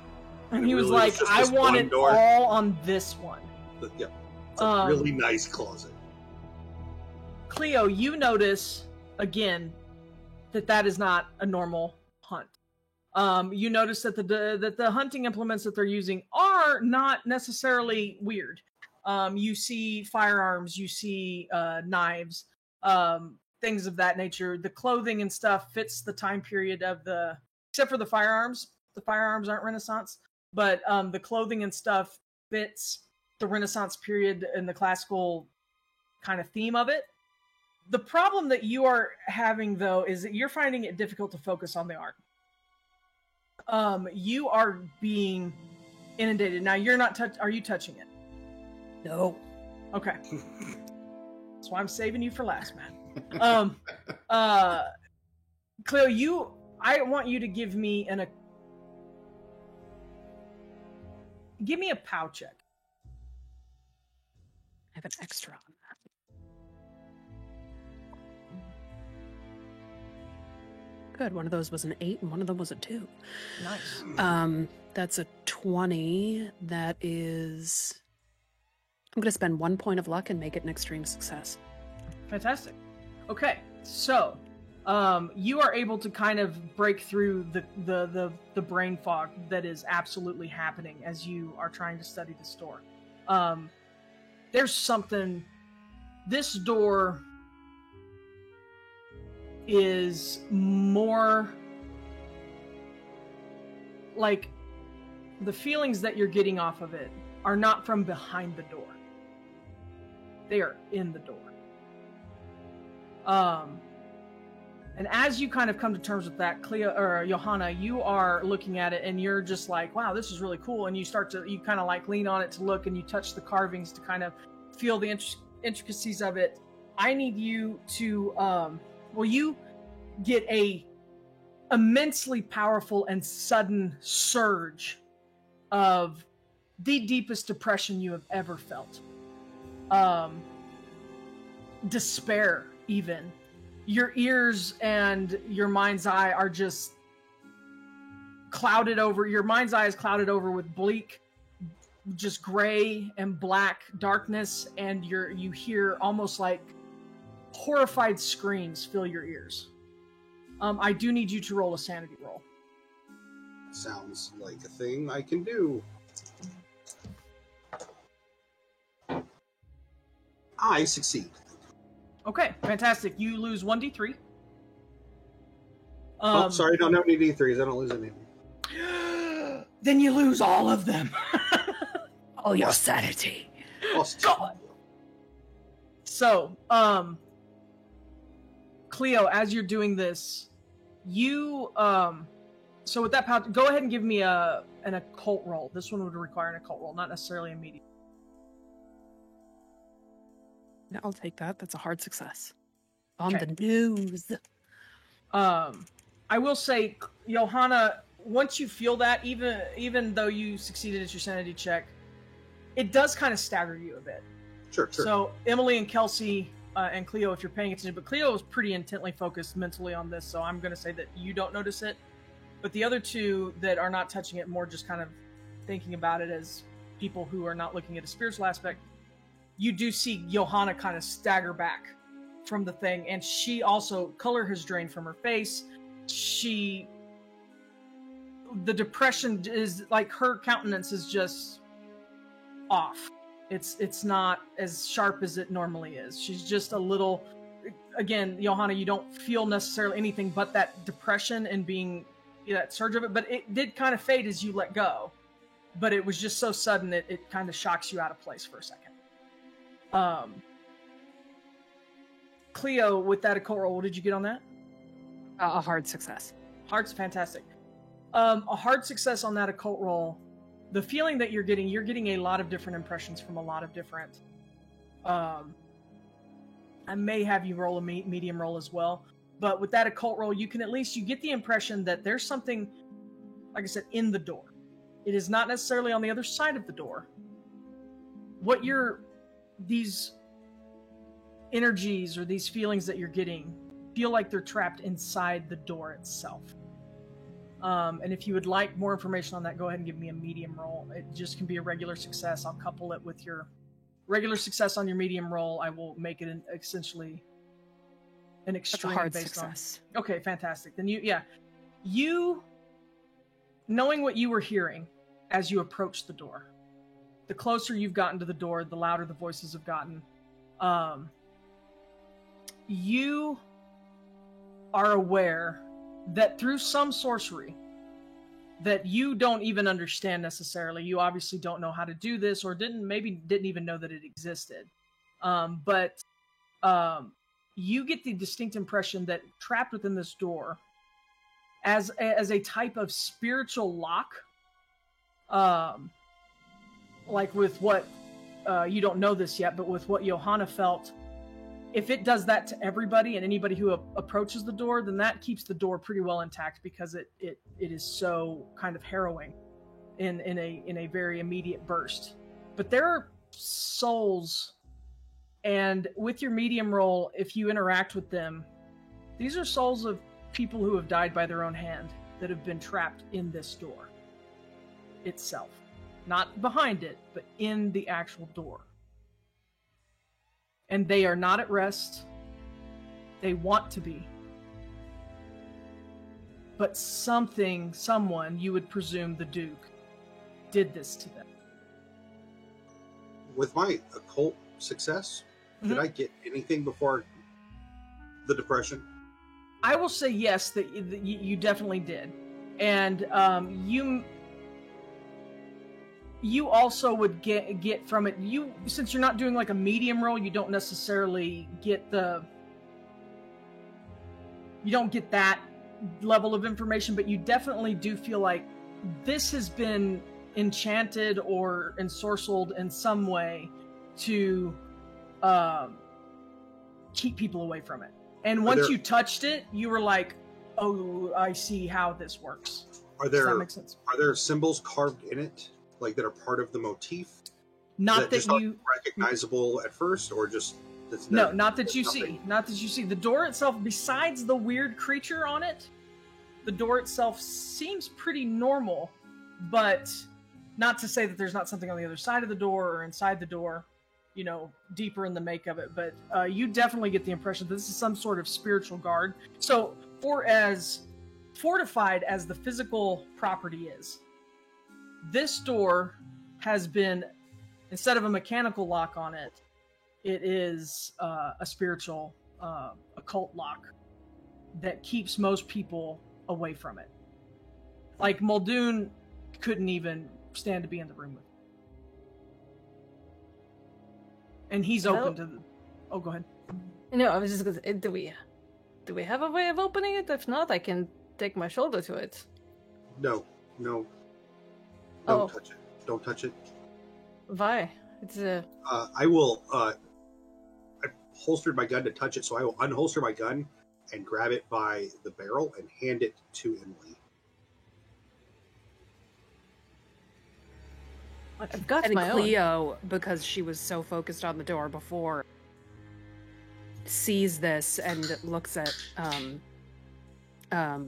And It he was really like, is just I this want one it door. all on this one. Yeah, it's a really nice closet. Cleo, you notice again that is not a normal hunt. You notice that the hunting implements that they're using are not necessarily weird. You see firearms, you see knives, things of that nature. The clothing and stuff fits the time period of except for the firearms. The firearms aren't Renaissance, but the clothing and stuff fits the Renaissance period and the classical kind of theme of it. The problem that you are having, though, is that you're finding it difficult to focus on the art. You are being inundated. Now, you're not are you touching it? No. Okay. That's why I'm saving you for last, man. Cleo, I want you to give me give me a POW check. I have an extra on that. Good. One of those was an 8 and one of them was a 2. Nice. That's a 20. That is... I'm going to spend 1 point of luck and make it an extreme success. Fantastic. Okay, so you are able to kind of break through the brain fog that is absolutely happening as you are trying to study the store. There's something. This door is more like the feelings that you're getting off of it are not from behind the door. They are in the door. And as you kind of come to terms with that, Cleo or Johanna, you are looking at it and you're just like, wow, this is really cool. And you kind of like lean on it to look, and you touch the carvings to kind of feel the intricacies of it. I need you to, you get a immensely powerful and sudden surge of the deepest depression you have ever felt. Despair, even. Your ears and your mind's eye are just clouded over. Your mind's eye is clouded over with bleak, just gray and black darkness, and you hear almost like horrified screams fill your ears. I do need you to roll a sanity roll. Sounds like a thing I can do. I succeed. Okay, fantastic. You lose 1d3. Oh, sorry, I don't have any D3s. I don't lose any. Then you lose all of them. All your sanity. God. So, Cleo, as you're doing this, you, so with that power, go ahead and give me an occult roll. This one would require an occult roll, not necessarily a medium. Yeah, I'll take that. That's a hard success. On Okay. the news. I will say, Johanna, once you feel that, even though you succeeded at your sanity check, it does kind of stagger you a bit. Sure. So Emily and Kelsey and Cleo, if you're paying attention, but Cleo is pretty intently focused mentally on this, so I'm going to say that you don't notice it. But the other two that are not touching it, more just kind of thinking about it as people who are not looking at a spiritual aspect, you do see Johanna kind of stagger back from the thing, and she also, color has drained from her face. The depression is like, her countenance is just off. It's not as sharp as it normally is. She's just a little, again, Johanna, you don't feel necessarily anything but that depression and being, that surge of it, but it did kind of fade as you let go. But it was just so sudden it kind of shocks you out of place for a second. Cleo, with that occult roll, what did you get on that? A hard success. Hard's fantastic. A hard success on that occult roll. The feeling that you're getting a lot of different impressions from a lot of different. I may have you roll a medium roll as well, but with that occult roll, you get the impression that there's something, like I said, in the door. It is not necessarily on the other side of the door. These energies or these feelings that you're getting feel like they're trapped inside the door itself. And if you would like more information on that, go ahead and give me a medium roll. It just can be a regular success. I'll couple it with your regular success on your medium roll. I will make it essentially an That's a extreme hard based success. on. Okay, fantastic. Then you knowing what you were hearing as you approached the door. The closer you've gotten to the door, the louder the voices have gotten. You are aware that through some sorcery that you don't even understand necessarily, you obviously don't know how to do this, or didn't even know that it existed. But you get the distinct impression that trapped within this door, as a type of spiritual lock, like with what you don't know this yet, but with what Johanna felt, if it does that to everybody and anybody who approaches the door, then that keeps the door pretty well intact, because it is so kind of harrowing in a very immediate burst. But there are souls, and with your medium roll, if you interact with them, these are souls of people who have died by their own hand that have been trapped in this door itself. Not behind it, but in the actual door. And they are not at rest. They want to be. But someone, you would presume the Duke, did this to them. With my occult success, did I get anything before the depression? I will say yes, that you definitely did. And you also would get from it, since you're not doing like a medium roll, you don't necessarily get that level of information, but you definitely do feel like this has been enchanted or ensorcelled in some way to keep people away from it. And once you touched it, you were like, oh, I see how this works. Does that make sense? Are there symbols carved in it, like that are part of the motif? Not that just you recognizable at first, or just no, not that you see. Not that you see. The door itself, besides the weird creature on it, the door itself seems pretty normal, but not to say that there's not something on the other side of the door or inside the door, deeper in the make of it. But you definitely get the impression that this is some sort of spiritual guard. So, for as fortified as the physical property is, this door has been, instead of a mechanical lock on it, it is a spiritual occult lock that keeps most people away from it. Like Muldoon couldn't even stand to be in the room with it. And he's open to oh, go ahead. No, I was just gonna say, do we have a way of opening it? If not, I can take my shoulder to it. No. Don't touch it. Don't touch it. Why? It's I will. I holstered my gun to touch it, so I will unholster my gun and grab it by the barrel and hand it to Emily. I've got And my Cleo, because she was so focused on the door before, sees this and looks at I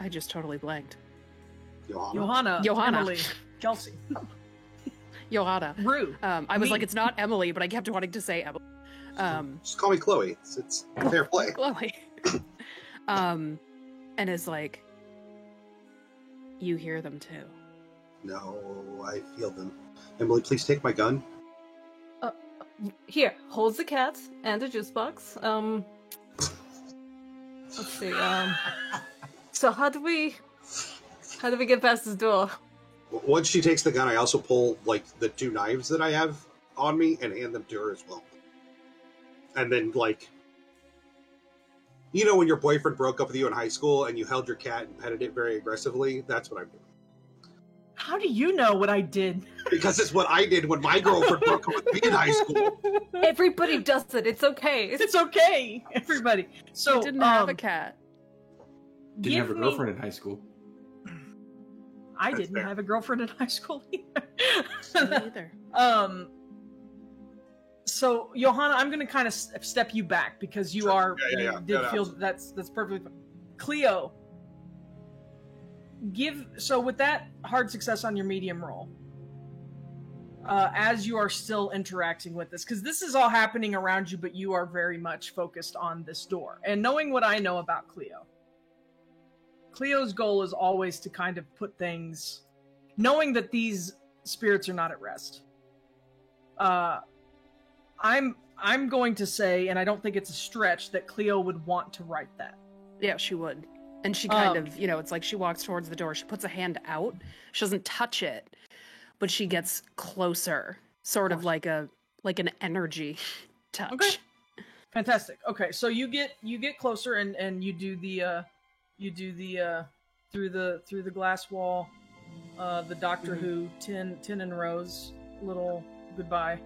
just totally blanked. Johanna. Emily, Kelsey. Johanna. Rue. I was like, it's not Emily, but I kept wanting to say Emily. Just call me Chloe. It's fair play. Chloe. And is like, you hear them too. No, I feel them. Emily, please take my gun. Here, hold the cat and the juice box. Let's see. So how do we get past this door? Once she takes the gun, I also pull like the 2 knives that I have on me and hand them to her as well. And then, like, when your boyfriend broke up with you in high school and you held your cat and petted it very aggressively, that's what I'm doing. How do you know what I did? Because it's what I did when my girlfriend broke up with me in high school. Everybody does it. It's okay. It's okay, everybody. So I didn't have a cat. Didn't have a girlfriend in high school. I didn't have a girlfriend in high school either. Me either. So Johanna, I'm going to kind of step you back because you are. Yeah. Did feel that's perfectly fine. Cleo, So with that hard success on your medium roll, as you are still interacting with this, because this is all happening around you, but you are very much focused on this door. And knowing what I know about Cleo's goal is always to kind of put things, knowing that these spirits are not at rest. I'm going to say, and I don't think it's a stretch, that Cleo would want to write that. Yeah, she would. And she kind of, it's like she walks towards the door. She puts a hand out. She doesn't touch it, but she gets closer, sort of like an energy touch. Okay. Fantastic. Okay, so you get closer and you do the through the glass wall, the Doctor Who Tin and Rose little goodbye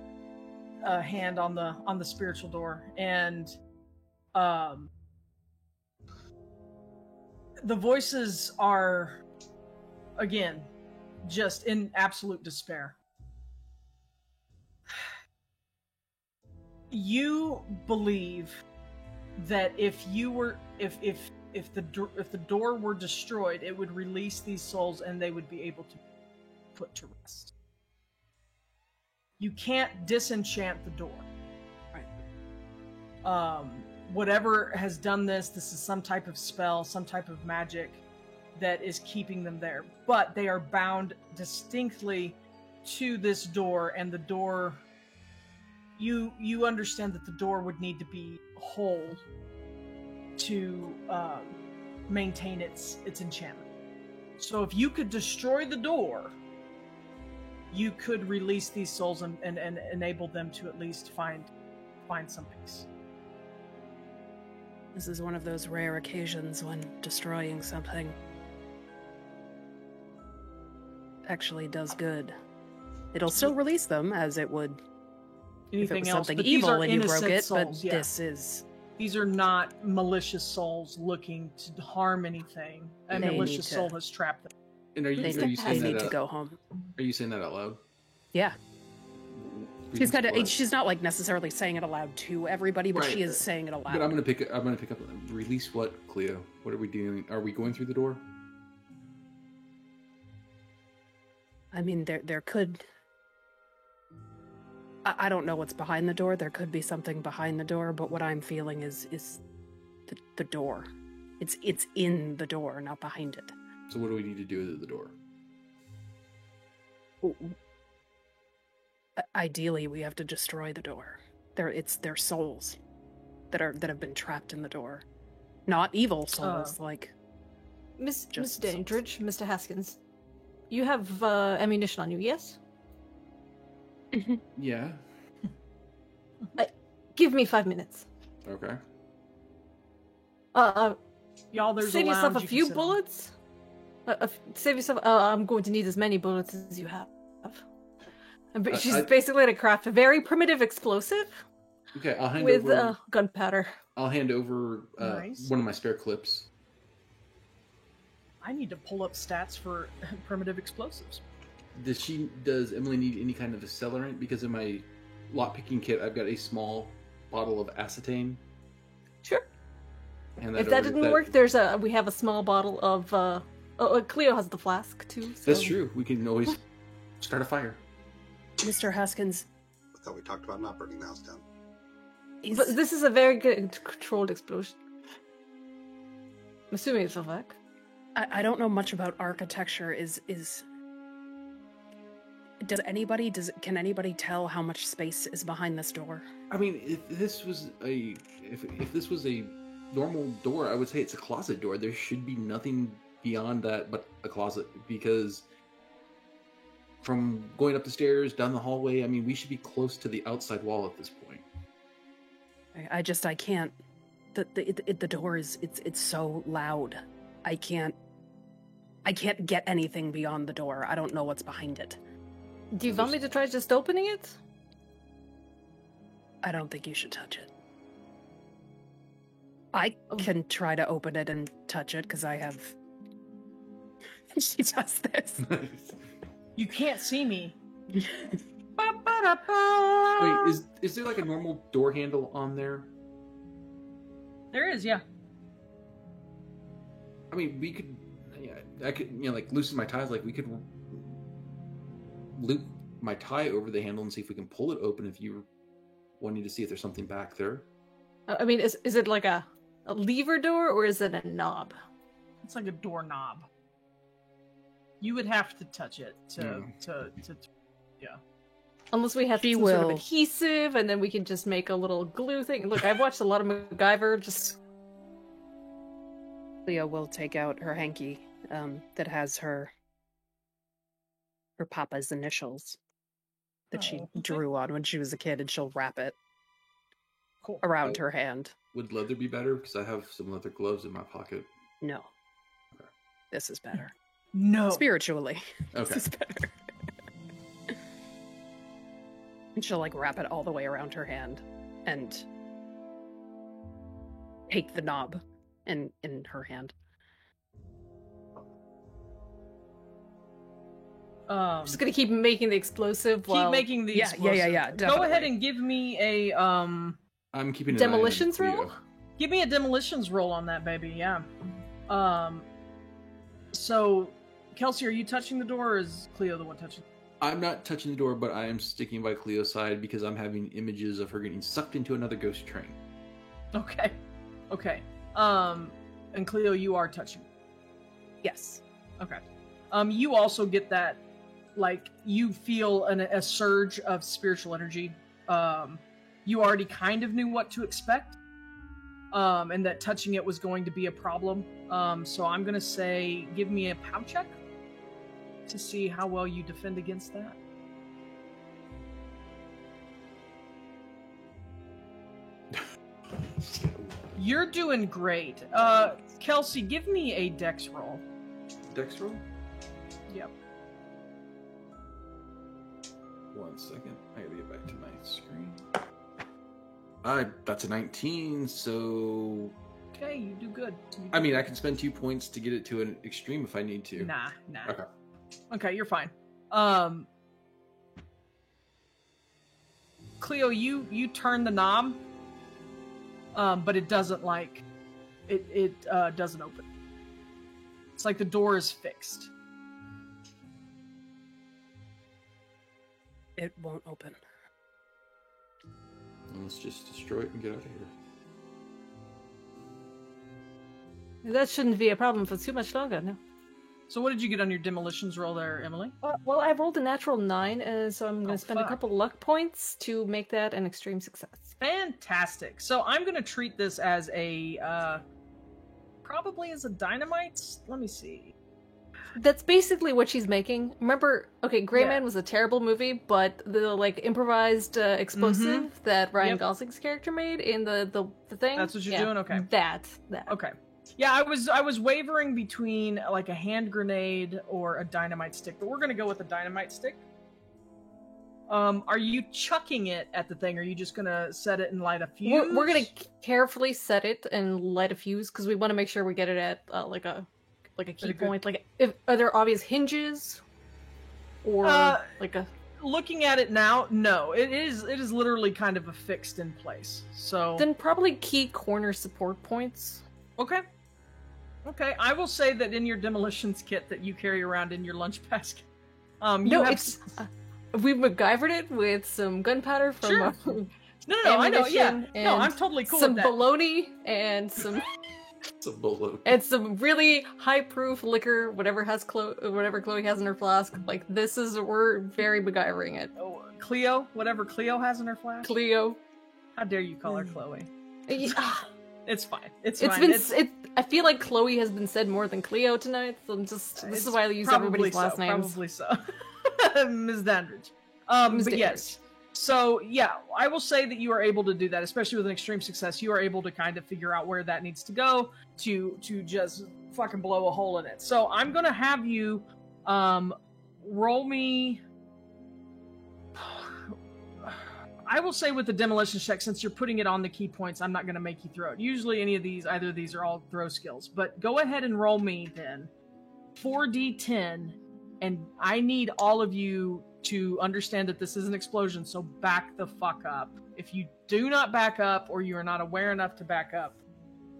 hand on the spiritual door, and the voices are again just in absolute despair. You believe that if the door were destroyed, it would release these souls and they would be able to put to rest. You can't disenchant the door. Right. Whatever has done this is some type of spell, some type of magic that is keeping them there. But they are bound distinctly to this door, and the door, you understand that the door would need to be whole to maintain its enchantment. So if you could destroy the door, you could release these souls and enable them to at least find some peace. This is one of those rare occasions when destroying something actually does good. It'll still release them as it would if it was something evil and you broke it, souls, but these are not malicious souls looking to harm anything. A malicious soul has trapped them. And are you saying they that need to go home. Are you saying that out loud? Yeah. She's not like necessarily saying it aloud to everybody, but she is saying it aloud. But I'm gonna pick up. Release what, Cleo? What are we doing? Are we going through the door? I mean, there could. I don't know what's behind the door. There could be something behind the door, but what I'm feeling is the door. It's in the door, not behind it. So what do we need to do with the door? Ideally, we have to destroy the door. It's their souls that have been trapped in the door, not evil souls like. Miss Dandridge, Mr. Haskins, you have ammunition on you, yes? Yeah. Give me 5 minutes. Okay. Y'all, there's save a yourself lounge a few bullets. Save yourself. I'm going to need as many bullets as you have. She's basically going to craft a very primitive explosive. Okay, I'll hand with over gunpowder. I'll hand over Nice. one of my spare clips. I need to pull up stats for primitive explosives. Does Emily need any kind of accelerant? Because in my lockpicking kit, I've got a small bottle of acetane. Sure. And if that didn't work, we have a small bottle of. Cleo has the flask too. So. That's true. We can always start a fire. Mr. Haskins. I thought we talked about not burning the house down. But this is a very good controlled explosion. I'm assuming it's a fact. I don't know much about architecture. Can anybody tell how much space is behind this door? I mean, if this was a normal door, I would say it's a closet door. There should be nothing beyond that but a closet, because from going up the stairs, down the hallway, I mean, we should be close to the outside wall at this point. I can't. The door is it's so loud. I can't get anything beyond the door. I don't know what's behind it. Do you want me to try just opening it? I don't think you should touch it. I can try to open it and touch it because I have. She does this. You can't see me. Wait, is there like a normal door handle on there? There is, yeah. I mean, we could. Yeah, I could, like loosen my ties. Like we could loop my tie over the handle and see if we can pull it open. If you wanting to see if there's something back there. I mean, is it like a lever door or is it a knob? It's like a doorknob. You would have to touch it to yeah. Unless we have She some sort of will. adhesive, and then we can just make a little glue thing. Look, I've watched a lot of MacGyver. Just Cleo will take out her hanky that has her papa's initials that she Oh, okay. drew on when she was a kid, and she'll wrap it Cool. around her hand. Would leather be better? Because I have some leather gloves in my pocket. No. This is better. No. Spiritually. Okay. This is better. And she'll like wrap it all the way around her hand and take the knob in her hand. I'm just gonna keep making the explosive. keep while... making the Yeah, explosive. yeah, Go ahead definitely. and give me a I'm keeping an eye on Demolitions Cleo. roll? give me a demolitions roll on that baby. Yeah. So, Kelsey, are you touching the door, or is Cleo the one touching? I'm not touching the door, but I am sticking by Cleo's side because I'm having images of her getting sucked into another ghost train. Okay. Okay. And Cleo, you are touching. Yes. Okay. You also get that, like, you feel a surge of spiritual energy. You already kind of knew what to expect, and that touching it was going to be a problem. So I'm gonna say, give me a POW check to see how well you defend against that. You're doing great. Kelsey, give me a dex roll. Dex roll? Yep. 1 second. I gotta get back to my screen. That's a 19, so... Okay, you do good. You I do mean, good. I can spend 2 points to get it to an extreme if I need to. Nah. Okay. Okay, you're fine. Cleo, you turn the knob, but it doesn't it doesn't open. It's like the door is fixed. It won't open. Let's just destroy it and get out of here. That shouldn't be a problem for too much longer, no. So what did you get on your demolitions roll there, Emily? Well, I rolled a natural 9, so I'm going to Oh, spend fuck. a couple luck points to make that an extreme success. Fantastic. So I'm going to treat this as probably as a dynamite. Let me see. That's basically what she's making. Remember, okay, Gray Yeah. Man was a terrible movie, but the like improvised explosive that Ryan Yep. Gosling's character made in the thing. That's what you're doing? Okay. That. Okay. Yeah, I was wavering between like a hand grenade or a dynamite stick, but we're gonna go with the dynamite stick. Are you chucking it at the thing, or are you just gonna set it and light a fuse? We're gonna carefully set it and light a fuse because we want to make sure we get it at like a key good- point. Like, are there obvious hinges, or like a? Looking at it now, no, it is literally kind of affixed in place. So Then probably key corner support points. okay, I will say that in your demolitions kit that you carry around in your lunch basket, you No, have it's we MacGyvered it with some gunpowder from Sure. no, I know, yeah, ammunition no, I'm and totally cool some with that. bologna and some It's a bullet. and some really high proof liquor, whatever Chloe has in her flask. Like we're very MacGyvering it. Oh, Cleo, whatever Cleo has in her flask. Cleo. How dare you call her Chloe? Yeah, It's fine. It's it's fine. been I feel like Chloe has been said more than Cleo tonight, so this is why I use everybody's last names. Probably so. Ms. Dandridge. Ms. But yes. So yeah, I will say that you are able to do that, especially with an extreme success. You are able to kind of figure out where that needs to go to just fucking blow a hole in it. So I'm gonna have you roll me. I will say with the demolition check, since you're putting it on the key points, I'm not going to make you throw it. Usually either of these are all throw skills. But go ahead and roll me then 4d10, and I need all of you to understand that this is an explosion, so back the fuck up. If you do not back up, or you are not aware enough to back up,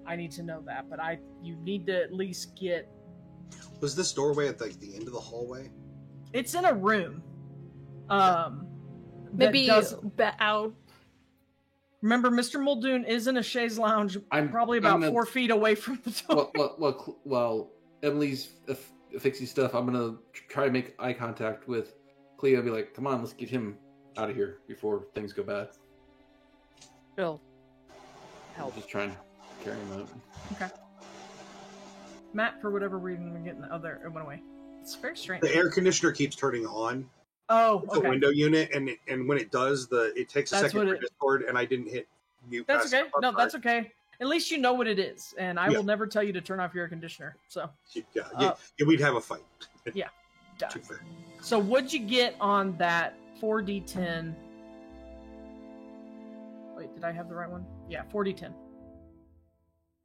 I need to know that. But you need to at least get Was this doorway at the end of the hallway? It's in a room. that Maybe out. Remember, Mr. Muldoon is in a chaise lounge, I'm probably about gonna- 4 feet away from the door. Well, Emily's fixing stuff. I'm gonna try to make eye contact with Cleo and be like, "Come on, let's get him out of here before things go bad." Bill. I'm Help. just trying to carry him out. Okay. Matt, for whatever reason, we're getting there. It went away. It's very strange. The air conditioner keeps turning on. Oh, The okay. window unit, and when it does, it takes a That's second what for Discord, and I didn't hit mute. That's fast okay. enough. I'm No, sorry. that's okay. At least you know what it is, and I Yeah. will never tell you to turn off your air conditioner. So, Yeah, we'd have a fight. done. Too fair. So what'd you get on that 4d10? Wait, did I have the right one? Yeah, 4d10.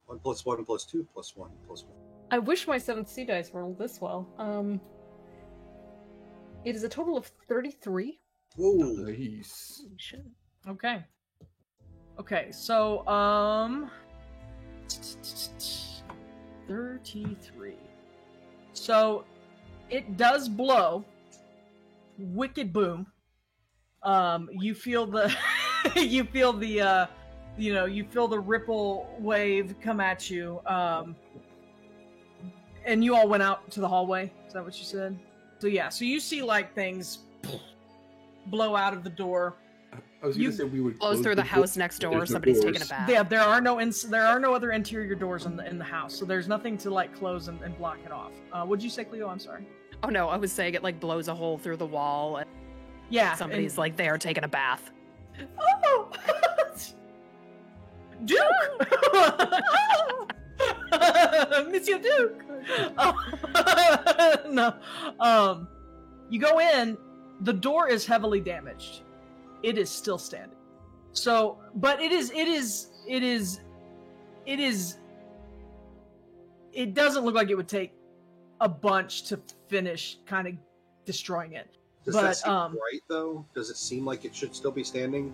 1 + 1 + 2 + 1 + 1. I wish my 7th sea dice rolled this well. It is a total of 33. Whoa. Nice. Shit. Okay. Okay, so 33. So it does blow. Wicked boom. You feel the you feel the you feel the ripple wave come at you. And you all went out to the hallway. Is that what you said? So yeah, so you see like things blow out of the door. I was gonna say we would Blows close through the door- house next door. there's no Somebody's doors. taking a bath. Yeah, there are no other interior doors in the house, so there's nothing to like close and block it off. What'd you say, Cleo? I'm sorry. Oh no, I was saying it like blows a hole through the wall and Yeah, somebody's like there taking a bath. oh, Duke, Monsieur Duke. No, you go in. The door is heavily damaged. It is still standing. So, but it doesn't look like it would take a bunch to finish kind of destroying it. Does But, that seem um, right, though? Does it seem like it should still be standing?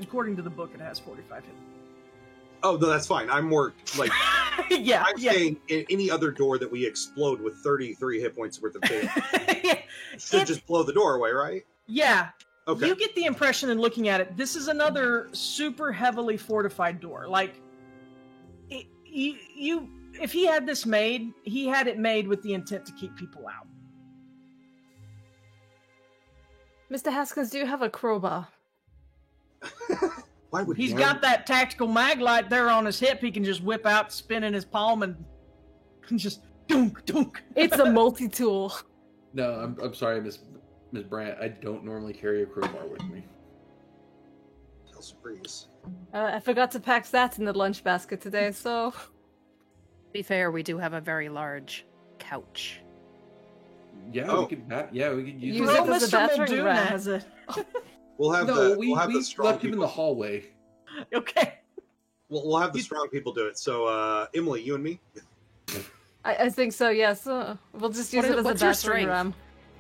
According to the book, it has 45 Oh, no, that's fine. I'm more like hit. Yeah, I'm yeah. saying any other door that we explode with 33 hit points worth of damage should It- just blow the door away, right? Yeah, Okay. you get the impression in looking at it, this is another super heavily fortified door. Like, if he had this made, he had it made with the intent to keep people out. Mr. Haskins, do you have a crowbar? Why would He's he- got that tactical mag light there on his hip. He can just whip out, spin in his palm, and just dunk, dunk. It's a multi-tool. No, I'm sorry, Miss Brandt. I don't normally carry a crowbar with me. Kelsey Breeze. I forgot to pack that in the lunch basket today, so... To be fair, we do have a very large couch. Yeah, Oh. we could. We could use. Use it. it Throw as a Mr. battering Muldoon ram. as it. We'll have No, the we we'll have the strong left him in people. the hallway. Okay. We'll have the strong people do it. So, Emily, you and me. I think so, yes. We'll just use What it as a what's your battering strength?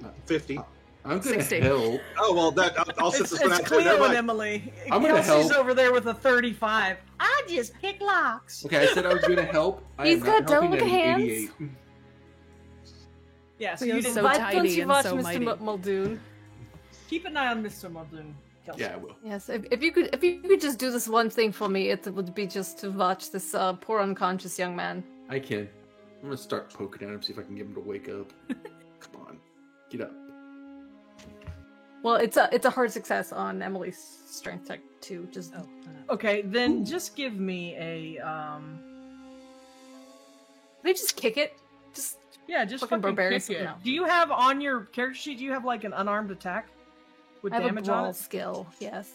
ram. 50. I'm gonna 60. help. Oh well, I'll set It's this one out too. Cleo Never and mind. Emily. I'm gonna Kelsey's help. over there with a 35. I just pick locks. Okay, I said I was gonna help. I He's am not got helping delicate at an hands. 88. Yeah, so Cleo's you didn't so Why tiny don't you and watch so Mr. mighty. Muldoon? keep an eye on Mr. Muldoon. Kelsey. Yeah, I will. Yes, if you could just do this one thing for me, it would be just to watch this poor unconscious young man. I can. I'm gonna start poking at him, see if I can get him to wake up. Come on, get up. Well, it's a hard success on Emily's strength check too. Just Oh, Okay, then just give me a they just kick it. Just just Fucking fucking barbarians, kick it. no. Do you have on your character sheet? Do you have like an unarmed attack with I have a damage on brawl it? skill, yes,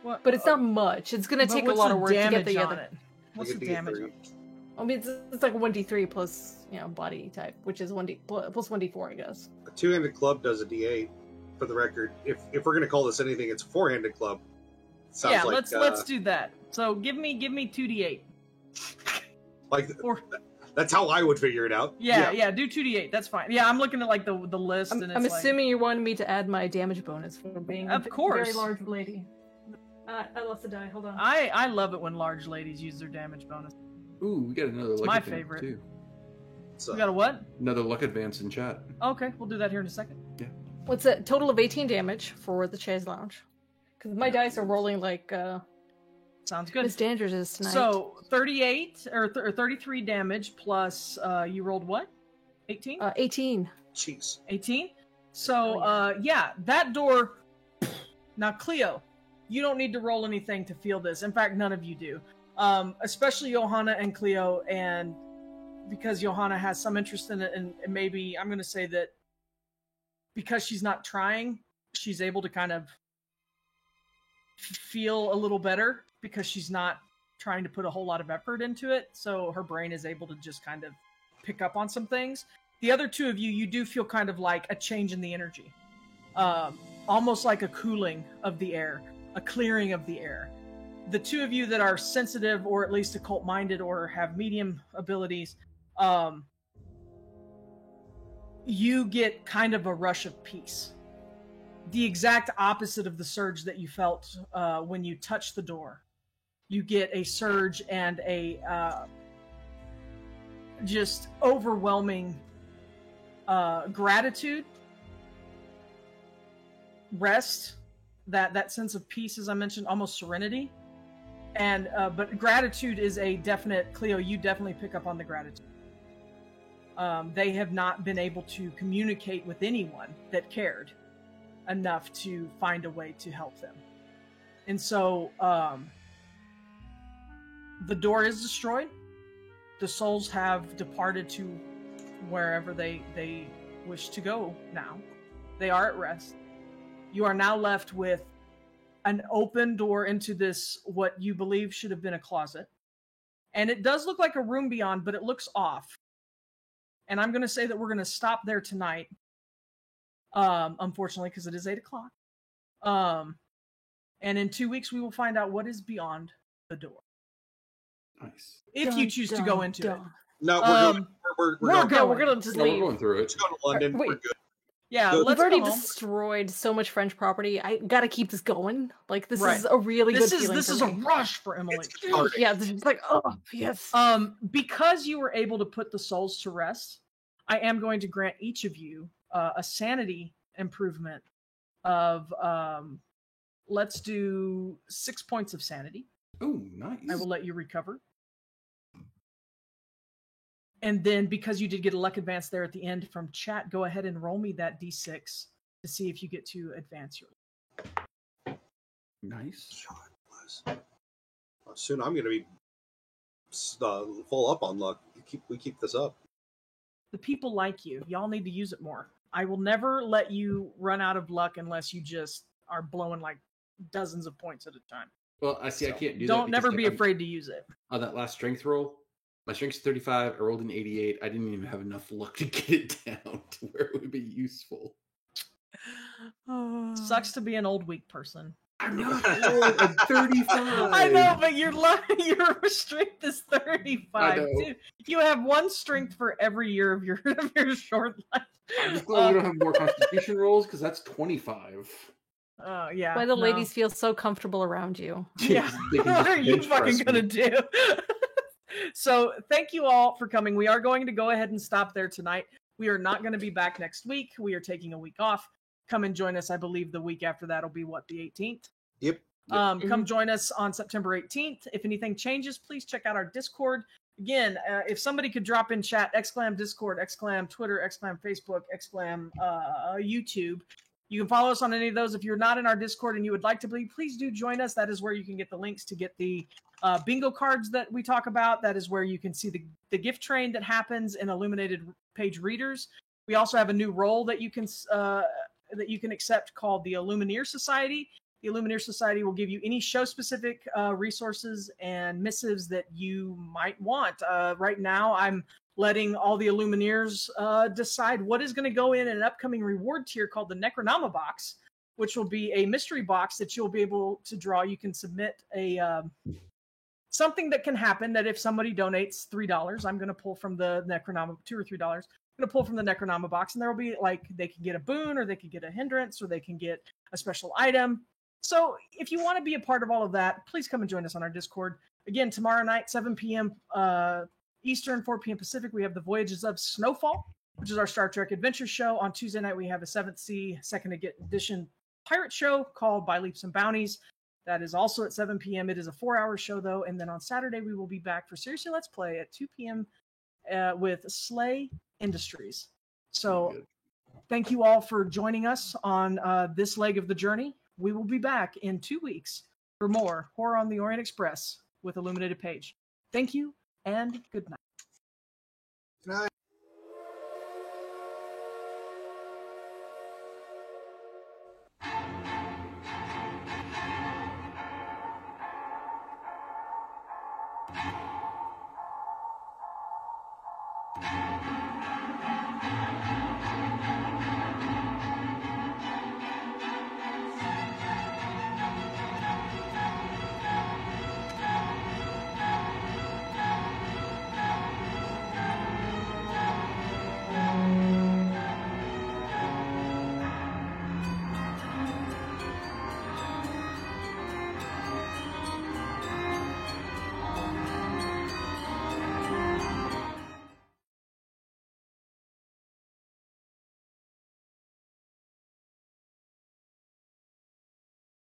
What? but it's not much. It's gonna But take a what's lot the of work to get damage the on other. it? What's Like the a damage? D3. on it? I mean, it's like 1d3 plus body type, which is 1d plus 1d4, I guess. A two-handed club does a D8. For the record, if we're gonna call this anything, it's a four-handed club. Sounds Yeah, like, let's do that. So give me 2d8. like Or that's how I would figure it out. yeah, do 2d8. That's fine. Yeah, I'm looking at like the list, and it's I'm like- assuming you wanted me to add my damage bonus for being Of a course. very large lady. I lost a die. Hold on. I love it when large ladies use their damage bonus. Ooh, we got another. It's lucky my thing, favorite. too. So, We got a what? Another luck advance in chat. Okay, we'll do that here in a second. What's a total of 18 damage for the chaise lounge? Because my dice are rolling like Sounds good. Miss Danders is tonight. So 38 or 33 damage plus you rolled what? 18? 18. jeez. 18? So Oh, yeah, that door. Now Cleo, you don't need to roll anything to feel this. In fact, none of you do. Especially Johanna and Cleo, and because Johanna has some interest in it, and maybe I'm going to say that because she's not trying, she's able to kind of feel a little better because she's not trying to put a whole lot of effort into it. So her brain is able to just kind of pick up on some things. The other two of you, you do feel kind of like a change in the energy. Almost like a cooling of the air, a clearing of the air. The two of you that are sensitive or at least occult-minded or have medium abilities, you get kind of a rush of peace. The exact opposite of the surge that you felt when you touched the door. You get a surge and a just overwhelming gratitude, rest, that sense of peace, as I mentioned, almost serenity. And but gratitude is a definite. Cleo, you definitely pick up on the gratitude. They have not been able to communicate with anyone that cared enough to find a way to help them. And so the door is destroyed. The souls have departed to wherever they wish to go now. They are at rest. You are now left with an open door into this, what you believe should have been a closet. And it does look like a room beyond, but it looks off. And I'm going to say that we're going to stop there tonight. Unfortunately, because it is 8 o'clock. And in 2 weeks, we will find out what is beyond the door. Nice. If you choose to go into it. No, we're We're going. We're gonna just No, we're leave. going through it. Let's go to London. Wait. We're good. Yeah, Good. let's We've already go home. destroyed so much French property. I gotta keep this going. Like this Right. is a really This good is feeling. this for is a me. rush for Emily. It's cathartic. Yeah, this is like oh yes. Because you were able to put the souls to rest, I am going to grant each of you a sanity improvement of let's do 6 points of sanity. Oh, nice. I will let you recover. And then because you did get a luck advance there at the end from chat, go ahead and roll me that d6 to see if you get to advance your. Nice. God bless. Well, soon I'm going to be full up on luck. We keep this up. The people like you. Y'all need to use it more. I will never let you run out of luck unless you just are blowing like dozens of points at a time. Well, I see. I So, can't do that. don't because, never like, be I'm- afraid to use it. On that last strength roll, my strength's 35. I rolled an 88. I didn't even have enough luck to get it down to where it would be useful. Sucks to be an old weak person. I'm not old. I'm 35. I know, but your strength is 35 I know. too. You have one strength for every year of your short life. I'm just glad we don't have more constitution rolls because that's 25. Yeah. Why the no. ladies feel so comfortable around you. Yeah. They can What just are you bench fucking press me. gonna do? So thank you all for coming. We are going to go ahead and stop there tonight. We are not going to be back next week. We are taking a week off. Come and join us. I believe the week after that will be what, the 18th? Yep. Come join us on September 18th. If anything changes, please check out our Discord. Again, if somebody could drop in chat, exclam Discord, exclam Twitter, exclam Facebook, exclam YouTube. You can follow us on any of those. If you're not in our Discord and you would like to be, please do join us. That is where you can get the links to get the bingo cards that we talk about. That is where you can see the gift train that happens in illuminated page readers. We also have a new role that you can accept called the Illumineer Society. The Illumineer Society will give you any show-specific resources and missives that you might want. Right now, I'm letting all the Illumineers decide what is going to go in an upcoming reward tier called the Necronama Box, which will be a mystery box that you'll be able to draw. You can submit a something that can happen that if somebody donates $3, I'm going to pull from the Necronama, $2 or $3. I'm going to pull from the Necronama Box, and there will be like they can get a boon, or they can get a hindrance, or they can get a special item. So if you want to be a part of all of that, please come and join us on our Discord. Again, tomorrow night, 7 p.m. Eastern, 4 p.m. Pacific, we have The Voyages of Snowfall, which is our Star Trek Adventure show. On Tuesday night, we have a 7th Sea second edition pirate show called By Leaps and Bounties. That is also at 7 p.m. It is a 4-hour show, though. And then on Saturday, we will be back for Seriously Let's Play at 2 p.m. With Slay Industries. So thank you all for joining us on this leg of the journey. We will be back in 2 weeks for more Horror on the Orient Express with Illuminated Page. Thank you and good night.